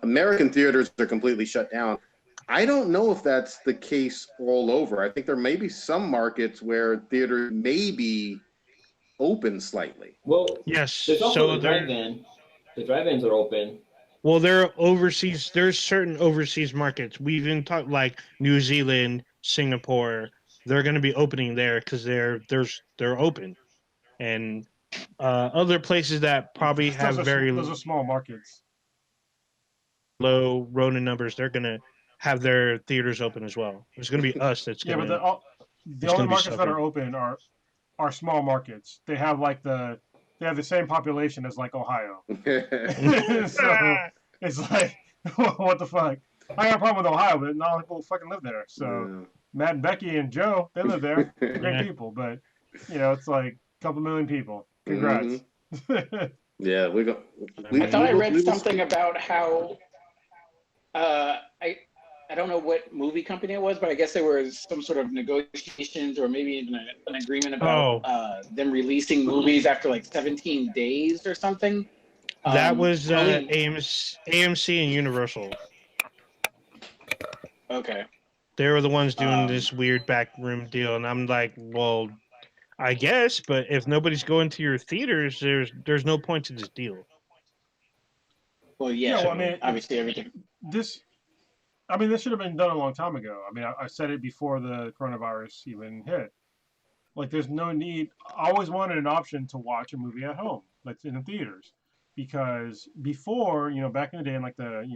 American theaters are completely shut down. I don't know if that's the case all over. I think there may be some markets where theaters may be open slightly. Well, yes. There's also the drive-in. The drive-ins are open. Well, there's certain overseas markets. We even talked New Zealand, Singapore. They're going to be opening there because they're open, and other places that probably have those are small markets. Low Rona numbers. They're going to have their theaters open as well. It's going to be us that's going to. Yeah, but the only markets that are open are small markets. They have the same population as Ohio. So it's what the fuck? I got a problem with Ohio, but not people fucking live there. So Matt and Becky and Joe, they live there. They're great people, but it's a couple million people. Congrats. Mm-hmm. Yeah, I thought I read something about how I don't know what movie company it was, but I guess there was some sort of negotiations or maybe even an agreement about them releasing movies after 17 days or something. That was AMC and Universal. Okay. They were the ones doing this weird backroom deal, and I'm like, well, I guess, but if nobody's going to your theaters, there's no point to this deal. Well, yeah. Well, I mean, obviously everything. This should have been done a long time ago. I mean, I said it before the coronavirus even hit. Like, there's no need. I always wanted an option to watch a movie at home, like in the theaters, because before, back in the day, in like the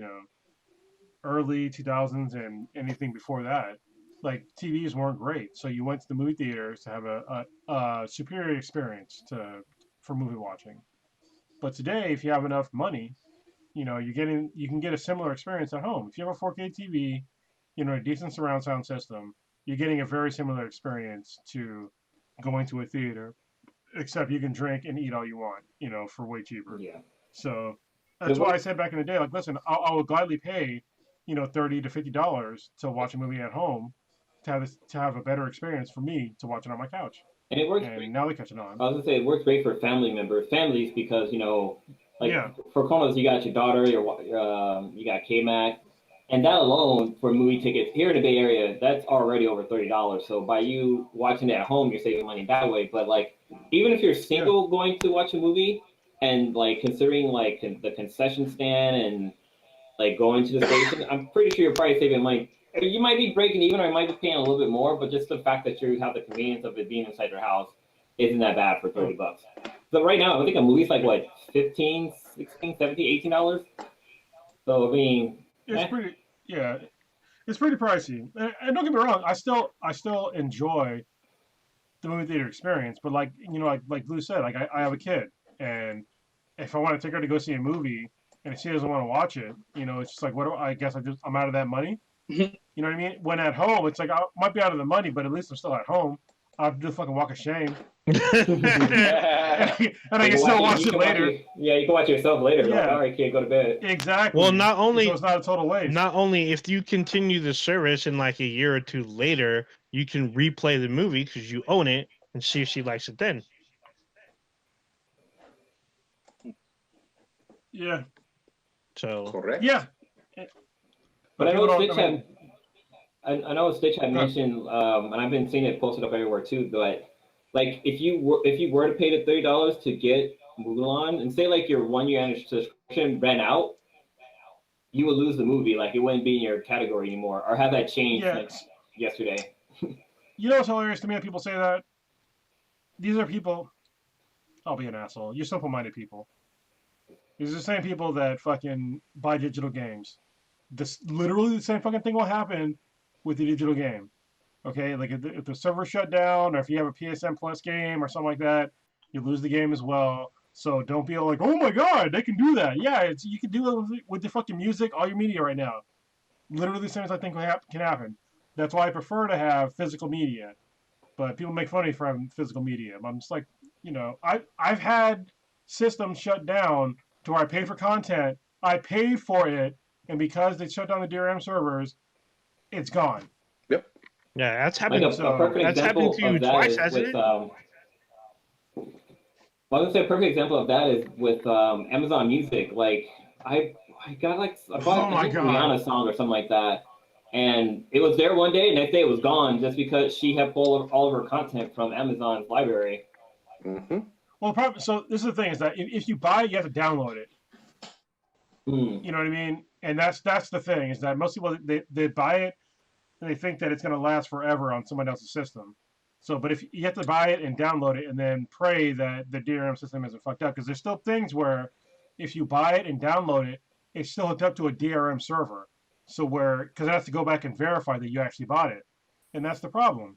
early 2000s and anything before that, like TVs weren't great. So you went to the movie theaters to have a superior experience for movie watching. But today, if you have enough money, you can get a similar experience at home. If you have a 4K TV, a decent surround sound system, you're getting a very similar experience to going to a theater, except you can drink and eat all you want, for way cheaper. Yeah. So that's why I said back in the day, like, listen, I would gladly pay, $30 to $50 to watch a movie at home, to have a better experience for me to watch it on my couch. And it works. And now they catch it on. I was gonna say it works great for families because like Yeah. for Columbus, you got your daughter, you got K-Mac, and that alone for movie tickets here in the Bay Area, that's already over $30. So by you watching it at home, you're saving money that way. But like, even if you're single going to watch a movie and like considering like the concession stand and like going to the station, I'm pretty sure you're probably saving money. You might be breaking even, or you might be paying a little bit more, but just the fact that you have the convenience of it being inside your house isn't that bad for $30. So right now, I think a movie's like what, $15, $16, $17, $18. So I mean, it's pretty pricey. And don't get me wrong, I still enjoy the movie theater experience. But like Blue said, like I have a kid, and if I want to take her to go see a movie, and if she doesn't want to watch it, it's just like, I guess I'm out of that money. You know what I mean? When at home, it's like I might be out of the money, but at least I'm still at home. I'll do the fucking walk of shame. And I can still watch it later. You can watch it yourself later. Yeah. Like, all right, kid, go to bed. Exactly. Well, not only so it's not a total waste. Not only if you continue the service and like a year or two later, you can replay the movie because you own it and see if she likes it then. Yeah. So correct. Yeah. But I know Stitch had mentioned, and I've been seeing it posted up everywhere too. But like, if you were to pay the $30 to get Mulan, and say like your 1 year subscription ran out, you would lose the movie. Like, it wouldn't be in your category anymore, or have that changed like yesterday. You know what's hilarious to me that people say that? These are people. I'll be an asshole. You're simple-minded people. These are the same people that fucking buy digital games. Literally the same fucking thing will happen with the digital game. Okay, like if the server shut down, or if you have a PSN Plus game or something like that, you lose the game as well. So don't be like, oh my god, they can do that. Yeah, you can do it with the fucking music, all your media right now. Literally the same as I think can happen. That's why I prefer to have physical media. But people make fun of me for having physical media. I'm just like, I've had systems shut down to where I pay for content, I paid for it, and because they shut down the DRM servers, it's gone. Yep. Yeah, that's happened. Like that's happened to you twice, hasn't it? Well, I was gonna say a perfect example of that is with Amazon Music. Like, I bought a Rihanna song or something like that, and it was there one day, and next day it was gone just because she had pulled all of her content from Amazon's library. Mm-hmm. Well, so this is the thing: is that if you buy it, you have to download it. You know what I mean? And that's the thing, is that most people they buy it and they think that it's going to last forever on someone else's system. So, but if you have to buy it and download it and then pray that the DRM system isn't fucked up, because there's still things where if you buy it and download it, it's still hooked up to a DRM server. So because it has to go back and verify that you actually bought it, and that's the problem.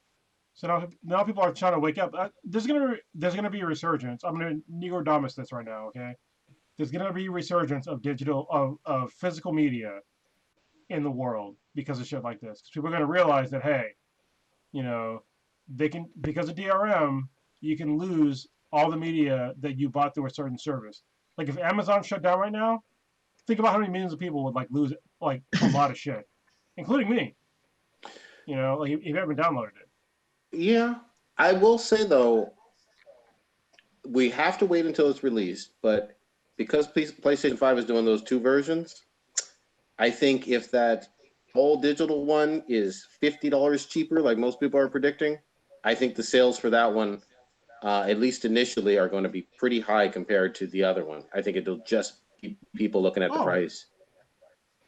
So now people are trying to wake up. There's gonna be a resurgence. I'm gonna Negodamus this right now, okay? There's gonna be a resurgence of of physical media in the world because of shit like this. Because people are gonna realize that, hey, they can, because of DRM, you can lose all the media that you bought through a certain service. Like if Amazon shut down right now, think about how many millions of people would like lose like a lot of shit, including me. Like if you haven't downloaded it. Yeah, I will say though, we have to wait until it's released. But because PlayStation 5 is doing those two versions, I think if that whole digital one is $50 cheaper, like most people are predicting, I think the sales for that one, at least initially, are going to be pretty high compared to the other one. I think it'll just keep people looking at the price.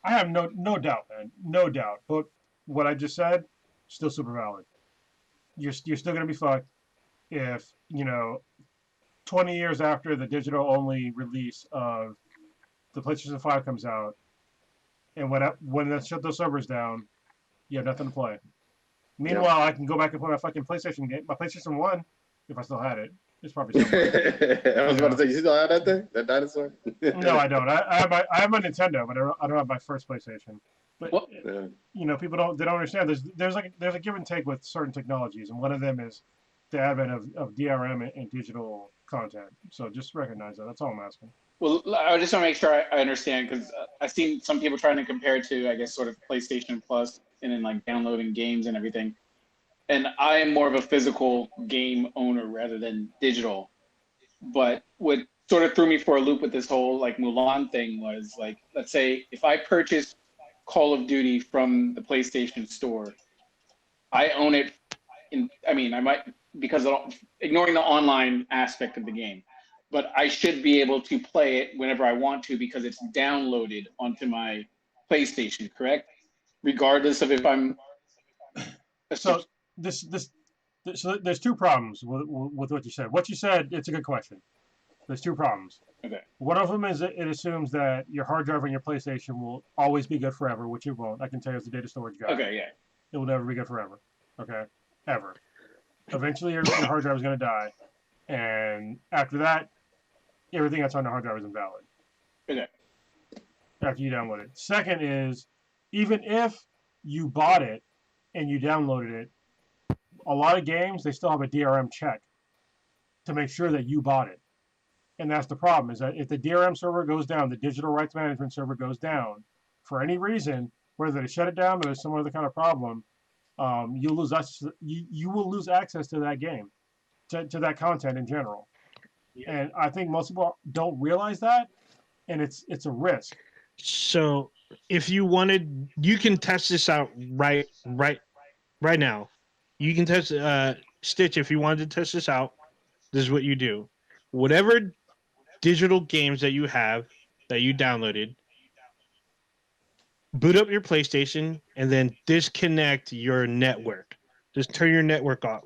I have no doubt, man, no doubt. But what I just said, still super valid. You're still gonna be fucked if 20 years after the digital only release of the PlayStation 5 comes out, and when they shut those servers down, you have nothing to play. Meanwhile, I can go back and play my fucking PlayStation game, my PlayStation 1, if I still had it. It's probably somewhere. I was about to say, you still have that thing? That dinosaur? No, I don't. I have my Nintendo, but I don't have my first PlayStation. But people don't understand. There's a give and take with certain technologies, and one of them is the advent of DRM and digital content. So just recognize that. That's all I'm asking. Well, I just want to make sure I understand, because I've seen some people trying to compare it to, I guess, sort of PlayStation Plus and then like downloading games and everything. And I am more of a physical game owner rather than digital. But what sort of threw me for a loop with this whole like Mulan thing was like, let's say if I purchased Call of Duty from the PlayStation Store, I own it. I might, because of ignoring the online aspect of the game, but I should be able to play it whenever I want to because it's downloaded onto my PlayStation, correct? Regardless of if I'm. So there's two problems with what you said. What you said, it's a good question. There's two problems. Okay. One of them is that it assumes that your hard drive on your PlayStation will always be good forever, which it won't. I can tell you as a data storage guy. Okay, yeah. It will never be good forever. Okay? Ever. Eventually, your hard drive is going to die. And after that, everything that's on the hard drive is invalid. Okay. After you download it. Second is, even if you bought it and you downloaded it, a lot of games, they still have a DRM check to make sure that you bought it. And that's the problem, is that if the DRM server goes down, the digital rights management server goes down, for any reason, whether they shut it down or there's some other kind of problem, you will lose access to that game, to that content in general. Yeah. And I think most people don't realize that, and it's a risk. So if you wanted, you can test this out right now. You can test Stitch. If you wanted to test this out, this is what you do. Whatever digital games that you have that you downloaded, boot up your PlayStation and then disconnect your network. Just turn your network off.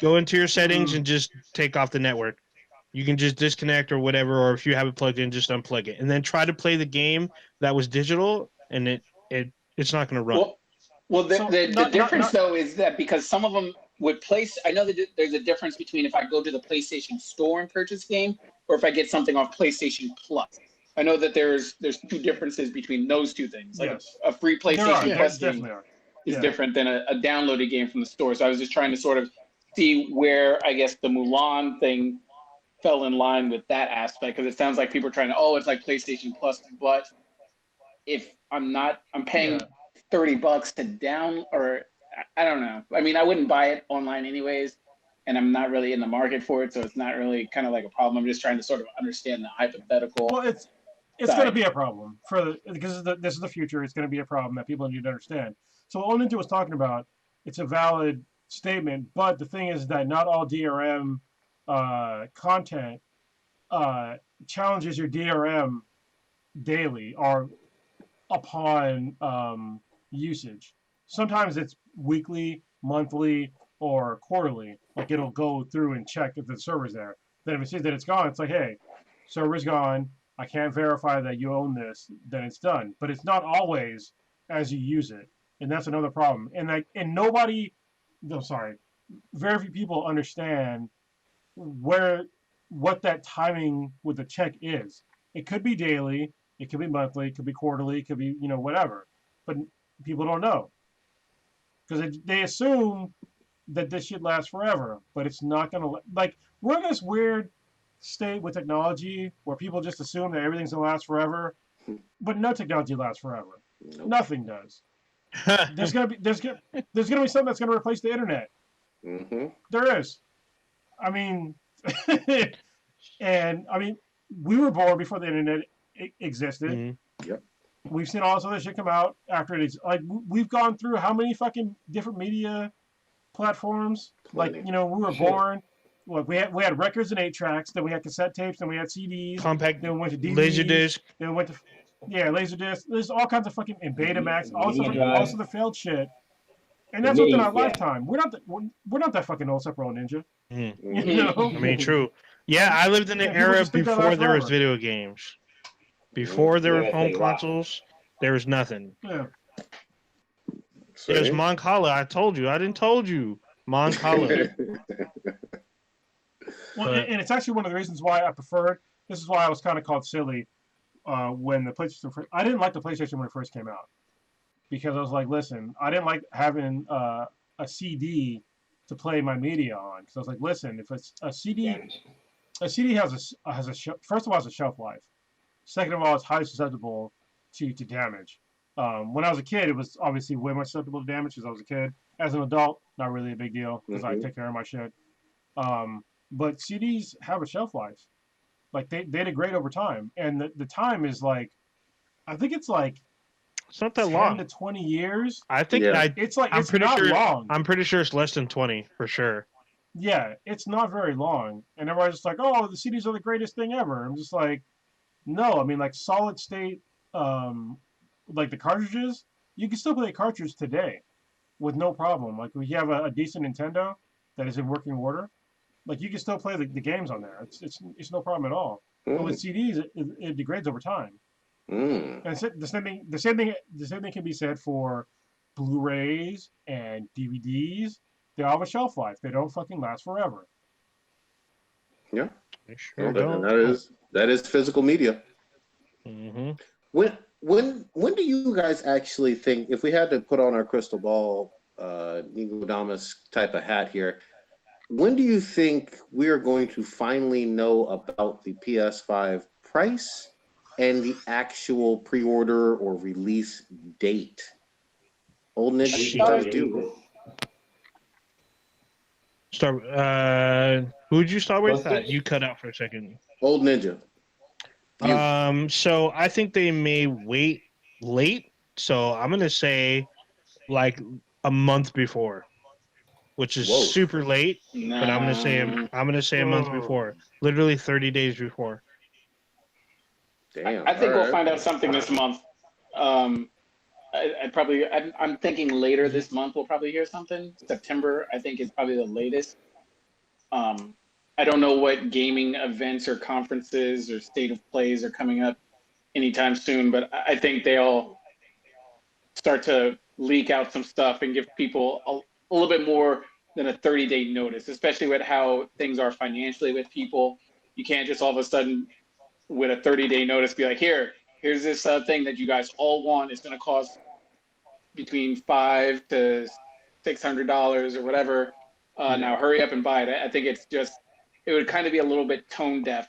Go into your settings and just take off the network. You can just disconnect or whatever, or if you have it plugged in, just unplug it, and then try to play the game that was digital, and it's not going to run. Well, the difference though is that because some of them would place. I know that there's a difference between if I go to the PlayStation Store and purchase a game, or if I get something off PlayStation Plus. I know that there's two differences between those two things. Like a free PlayStation Plus game is different than a downloaded game from the store. So I was just trying to sort of see where I guess the Mulan thing fell in line with that aspect, because it sounds like people are trying to, it's like PlayStation Plus, but if I'm paying $30 to down, or I don't know. I mean, I wouldn't buy it online anyways, and I'm not really in the market for it, so it's not really kind of like a problem. I'm just trying to sort of understand the hypothetical. Well, it's going to be a problem because this is the future. It's going to be a problem that people need to understand. So what Oninja was talking about, it's a valid statement, but the thing is that not all DRM content challenges your DRM daily or upon usage. Sometimes it's weekly, monthly, or quarterly. Like it'll go through and check if the server's there. Then if it sees that it's gone, it's like, hey, server's gone. I can't verify that you own this. Then it's done. But it's not always as you use it, and that's another problem. Very few people understand what that timing with the check is. It could be daily, it could be monthly, it could be quarterly, it could be whatever, but people don't know because they assume that this shit lasts forever, but it's not gonna. Like, we're in this weird state with technology where people just assume that everything's gonna last forever, but no technology lasts forever. Nope. Nothing does. There's gonna be something that's gonna replace the internet. Mm-hmm. There is. I mean, and I mean, we were born before the internet existed. Mm-hmm. Yep. We've seen all this other shit come out after it. Like, we've gone through how many fucking different media platforms? Plenty. Like, we were born, Look, we had records and 8 tracks. Then we had cassette tapes. Then we had CDs. Compact. Then we went to DVDs. Laserdisc. Then we went to Laserdisc. There's all kinds of fucking and Betamax. Also the failed shit. And that's within our lifetime. We're not that fucking old, except for Ninja. Mm-hmm. You know? I mean, true. Yeah, I lived in an era before there was video games. Before there were home consoles, there was nothing. Yeah. It was Mon Cala. I told you. I didn't told you. Mon Cala. Well, and it's actually one of the reasons why I preferred. This is why I was kind of called silly when the PlayStation. I didn't like the PlayStation when it first came out because I was like, listen, I didn't like having a CD to play my media on. Because I was like, listen, if it's a CD has a first of all, has a shelf life. Second of all, it's highly susceptible to damage. When I was a kid, it was obviously way more susceptible to damage because I was a kid. As an adult, not really a big deal because I take care of my shit. But CDs have a shelf life. Like they degrade over time, and the time is like, I think it's like it's not that long. 10 to 20 years. I think it's like I'm it's pretty not sure, long. I'm pretty sure it's less than 20 for sure. Yeah, it's not very long, and everybody's just like, "Oh, the CDs are the greatest thing ever." I'm just like, no. I mean, like solid state, like the cartridges, you can still play a cartridge today with no problem. Like we have a decent Nintendo that is in working order. Like you can still play the games on there. It's no problem at all. But with CDs, it degrades over time. And the same thing can be said for Blu-rays and DVDs. They all have a shelf life. They don't fucking last forever. Yeah, Sure that is physical media. Mm-hmm. When do you guys actually think, if we had to put on our crystal ball, Nicodamus type of hat here, when do you think we are going to finally know about the PS5 price and the actual pre-order or release date? Old Ninja, do. Who'd you start with? You cut out for a second. Old Ninja. So I think they may wait late. So I'm gonna say like a month before, which is super late. Nah. But I'm gonna say a month before, literally 30 days before. Damn. I think we'll find out something this month. I'm thinking later this month we'll probably hear something. September, I think, is probably the latest. I don't know what gaming events or conferences or state of plays are coming up anytime soon, but I think they'll start to leak out some stuff and give people a little bit more than a 30-day notice, especially with how things are financially with people. You can't just all of a sudden with a 30-day notice be like, here's this thing that you guys all want. It's going to cost between $500 to $600 or whatever. Now hurry up and buy it. I think it would kind of be a little bit tone deaf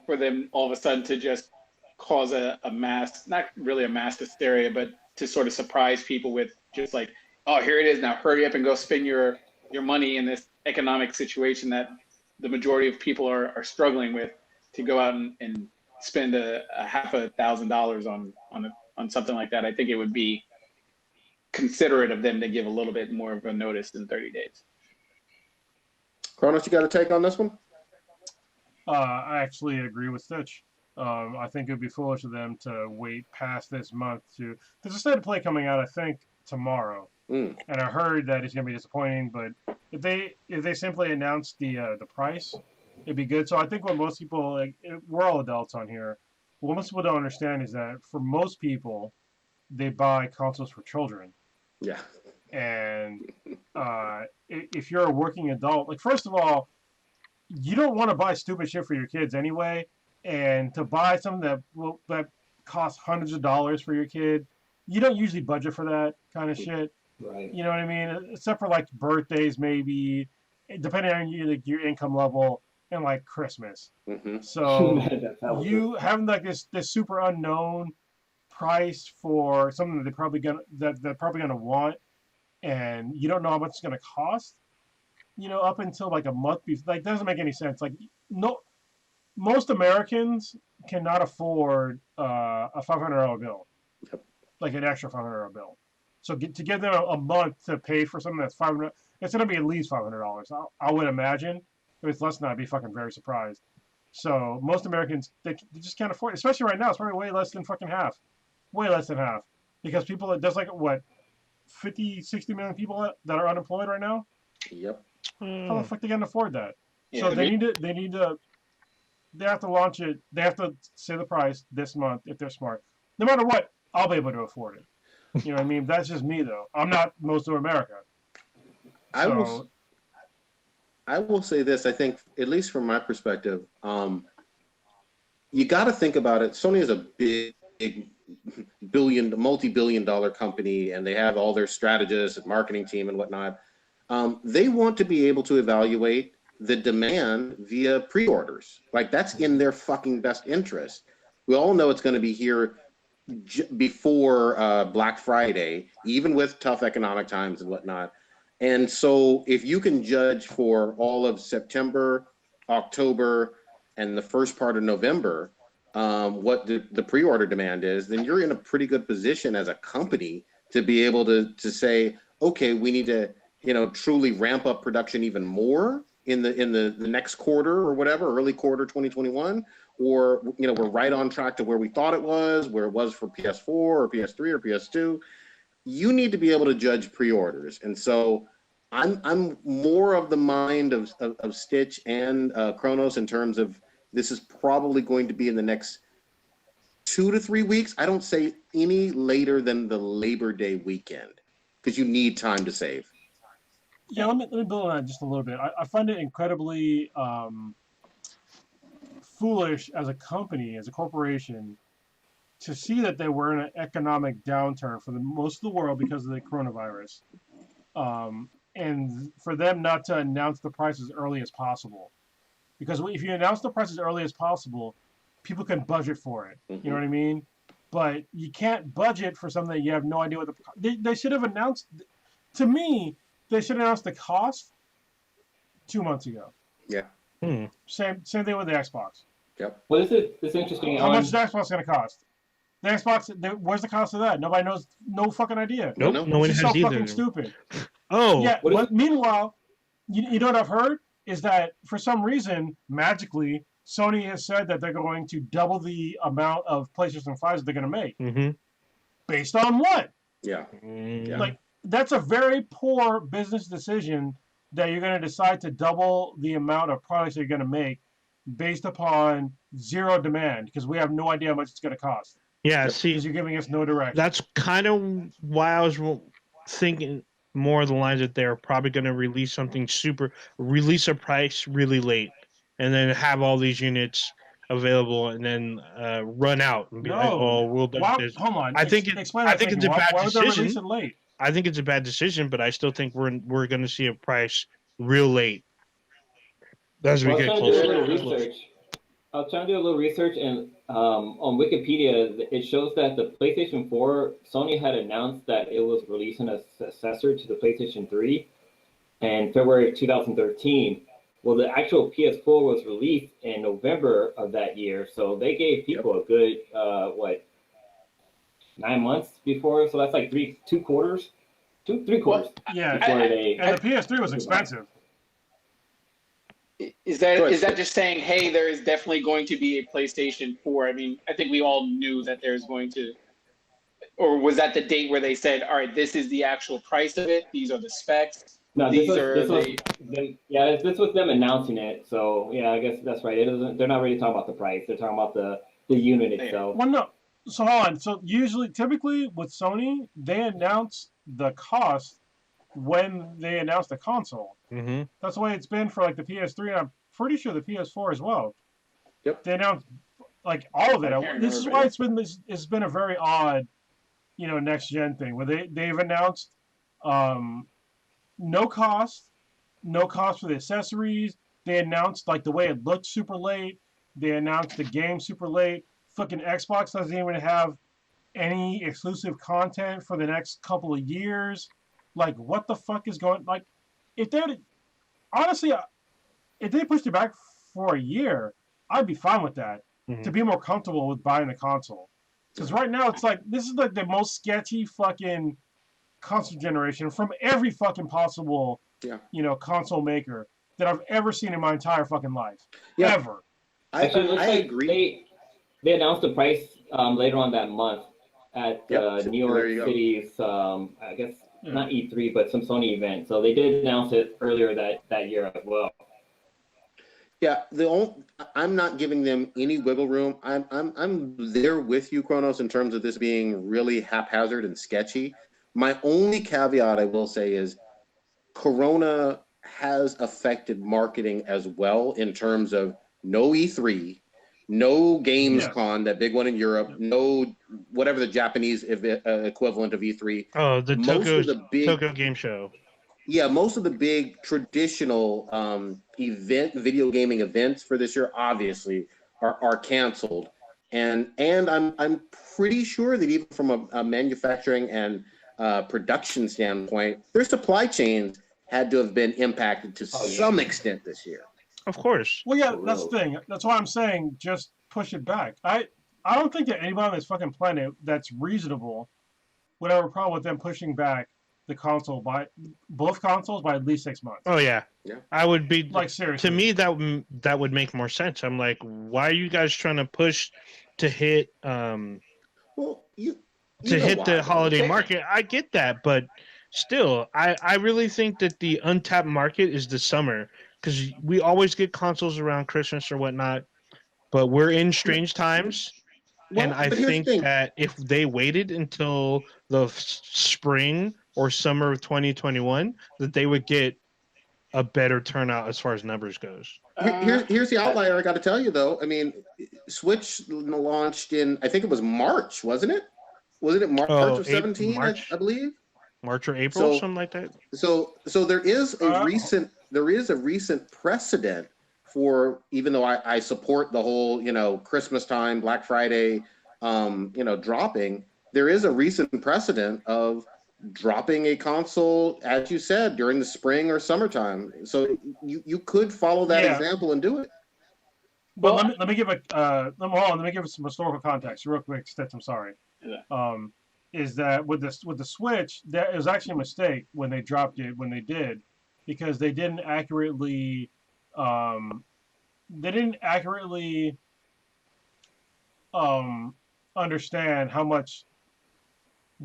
for them all of a sudden to just cause a mass, not really a mass hysteria, but to sort of surprise people with just like, oh, here it is. Now hurry up and go spend your money in this economic situation that the majority of people are struggling with, to go out and spend a $1,000 on something like that. I think it would be considerate of them to give a little bit more of a notice than 30 days. Kronos, you got a take on this one? I actually agree with Stitch. I think it would be foolish of them to wait past this month there's a state of play coming out, I think, tomorrow. And I heard that it's going to be disappointing, but if they simply announce the price, it'd be good. So I think what most people, like, we're all adults on here, what most people don't understand is that for most people, they buy consoles for children. Yeah. And if you're a working adult, like, first of all, you don't want to buy stupid shit for your kids anyway. And to buy something that costs hundreds of dollars for your kid, you don't usually budget for that kind of shit. Right. You know what I mean? Except for like birthdays, maybe, depending on your income level, and like Christmas. Mm-hmm. So you having like this super unknown price for something that they're probably gonna want, and you don't know how much it's gonna cost. Up until like a month before, like, doesn't make any sense. Like, no, most Americans cannot afford a $500 bill, like an extra $500 bill. So to give them a month to pay for something that's $500, it's gonna be at least $500. I would imagine. If it's less than that, I'd be fucking very surprised. So most Americans, they just can't afford it. Especially right now, it's probably way less than fucking half. Way less than half. Because people, there's like, what, 50, 60 million people that are unemployed right now? Yep. How the fuck they gonna afford that? Yeah, So they have to launch it. They have to say the price this month if they're smart. No matter what, I'll be able to afford it. You know what I mean? That's just me though. I'm not most of America. So, I will say this. I think, at least from my perspective, you got to think about it. Sony is a big multi-billion-dollar company, and they have all their strategists and marketing team and whatnot. They want to be able to evaluate the demand via pre-orders. Like, that's in their fucking best interest. We all know it's going to be here before Black Friday, even with tough economic times and whatnot. And so if you can judge for all of September, October, and the first part of November, what the pre-order demand is, then you're in a pretty good position as a company to be able to say, okay, we need to, truly ramp up production even more in the next quarter or whatever, early quarter 2021, or, we're right on track to where we thought it was, where it was for PS4 or PS3 or PS2. You need to be able to judge pre-orders. And so I'm more of the mind of Stitch and Kronos in terms of this is probably going to be in the next 2 to 3 weeks. I don't say any later than the Labor Day weekend because you need time to save. Yeah, let me build on that just a little bit. I find it incredibly foolish as a company, as a corporation, to see that they were in an economic downturn for most of the world because of the coronavirus. And for them not to announce the price as early as possible. Because if you announce the price as early as possible, people can budget for it. You know what I mean? But you can't budget for something that you have no idea what they should have announced. To me, they should have announced the cost 2 months ago. Yeah. Same thing with the Xbox. Yep. Well, it's interesting. How much is the Xbox going to cost? The Xbox, where's the cost of that? Nobody knows. No fucking idea. Nope. No one has so either. Fucking stupid. Oh. Yeah. Meanwhile, you know what I've heard is that for some reason, magically, Sony has said that they're going to double the amount of PlayStation 5s they're going to make. Mm-hmm. Based on what? Yeah. Like, that's a very poor business decision that you're going to decide to double the amount of products you're going to make based upon zero demand because we have no idea how much it's going to cost. Yeah, see, because you're giving us no direction. That's kind of why I was thinking more of the lines that they're probably going to release a price really late, and then have all these units available, and then run out and be like, "Oh, we'll." Hold on. I think it's a bad decision. Why would they release it late? I think it's a bad decision, but I still think we're going to see a price real late. As we get closer. I was trying to do a little research, and on Wikipedia, it shows that the PlayStation 4, Sony had announced that it was releasing a successor to the PlayStation 3 in February of 2013. Well, the actual PS4 was released in November of that year, so they gave people a good, 9 months before, so that's like 3 quarters? 3 quarters. Yeah, and the PS3 was expensive. Is that just saying, hey, there is definitely going to be a PlayStation 4? I mean, I think we all knew that there's going to, or was that the date where they said, all right, this is the actual price of it, these are the specs? No, this was them announcing it. So yeah, I guess that's right. They're not really talking about the price. They're talking about the unit itself. Well, no. So hold on. So typically with Sony, they announce the cost when they announce the console. Mm-hmm. That's the way it's been for like the PS3, and I'm pretty sure the PS4 as well. Yep. They announced like all of it. This is why it's been a very odd, next gen thing where they've announced no cost for the accessories. They announced like the way it looked super late. They announced the game super late. Fucking Xbox doesn't even have any exclusive content for the next couple of years. Like, what the fuck is going? Like, if they pushed it back for a year, I'd be fine with that to be more comfortable with buying the console. Because right now it's like this is like the most sketchy fucking console generation from every fucking possible console maker. that I've ever seen in my entire fucking life. Yeah. Ever. Actually, it looks like agree. They announced the price later on that month at New York City's, I guess, not E3, but some Sony event. So they did announce it earlier that year as well. Yeah, I'm not giving them any wiggle room. I'm there with you, Kronos, in terms of this being really haphazard and sketchy. My only caveat I will say is Corona has affected marketing as well in terms of no E3, no Gamescom, that big one in Europe, no whatever the Japanese equivalent of E3. Oh, the Tokyo Game Show. Yeah, most of the big traditional video gaming events for this year obviously are canceled, and I'm pretty sure that even from a manufacturing and production standpoint, their supply chains had to have been impacted to some extent this year. Of course. Well, yeah, that's the thing. That's why I'm saying just push it back. I don't think that anybody on this fucking planet that's reasonable would have a problem with them pushing back the console by both consoles by at least 6 months. Oh yeah. I would be like, seriously. To me, that would make more sense. I'm like, why are you guys trying to push to hit the holiday market? I get that, but still, I really think that the untapped market is the summer, because we always get consoles around Christmas or whatnot, but we're in strange times. Well, and I think that if they waited until the spring or summer of 2021, that they would get a better turnout as far as numbers goes. Here's the outlier I got to tell you, though. I mean, Switch launched in, I think it was March, wasn't it? Wasn't it March of 17, I believe? March or April, something like that. So there is a recent precedent for, even though I support the whole, Christmas time, Black Friday, dropping, there is a recent precedent of dropping a console, as you said, during the spring or summertime. So you could follow that example and do it. Well, let me give some historical context real quick, Stitch. I'm sorry. Yeah. Is that with the Switch, that was actually a mistake when they dropped it when they did, because they didn't accurately understand how much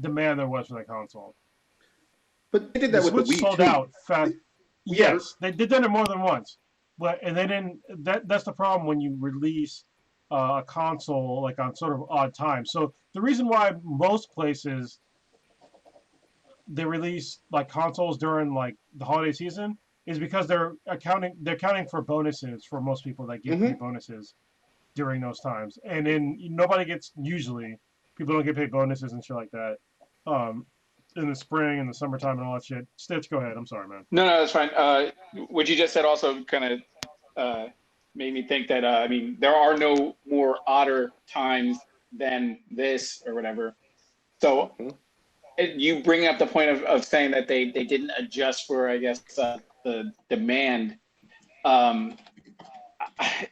demand there was for that console. But they did that with the Wii sold too. out fast. Yes, they did that more than once. But and they didn't. That's the problem when you release a console like on sort of odd times. So the reason why most places they release like consoles during like the holiday season is because they're accounting for bonuses for most people that get paid bonuses during those times. And then people don't get paid bonuses and shit like that. In the spring and the summertime and all that shit. Stitch, go ahead. I'm sorry, man. No, that's fine. What you just said also kind of made me think that, there are no more odder times than this or whatever. So you bring up the point of saying that they didn't adjust for, I guess, the demand.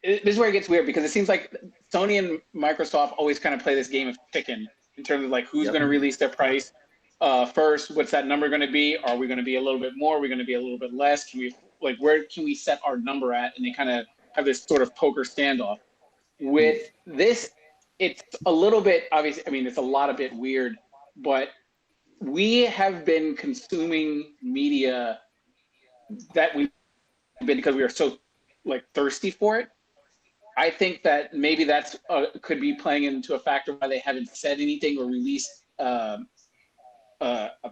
This is where it gets weird, because it seems like Sony and Microsoft always kind of play this game of chicken in terms of like who's going to release their price first. What's that number going to be? Are we going to be a little bit more? Are we going to be a little bit less? Where can we set our number at? And they kind of have this sort of poker standoff. With this, it's a little bit obvious. It's a lot of bit weird, but we have been consuming media that we've been because we are so thirsty for it. I think that maybe that's could be playing into a factor why they haven't said anything or released a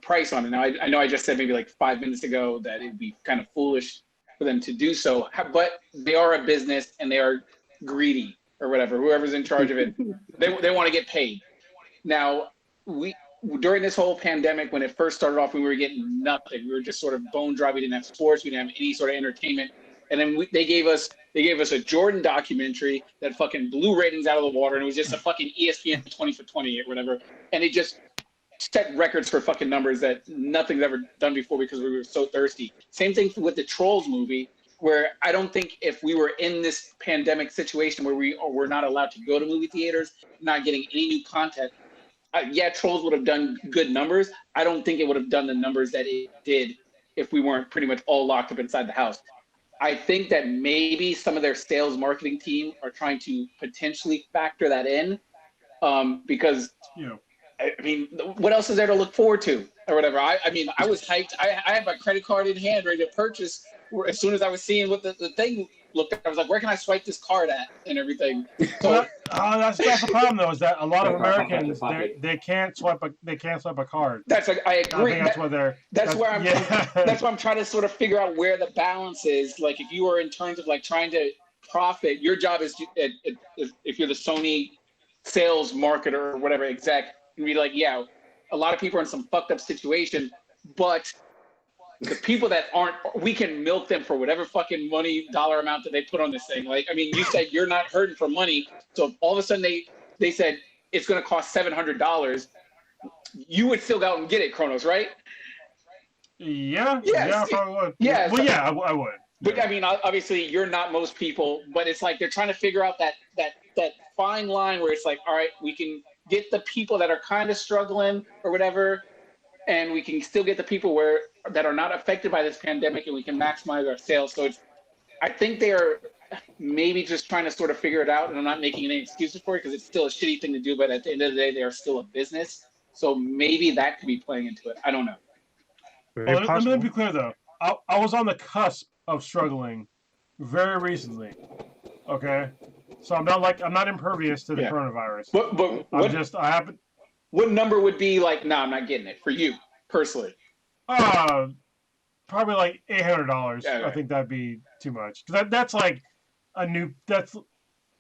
price on it. Now, I know I just said maybe like 5 minutes ago that it would be kind of foolish for them to do so, but they are a business and they are greedy or whatever. Whoever's in charge of it, they want to get paid. Now, during this whole pandemic, when it first started off, we were getting nothing. We were just sort of bone dry. We didn't have sports. We didn't have any sort of entertainment. And then they gave us a Jordan documentary that fucking blew ratings out of the water, and it was just a fucking ESPN 20 for 20 or whatever. And it just set records for fucking numbers that nothing's ever done before because we were so thirsty. Same thing with the Trolls movie, where I don't think if we were in this pandemic situation where we're not allowed to go to movie theaters, not getting any new content, Trolls would have done good numbers. I don't think it would have done the numbers that it did if we weren't pretty much all locked up inside the house. I think that maybe some of their sales marketing team are trying to potentially factor that in, because I mean, what else is there to look forward to or whatever? I mean, I was hyped. I had my credit card in hand, ready to purchase. As soon as I was seeing what the thing looked like, I was like, where can I swipe this card at and everything? So that's the problem though, is that a lot of Americans they can't swipe a card. That's like, I agree. I think that's why they're. That's where I'm trying to sort of figure out where the balance is. Like, if you are in terms of like trying to profit, your job is if you're the Sony sales marketer or whatever exec, and be like, yeah, a lot of people are in some fucked up situation, but the people that aren't, we can milk them for whatever fucking money dollar amount that they put on this thing. Like, I mean, you said you're not hurting for money, so if all of a sudden they said it's going to cost $700, you would still go out and get it, Kronos, right? Yeah, yes. Yeah, I probably would. Yeah, well, yeah, I would. But yeah. I mean, obviously, you're not most people, but it's like they're trying to figure out that fine line where it's like, all right, we can get the people that are kind of struggling or whatever, and we can still get the people that are not affected by this pandemic, and we can maximize our sales. So I think they are maybe just trying to sort of figure it out, and I'm not making any excuses for it because it's still a shitty thing to do, but at the end of the day, they are still a business. So maybe that could be playing into it. I don't know. Let me be clear though. I was on the cusp of struggling very recently. Okay, so I'm not impervious to the coronavirus. But what number would be like? No, I'm not getting it for you personally. Probably like $800. Yeah, right. I think that'd be too much. That's like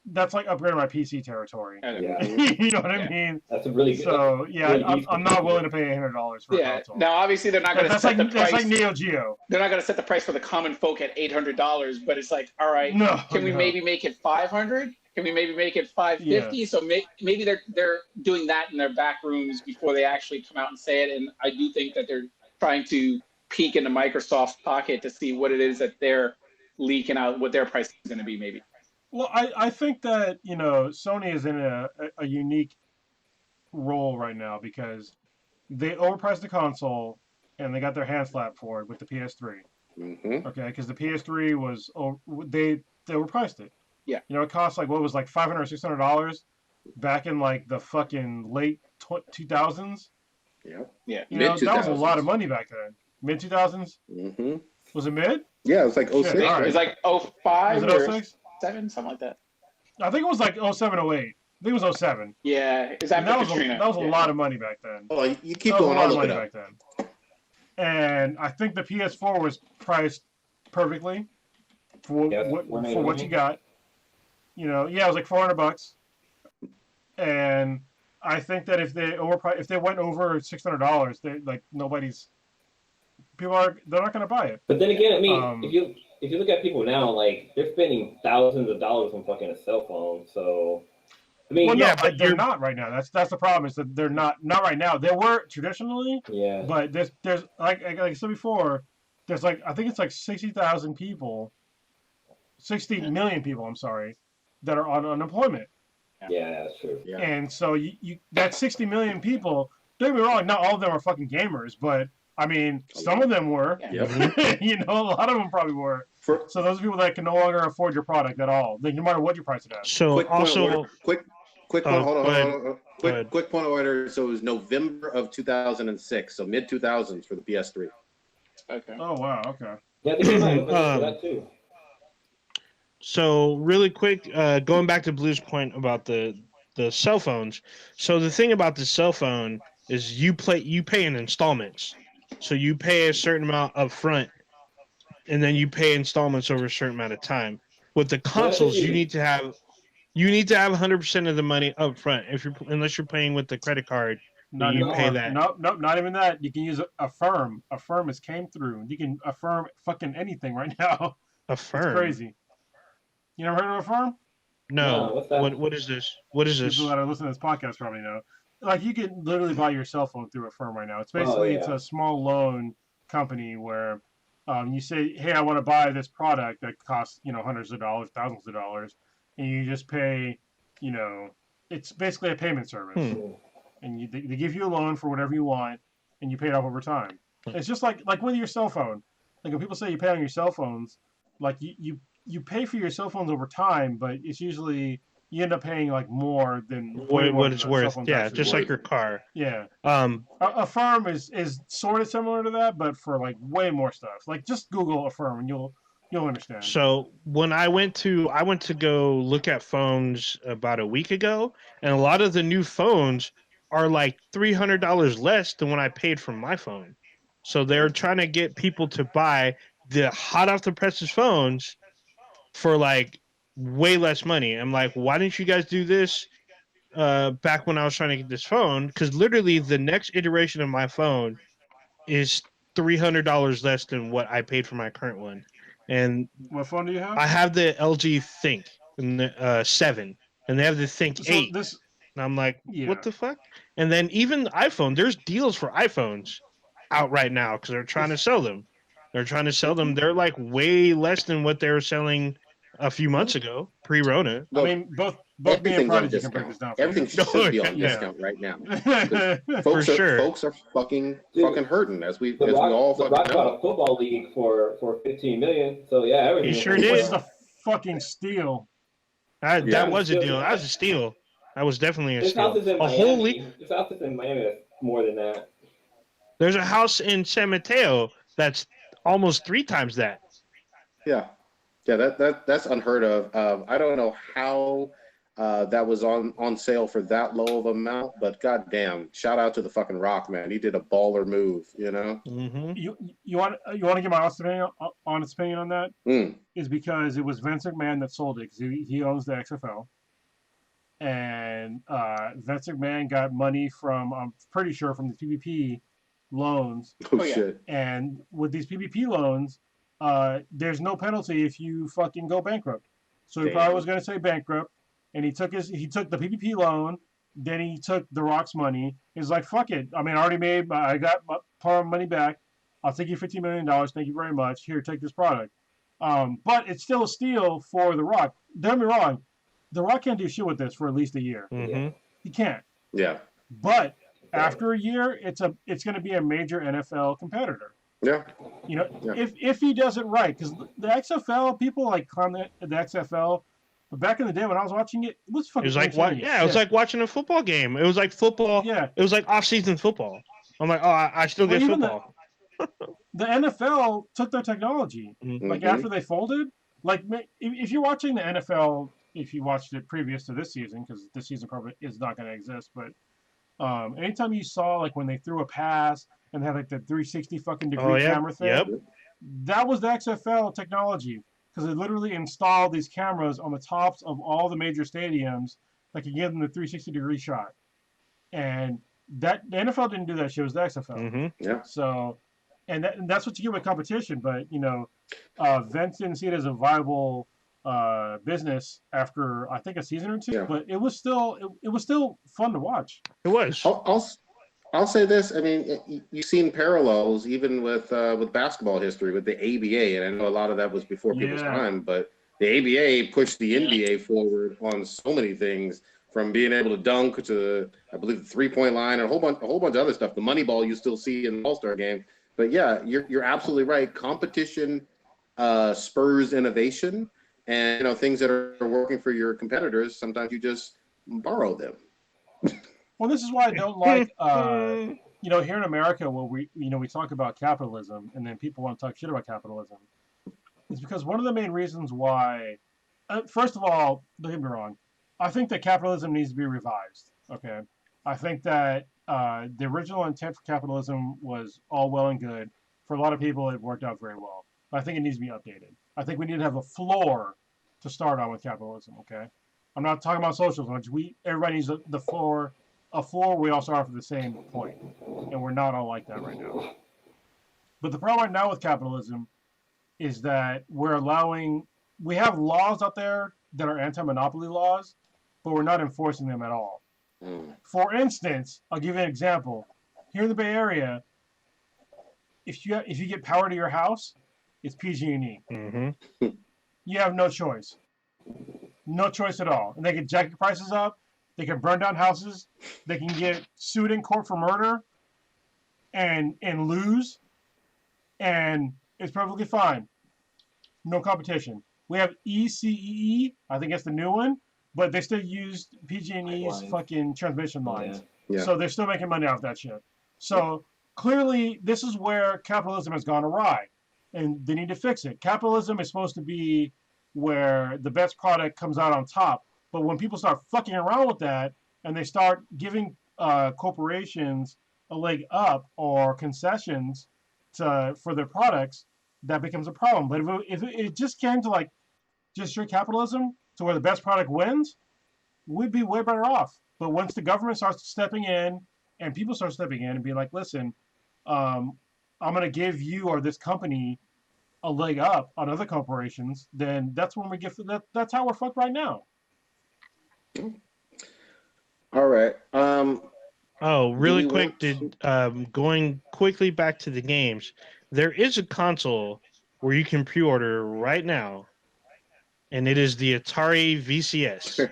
that's like upgrading my PC territory. Yeah. You know what I mean? That's a really good. So yeah, really I'm not willing to pay $800 for a console. Now obviously they're not going to set the price. That's like Neo Geo. They're not going to set the price for the common folk at $800, but it's like, all right, can we maybe make it $500? Can we maybe make it $550? Yeah. So maybe they're doing that in their back rooms before they actually come out and say it. And I do think that they're trying to peek into Microsoft's pocket to see what it is that they're leaking out, what their price is going to be maybe. Well, I think that, Sony is in a unique role right now because they overpriced the console and they got their hand slapped for it with the PS3. Mm-hmm. Okay, because the PS3 was, they overpriced it. Yeah. It cost like $500 or $600 back in like the fucking late 2000s. Yep. Yeah. That was a lot of money back then. Mid 2000s? Mm-hmm. Was it mid? Yeah, it was like 06. Right. It was like 05 was it 06? 7, something like that. I think it was like 07, 08. I think it was 07. Yeah, that was a lot of money back then. Oh, you keep going on money back then. And I think the PS4 was priced perfectly for what you got. It was like $400. And I think that if they went over $600, they're not going to buy it. But then again, I mean, if you look at people now, like they're spending thousands of dollars on fucking a cell phone. So, I mean, but they're not right now. That's the problem. Is that they're not right now. They were traditionally. Yeah. But there's like I said before, there's like I think it's like 60,000 people, 60 million people. I'm sorry, that are on unemployment. Yeah, that's true. Yeah. And so you that 60 million people. Don't get me wrong. Not all of them are fucking gamers, but I mean, some of them were. Yep. A lot of them probably were. So those people that can no longer afford your product at all, no matter what you price it at. So quick point of order. So it was November of 2006, so mid 2000s for the PS3. Okay. Oh wow. Okay. Yeah, they came out for that too. So really quick, going back to Blue's point about the cell phones. So the thing about the cell phone is you pay in installments. So you pay a certain amount up front, and then you pay installments over a certain amount of time. With the consoles, you need to have 100% of the money up front. Unless you're paying with the credit card, pay that. Nope, not even that. You can use Affirm. Affirm has came through. You can Affirm fucking anything right now. Affirm. It's crazy. You never heard of Affirm? No. What is this? What is this? People that are listening to this podcast probably know. Like you can literally buy your cell phone through Affirm right now. It's basically it's a small loan company where you say, hey, I want to buy this product that costs hundreds of dollars, thousands of dollars, and you just pay. It's basically a payment service, and they give you a loan for whatever you want, and you pay it off over time. It's just like with your cell phone. Like when people say you pay on your cell phones, like you pay for your cell phones over time, but it's usually you end up paying like more than way more what than it's the worth. cell phone's Yeah, actually just worth. like your car. Yeah. Um, Affirm is sort of similar to that, but for like way more stuff. Like just Google Affirm and you'll understand. So when I went to go look at phones about a week ago, and a lot of the new phones are like $300 less than what I paid for my phone. So they're trying to get people to buy the hot off the presses phones for like way less money. I'm like, why didn't you guys do this back when I was trying to get this phone? Because literally the next iteration of my phone is $300 less than what I paid for my current one. And what phone do you have? I have the LG Think and the 7, and they have the Think 8. This, and I'm like, yeah. what the fuck? And then even iPhone, there's deals for iPhones out right now because they're trying to sell them. They're trying to sell them. They're like way less than what they were selling a few months ago, pre-Rona. I mean, both me and Prodigy can break this down. Everything should be on discount right now. Folks are fucking hurting as we all fucking know. Got a football league for $15 million. So yeah, everything. He sure did. Which is a fucking steal. That was a deal. That was a steal. That was definitely a steal. A whole league. This house is in Miami. That's more than that. There's a house in San Mateo that's almost 3 times that. Yeah. That's unheard of. I don't know how that was on sale for that low of amount, but goddamn, shout out to the fucking Rock, man. He did a baller move, you know. Mm-hmm. You want to get my honest opinion on that? Is because it was Vince McMahon that sold it because he owns the XFL, and Vince McMahon got money from, I'm pretty sure, from the PPP loans. Oh shit! And with these PPP loans, there's no penalty if you fucking go bankrupt. So he probably was going to say bankrupt, and he took the PPP loan, then he took the Rock's money. He's like, fuck it. I mean, I got part of money back. I'll take you $15 million. Thank you very much. Here, take this product. But it's still a steal for the Rock. Don't get me wrong. The Rock can't do shit with this for at least a year. Mm-hmm. He can't. Yeah. But after a year, it's going to be a major NFL competitor. Yeah. You know, if he does it right, because the XFL, people like clown the XFL, but back in the day when I was watching it was fucking. It was like it was like watching a football game. It was like football. Yeah. It was like off-season football. I'm like, oh, I still get football. The NFL took their technology. Mm-hmm. Like after they folded, like if you're watching the NFL, if you watched it previous to this season, because this season probably is not going to exist, but anytime you saw like when they threw a pass and they had like the 360 fucking degree camera thing, that was the XFL technology, because they literally installed these cameras on the tops of all the major stadiums that could give them the 360 degree shot. And the NFL didn't do that shit. It was the XFL. Mm-hmm. Yeah. So, and that's what you get with competition. But you know, Vince didn't see it as a viable business after I think a season or two. Yeah. But it was still fun to watch. It was. I'll say this. I mean, you've seen parallels even with basketball history with the ABA, and I know a lot of that was before people's time, but the ABA pushed the NBA forward on so many things, from being able to dunk to, I believe, the 3-point line, and a whole bunch of other stuff. The money ball you still see in the All-Star game. But yeah, you're absolutely right. Competition spurs innovation, and you know, things that are working for your competitors, sometimes you just borrow them. Well, this is why I don't like, you know, here in America, when we talk about capitalism, and then people want to talk shit about capitalism. It's because one of the main reasons why, first of all, don't get me wrong, I think that capitalism needs to be revised. Okay, I think that the original intent for capitalism was all well and good. For a lot of people, it worked out very well. But I think it needs to be updated. I think we need to have a floor to start on with capitalism. Okay, I'm not talking about socialism. Everybody needs the floor. A floor we all start off at the same point, and we're not all like that right now. But the problem right now with capitalism is that we have laws out there that are anti-monopoly laws, but we're not enforcing them at all. For instance, I'll give you an example. Here in the Bay Area, if you get power to your house, it's PG&E. Mm-hmm. You have no choice. No choice at all. And they can jack your prices up. They can burn down houses. They can get sued in court for murder and lose. And it's perfectly fine. no competition. We have ECEE, I think that's the new one, but they still use PG&E's fucking transmission lines. Yeah. So they're still making money off that shit. So clearly, this is where capitalism has gone awry, and they need to fix it. Capitalism is supposed to be where the best product comes out on top, but when people start fucking around with that and they start giving corporations a leg up or concessions for their products, that becomes a problem. But if it just came to like just straight capitalism to where the best product wins, we'd be way better off. But once the government starts stepping in and people start stepping in and be like, listen, I'm going to give you or this company a leg up on other corporations, then that's when we get that. That's how we're fucked right now. All right. Oh, really quick, going quickly back to the games, there is a console where you can pre-order right now, and it is the Atari VCS.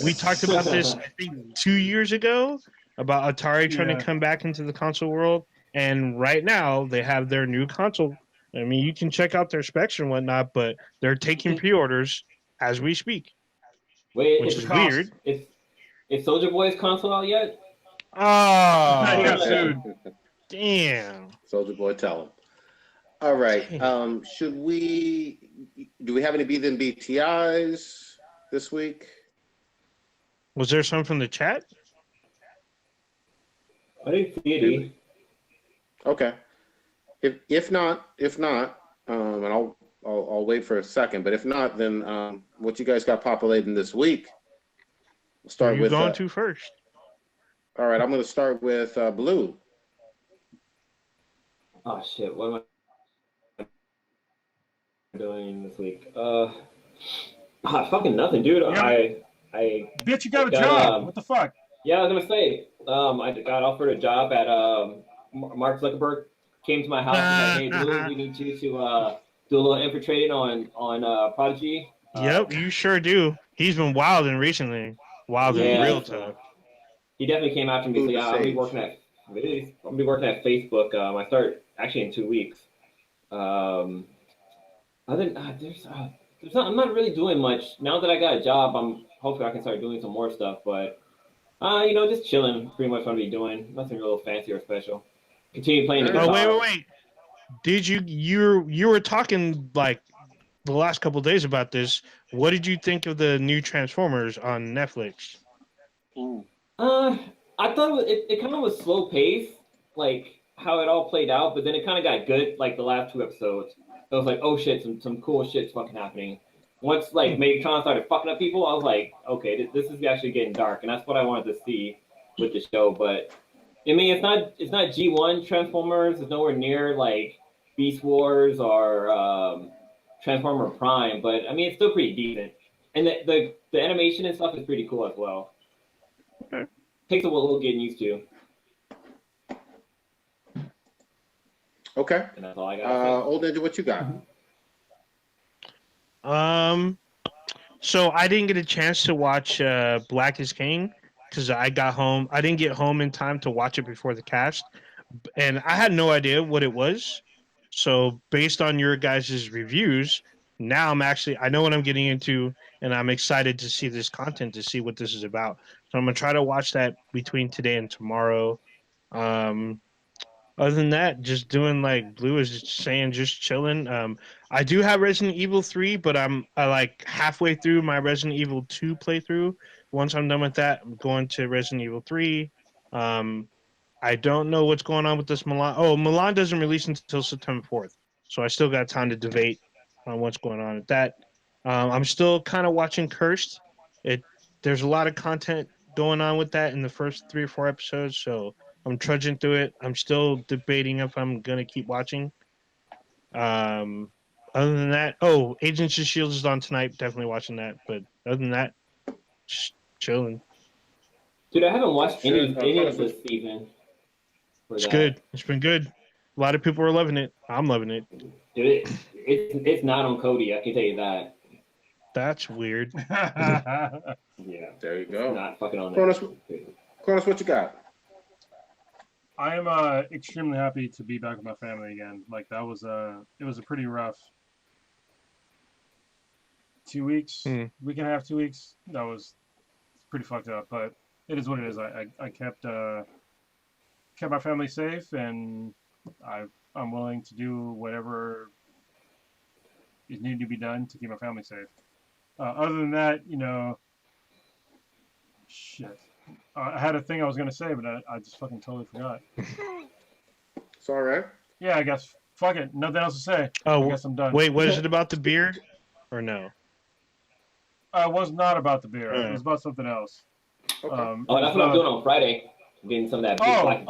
We talked about this, I think, 2 years ago, about Atari trying to come back into the console world, and right now they have their new console. I mean, you can check out their specs and whatnot, but they're taking pre-orders as we speak. Wait, which is weird. Is Soulja Boy's console out yet? Oh, damn. Soulja Boy, tell him. All right. Do we have any BTIs this week? Was there some from the chat? I didn't see any. Okay. If not, and I'll wait for a second. But if not, then what you guys got populating this week? We'll start with. Going to first. All right, I'm going to start with Blue. Oh shit! What am I doing this week? Fucking nothing, dude. Yeah. I bitch, you got a job. What the fuck? Yeah, I was gonna say. I got offered a job at Mark Zuckerberg. Came to my house and said, "Hey, Blue, we need you to do a little infiltrating on Prodigy." Yep, you sure do. He's been wilding recently. Wilding real tough. He definitely came after me. So yeah, I'll be working at Facebook. I start actually in 2 weeks. I'm not really doing much now that I got a job. Hopefully I can start doing some more stuff, but just chilling. Pretty much what I'm be doing. Nothing real fancy or special. Continue playing the guitar. Wait. Did you were talking like the last couple of days about this? What did you think of the new Transformers on Netflix? I thought it kind of was slow pace, like how it all played out, but then it kind of got good, like the last 2 episodes. I was like, oh shit, some cool shit's fucking happening. Once like Megatron started fucking up people, I was like, okay, this is actually getting dark, and that's what I wanted to see with the show. But I mean, it's not G1 Transformers. It's nowhere near like Beast Wars or Transformer Prime, but I mean, it's still pretty decent, and the animation and stuff is pretty cool as well. Okay. Takes a little getting used to. Okay. And that's all I got. Old Ninja, what you got? So I didn't get a chance to watch Black is King because I got home. I didn't get home in time to watch it before the cast, and I had no idea what it was. So based on your guys' reviews, now I know what I'm getting into, and I'm excited to see this content, to see what this is about. So I'm gonna try to watch that between today and tomorrow. Other than that, just doing like Blue is saying, just chilling. I do have Resident Evil 3, but I like halfway through my Resident Evil 2 playthrough. Once I'm done with that, I'm going to Resident Evil 3. I don't know what's going on with this Milan. Oh, Milan doesn't release until September 4th, so I still got time to debate on what's going on with that. I'm still kind of watching Cursed. There's a lot of content going on with that in the first 3 or 4 episodes, so I'm trudging through it. I'm still debating if I'm going to keep watching. Other than that, Agents of S.H.I.E.L.D. is on tonight. Definitely watching that. But other than that, just chilling. Dude, I haven't watched any of this season. It's good. It's been good. A lot of people are loving it. I'm loving it. Dude, it's not on Kodi. I can tell you that. That's weird. Yeah. There you go. It's not fucking on Cronus, what you got? I am extremely happy to be back with my family again. Like that was it was a pretty rough 2 weeks, week and a half, 2 weeks. That was pretty fucked up, but it is what it is. I kept my family safe, and I'm willing to do whatever is needed to be done to keep my family safe. Other than that, shit. I had a thing I was gonna say, but I just fucking totally forgot. It's all right. Yeah, I guess. Fuck it. Nothing else to say. Oh, I guess I'm done. Wait, what is it about the beer? Or no? It was not about the beer. It was about something else. Okay. That's what I'm doing on Friday. Getting some of that big black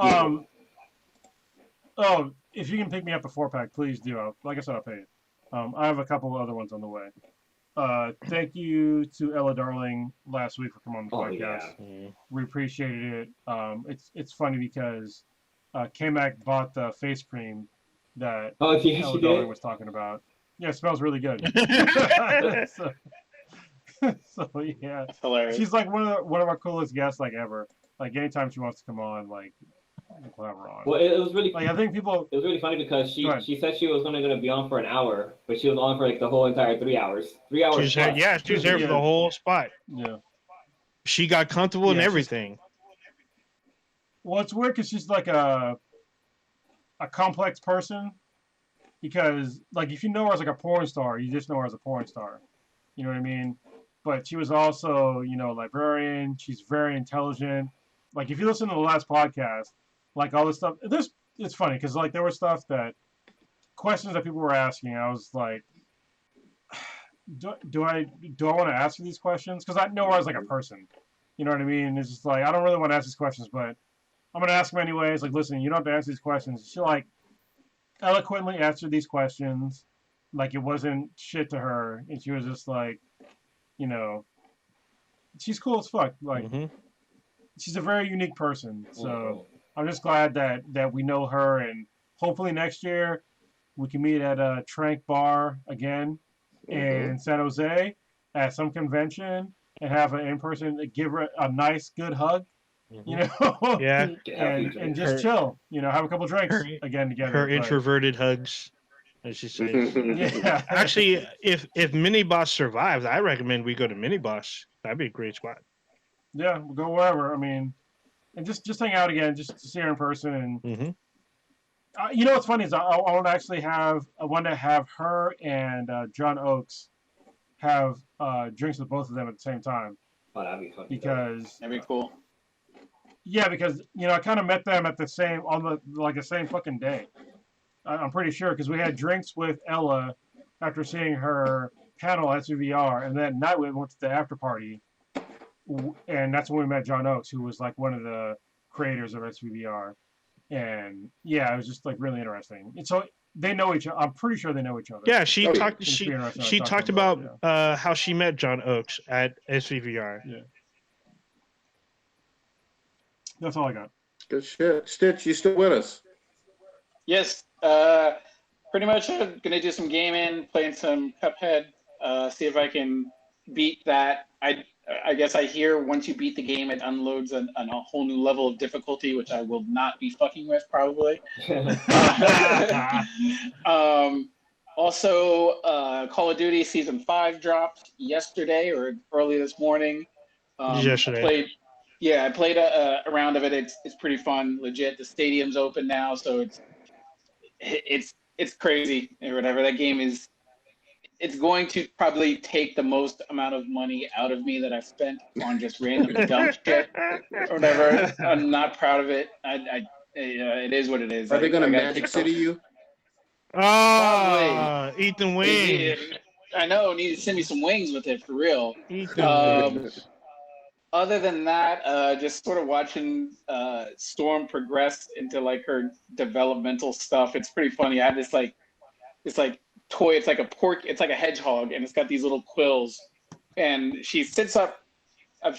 beer. If you can pick me up a 4-pack, please do. Like I said, I'll pay you. I have a couple other ones on the way. Thank you to Ella Darling last week for coming on the podcast. Yeah. We appreciated it. It's funny because K-Mac bought the face cream that Ella Darling was talking about. Yeah, it smells really good. so yeah, That's hilarious. she's like one of our coolest guests ever. Like anytime she wants to come on, we'll have her on. Well, it was really I think people. It was really funny because she said she was going to be on for an hour, but she was on for the whole entire 3 hours. 3 hours. She was there for the whole spot. Yeah. She got comfortable and everything. Well, it's weird because she's like a complex person. Because if you know her as a porn star, you just know her as a porn star. You know what I mean? But she was also, a librarian. She's very intelligent. If you listen to the last podcast, all this stuff, it's funny because there was questions that people were asking. I was like, do I want to ask you these questions? Because I know her as a person. You know what I mean? It's just I don't really want to ask these questions, but I'm gonna ask them anyways. Listen, you don't have to answer these questions. She eloquently answered these questions, it wasn't shit to her, and she was just she's cool as fuck. She's a very unique person. So I'm just glad that we know her, and hopefully next year we can meet at a Trank Bar again in San Jose at some convention and have an in-person, give her a nice, good hug. Yeah, and just chill. Have a couple drinks again together. Her introverted hugs, as she says. Yeah. Actually, if Mini Boss survives, I recommend we go to Mini Boss. That'd be a great spot. Yeah, we'll go wherever. I mean, and just hang out again, just to see her in person. And what's funny is I want to actually I want to have her and John Oakes have drinks with both of them at the same time. Oh, that'd be fun. Because that'd be cool. Yeah, because I kind of met them at the same the same fucking day. I'm pretty sure because we had drinks with Ella after seeing her panel at SVR, and then night we went to the after party, and that's when we met John Oakes, who was one of the creators of SVR, and yeah, it was just really interesting. And so they know each other. I'm pretty sure they know each other. Yeah, she talked about how she met John Oakes at SVR. Yeah. That's all I got. Good shit. Stitch, you still with us? Yes. Pretty much I'm going to do some gaming, playing some Cuphead, see if I can beat that. I guess I hear once you beat the game, it unloads a whole new level of difficulty, which I will not be fucking with probably. Also, Call of Duty Season 5 dropped yesterday or early this morning. Yesterday. I played a round of it. It's pretty fun, legit. The stadium's open now, so it's crazy or whatever. That game it's going to probably take the most amount of money out of me that I've spent on just random dumb shit or whatever. I'm not proud of it. It is what it is. Are they going to Magic City you? Eat the wings. I know. Need to send me some wings with it for real. Eat the wings. Other than that, just sort of watching Storm progress into her developmental stuff. It's pretty funny. I have this toy. It's like a it's like a hedgehog, and it's got these little quills. And she sits up.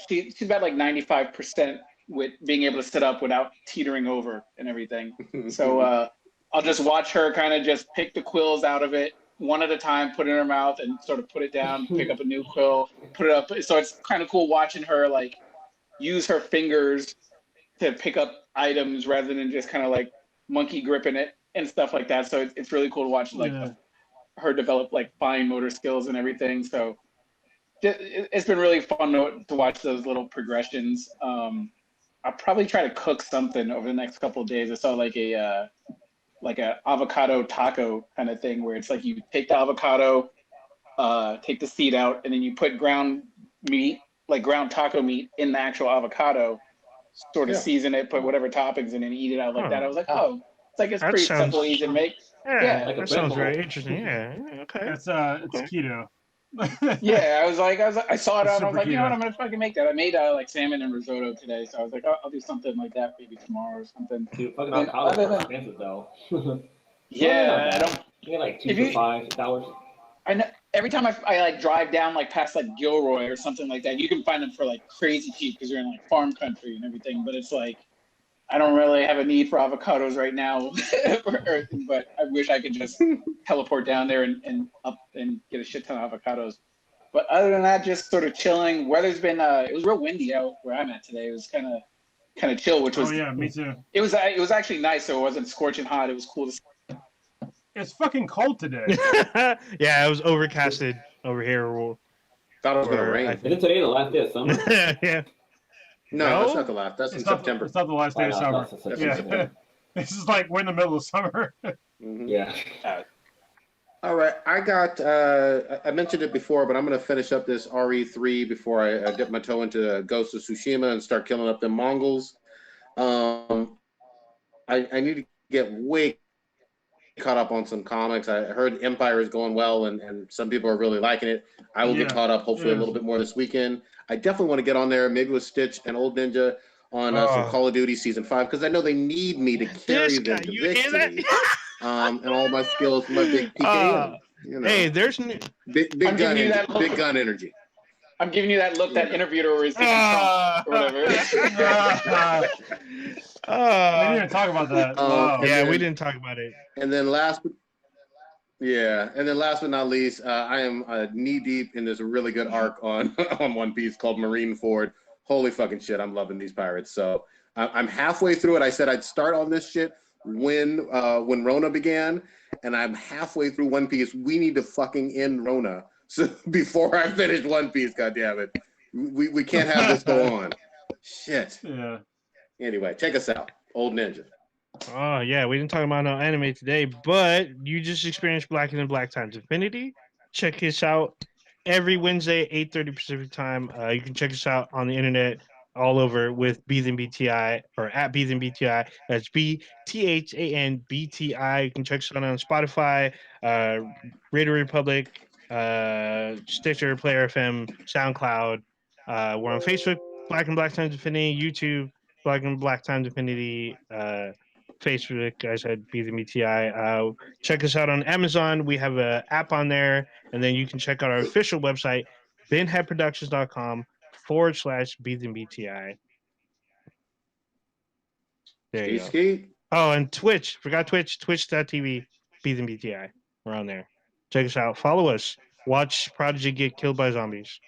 She's about 95% with being able to sit up without teetering over and everything. So I'll just watch her kind of just pick the quills out of it one at a time, put it in her mouth, and sort of put it down, pick up a new quill, put it up. So it's kind of cool watching her use her fingers to pick up items rather than just kind of monkey gripping it and stuff like that. So it's really cool to watch her develop fine motor skills and everything. So it's been really fun to watch those little progressions. I'll probably try to cook something over the next couple of days. I saw like a avocado taco kind of thing where it's like you take the avocado, take the seed out, and then you put ground meat, like ground taco meat, in the actual avocado, sort of season it, put whatever toppings in, and eat it out like that. I was like, oh, it's pretty simple, easy to make. Yeah, like that sounds very interesting. Yeah, okay. It's keto. Yeah, I saw it and I was like, you know what, I'm gonna fucking make that. I made like salmon and risotto today, so I was like, I'll do something like that maybe tomorrow or something. Dude, fucking avocados are expensive though. Yeah, I don't. You get like $2 to $5. I know. Every time I like drive down like past like Gilroy or something like that, you can find them for like crazy cheap because you're in like farm country and everything. But it's like I don't really have a need for avocados right now, but I wish I could just teleport down there and get a shit ton of avocados. But other than that, just sort of chilling. Weather's been it was real windy out where I'm at today. It was kind of chill, which was me too. It was actually nice, so it wasn't scorching hot. It was cool to see. It's fucking cold today. Yeah, it was overcasted over here. Thought it was gonna rain. Isn't today the last day of summer? Yeah. No, that's not the last. That's in September. It's not the last day of summer. Yeah. This is like we're in the middle of summer. Mm-hmm. Yeah. All right, I got. I mentioned it before, but I'm going to finish up this RE3 before I dip my toe into Ghost of Tsushima and start killing up them Mongols. I need to get way caught up on some comics. I heard Empire is going well, and some people are really liking it. I will get caught up hopefully a little bit more this weekend. I definitely want to get on there, maybe with Stitch and Old Ninja on some Call of Duty Season 5, because I know they need me to carry them to victory. And all my skills, my big PKM. You know. Hey, there's big gun energy. I'm giving you that look that interviewer is giving Trump or whatever. We didn't talk about that. We didn't talk about it. And then last but not least, I am knee deep in this really good arc on One Piece called Marineford. Holy fucking shit, I'm loving these pirates. So I'm halfway through it. I said I'd start on this shit when Rona began, and I'm halfway through One Piece. We need to fucking end Rona. So before I finish One Piece, goddammit. We can't have this go on. Shit. Yeah. Anyway, check us out. Old Ninja. Oh yeah, we didn't talk about no anime today, but you just experienced Black and Black Times Infinity. Check us out every Wednesday, 8:30 Pacific time. You can check us out on the internet all over with BThanBTI or at BThanBTI. That's BTHANBTI. You can check us out on Spotify, Radio Republic, Stitcher, Player FM, SoundCloud. We're on Facebook, Black and Black Times Infinity, YouTube, Black and Black Times Infinity, Facebook, I said BThanBTI. Check us out on Amazon. We have an app on there, and then you can check out our official website, binheadproductions.com/BThanBTI. There you go. Oh, and Twitch. Forgot Twitch. Twitch.tv, BThanBTI. We're on there. Check us out. Follow us. Watch Prodigy get killed by zombies.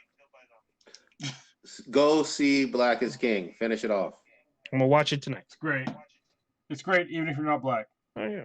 Go see Black is King. Finish it off. I'm going to watch it tonight. It's great. It's great, even if you're not black. Oh, yeah.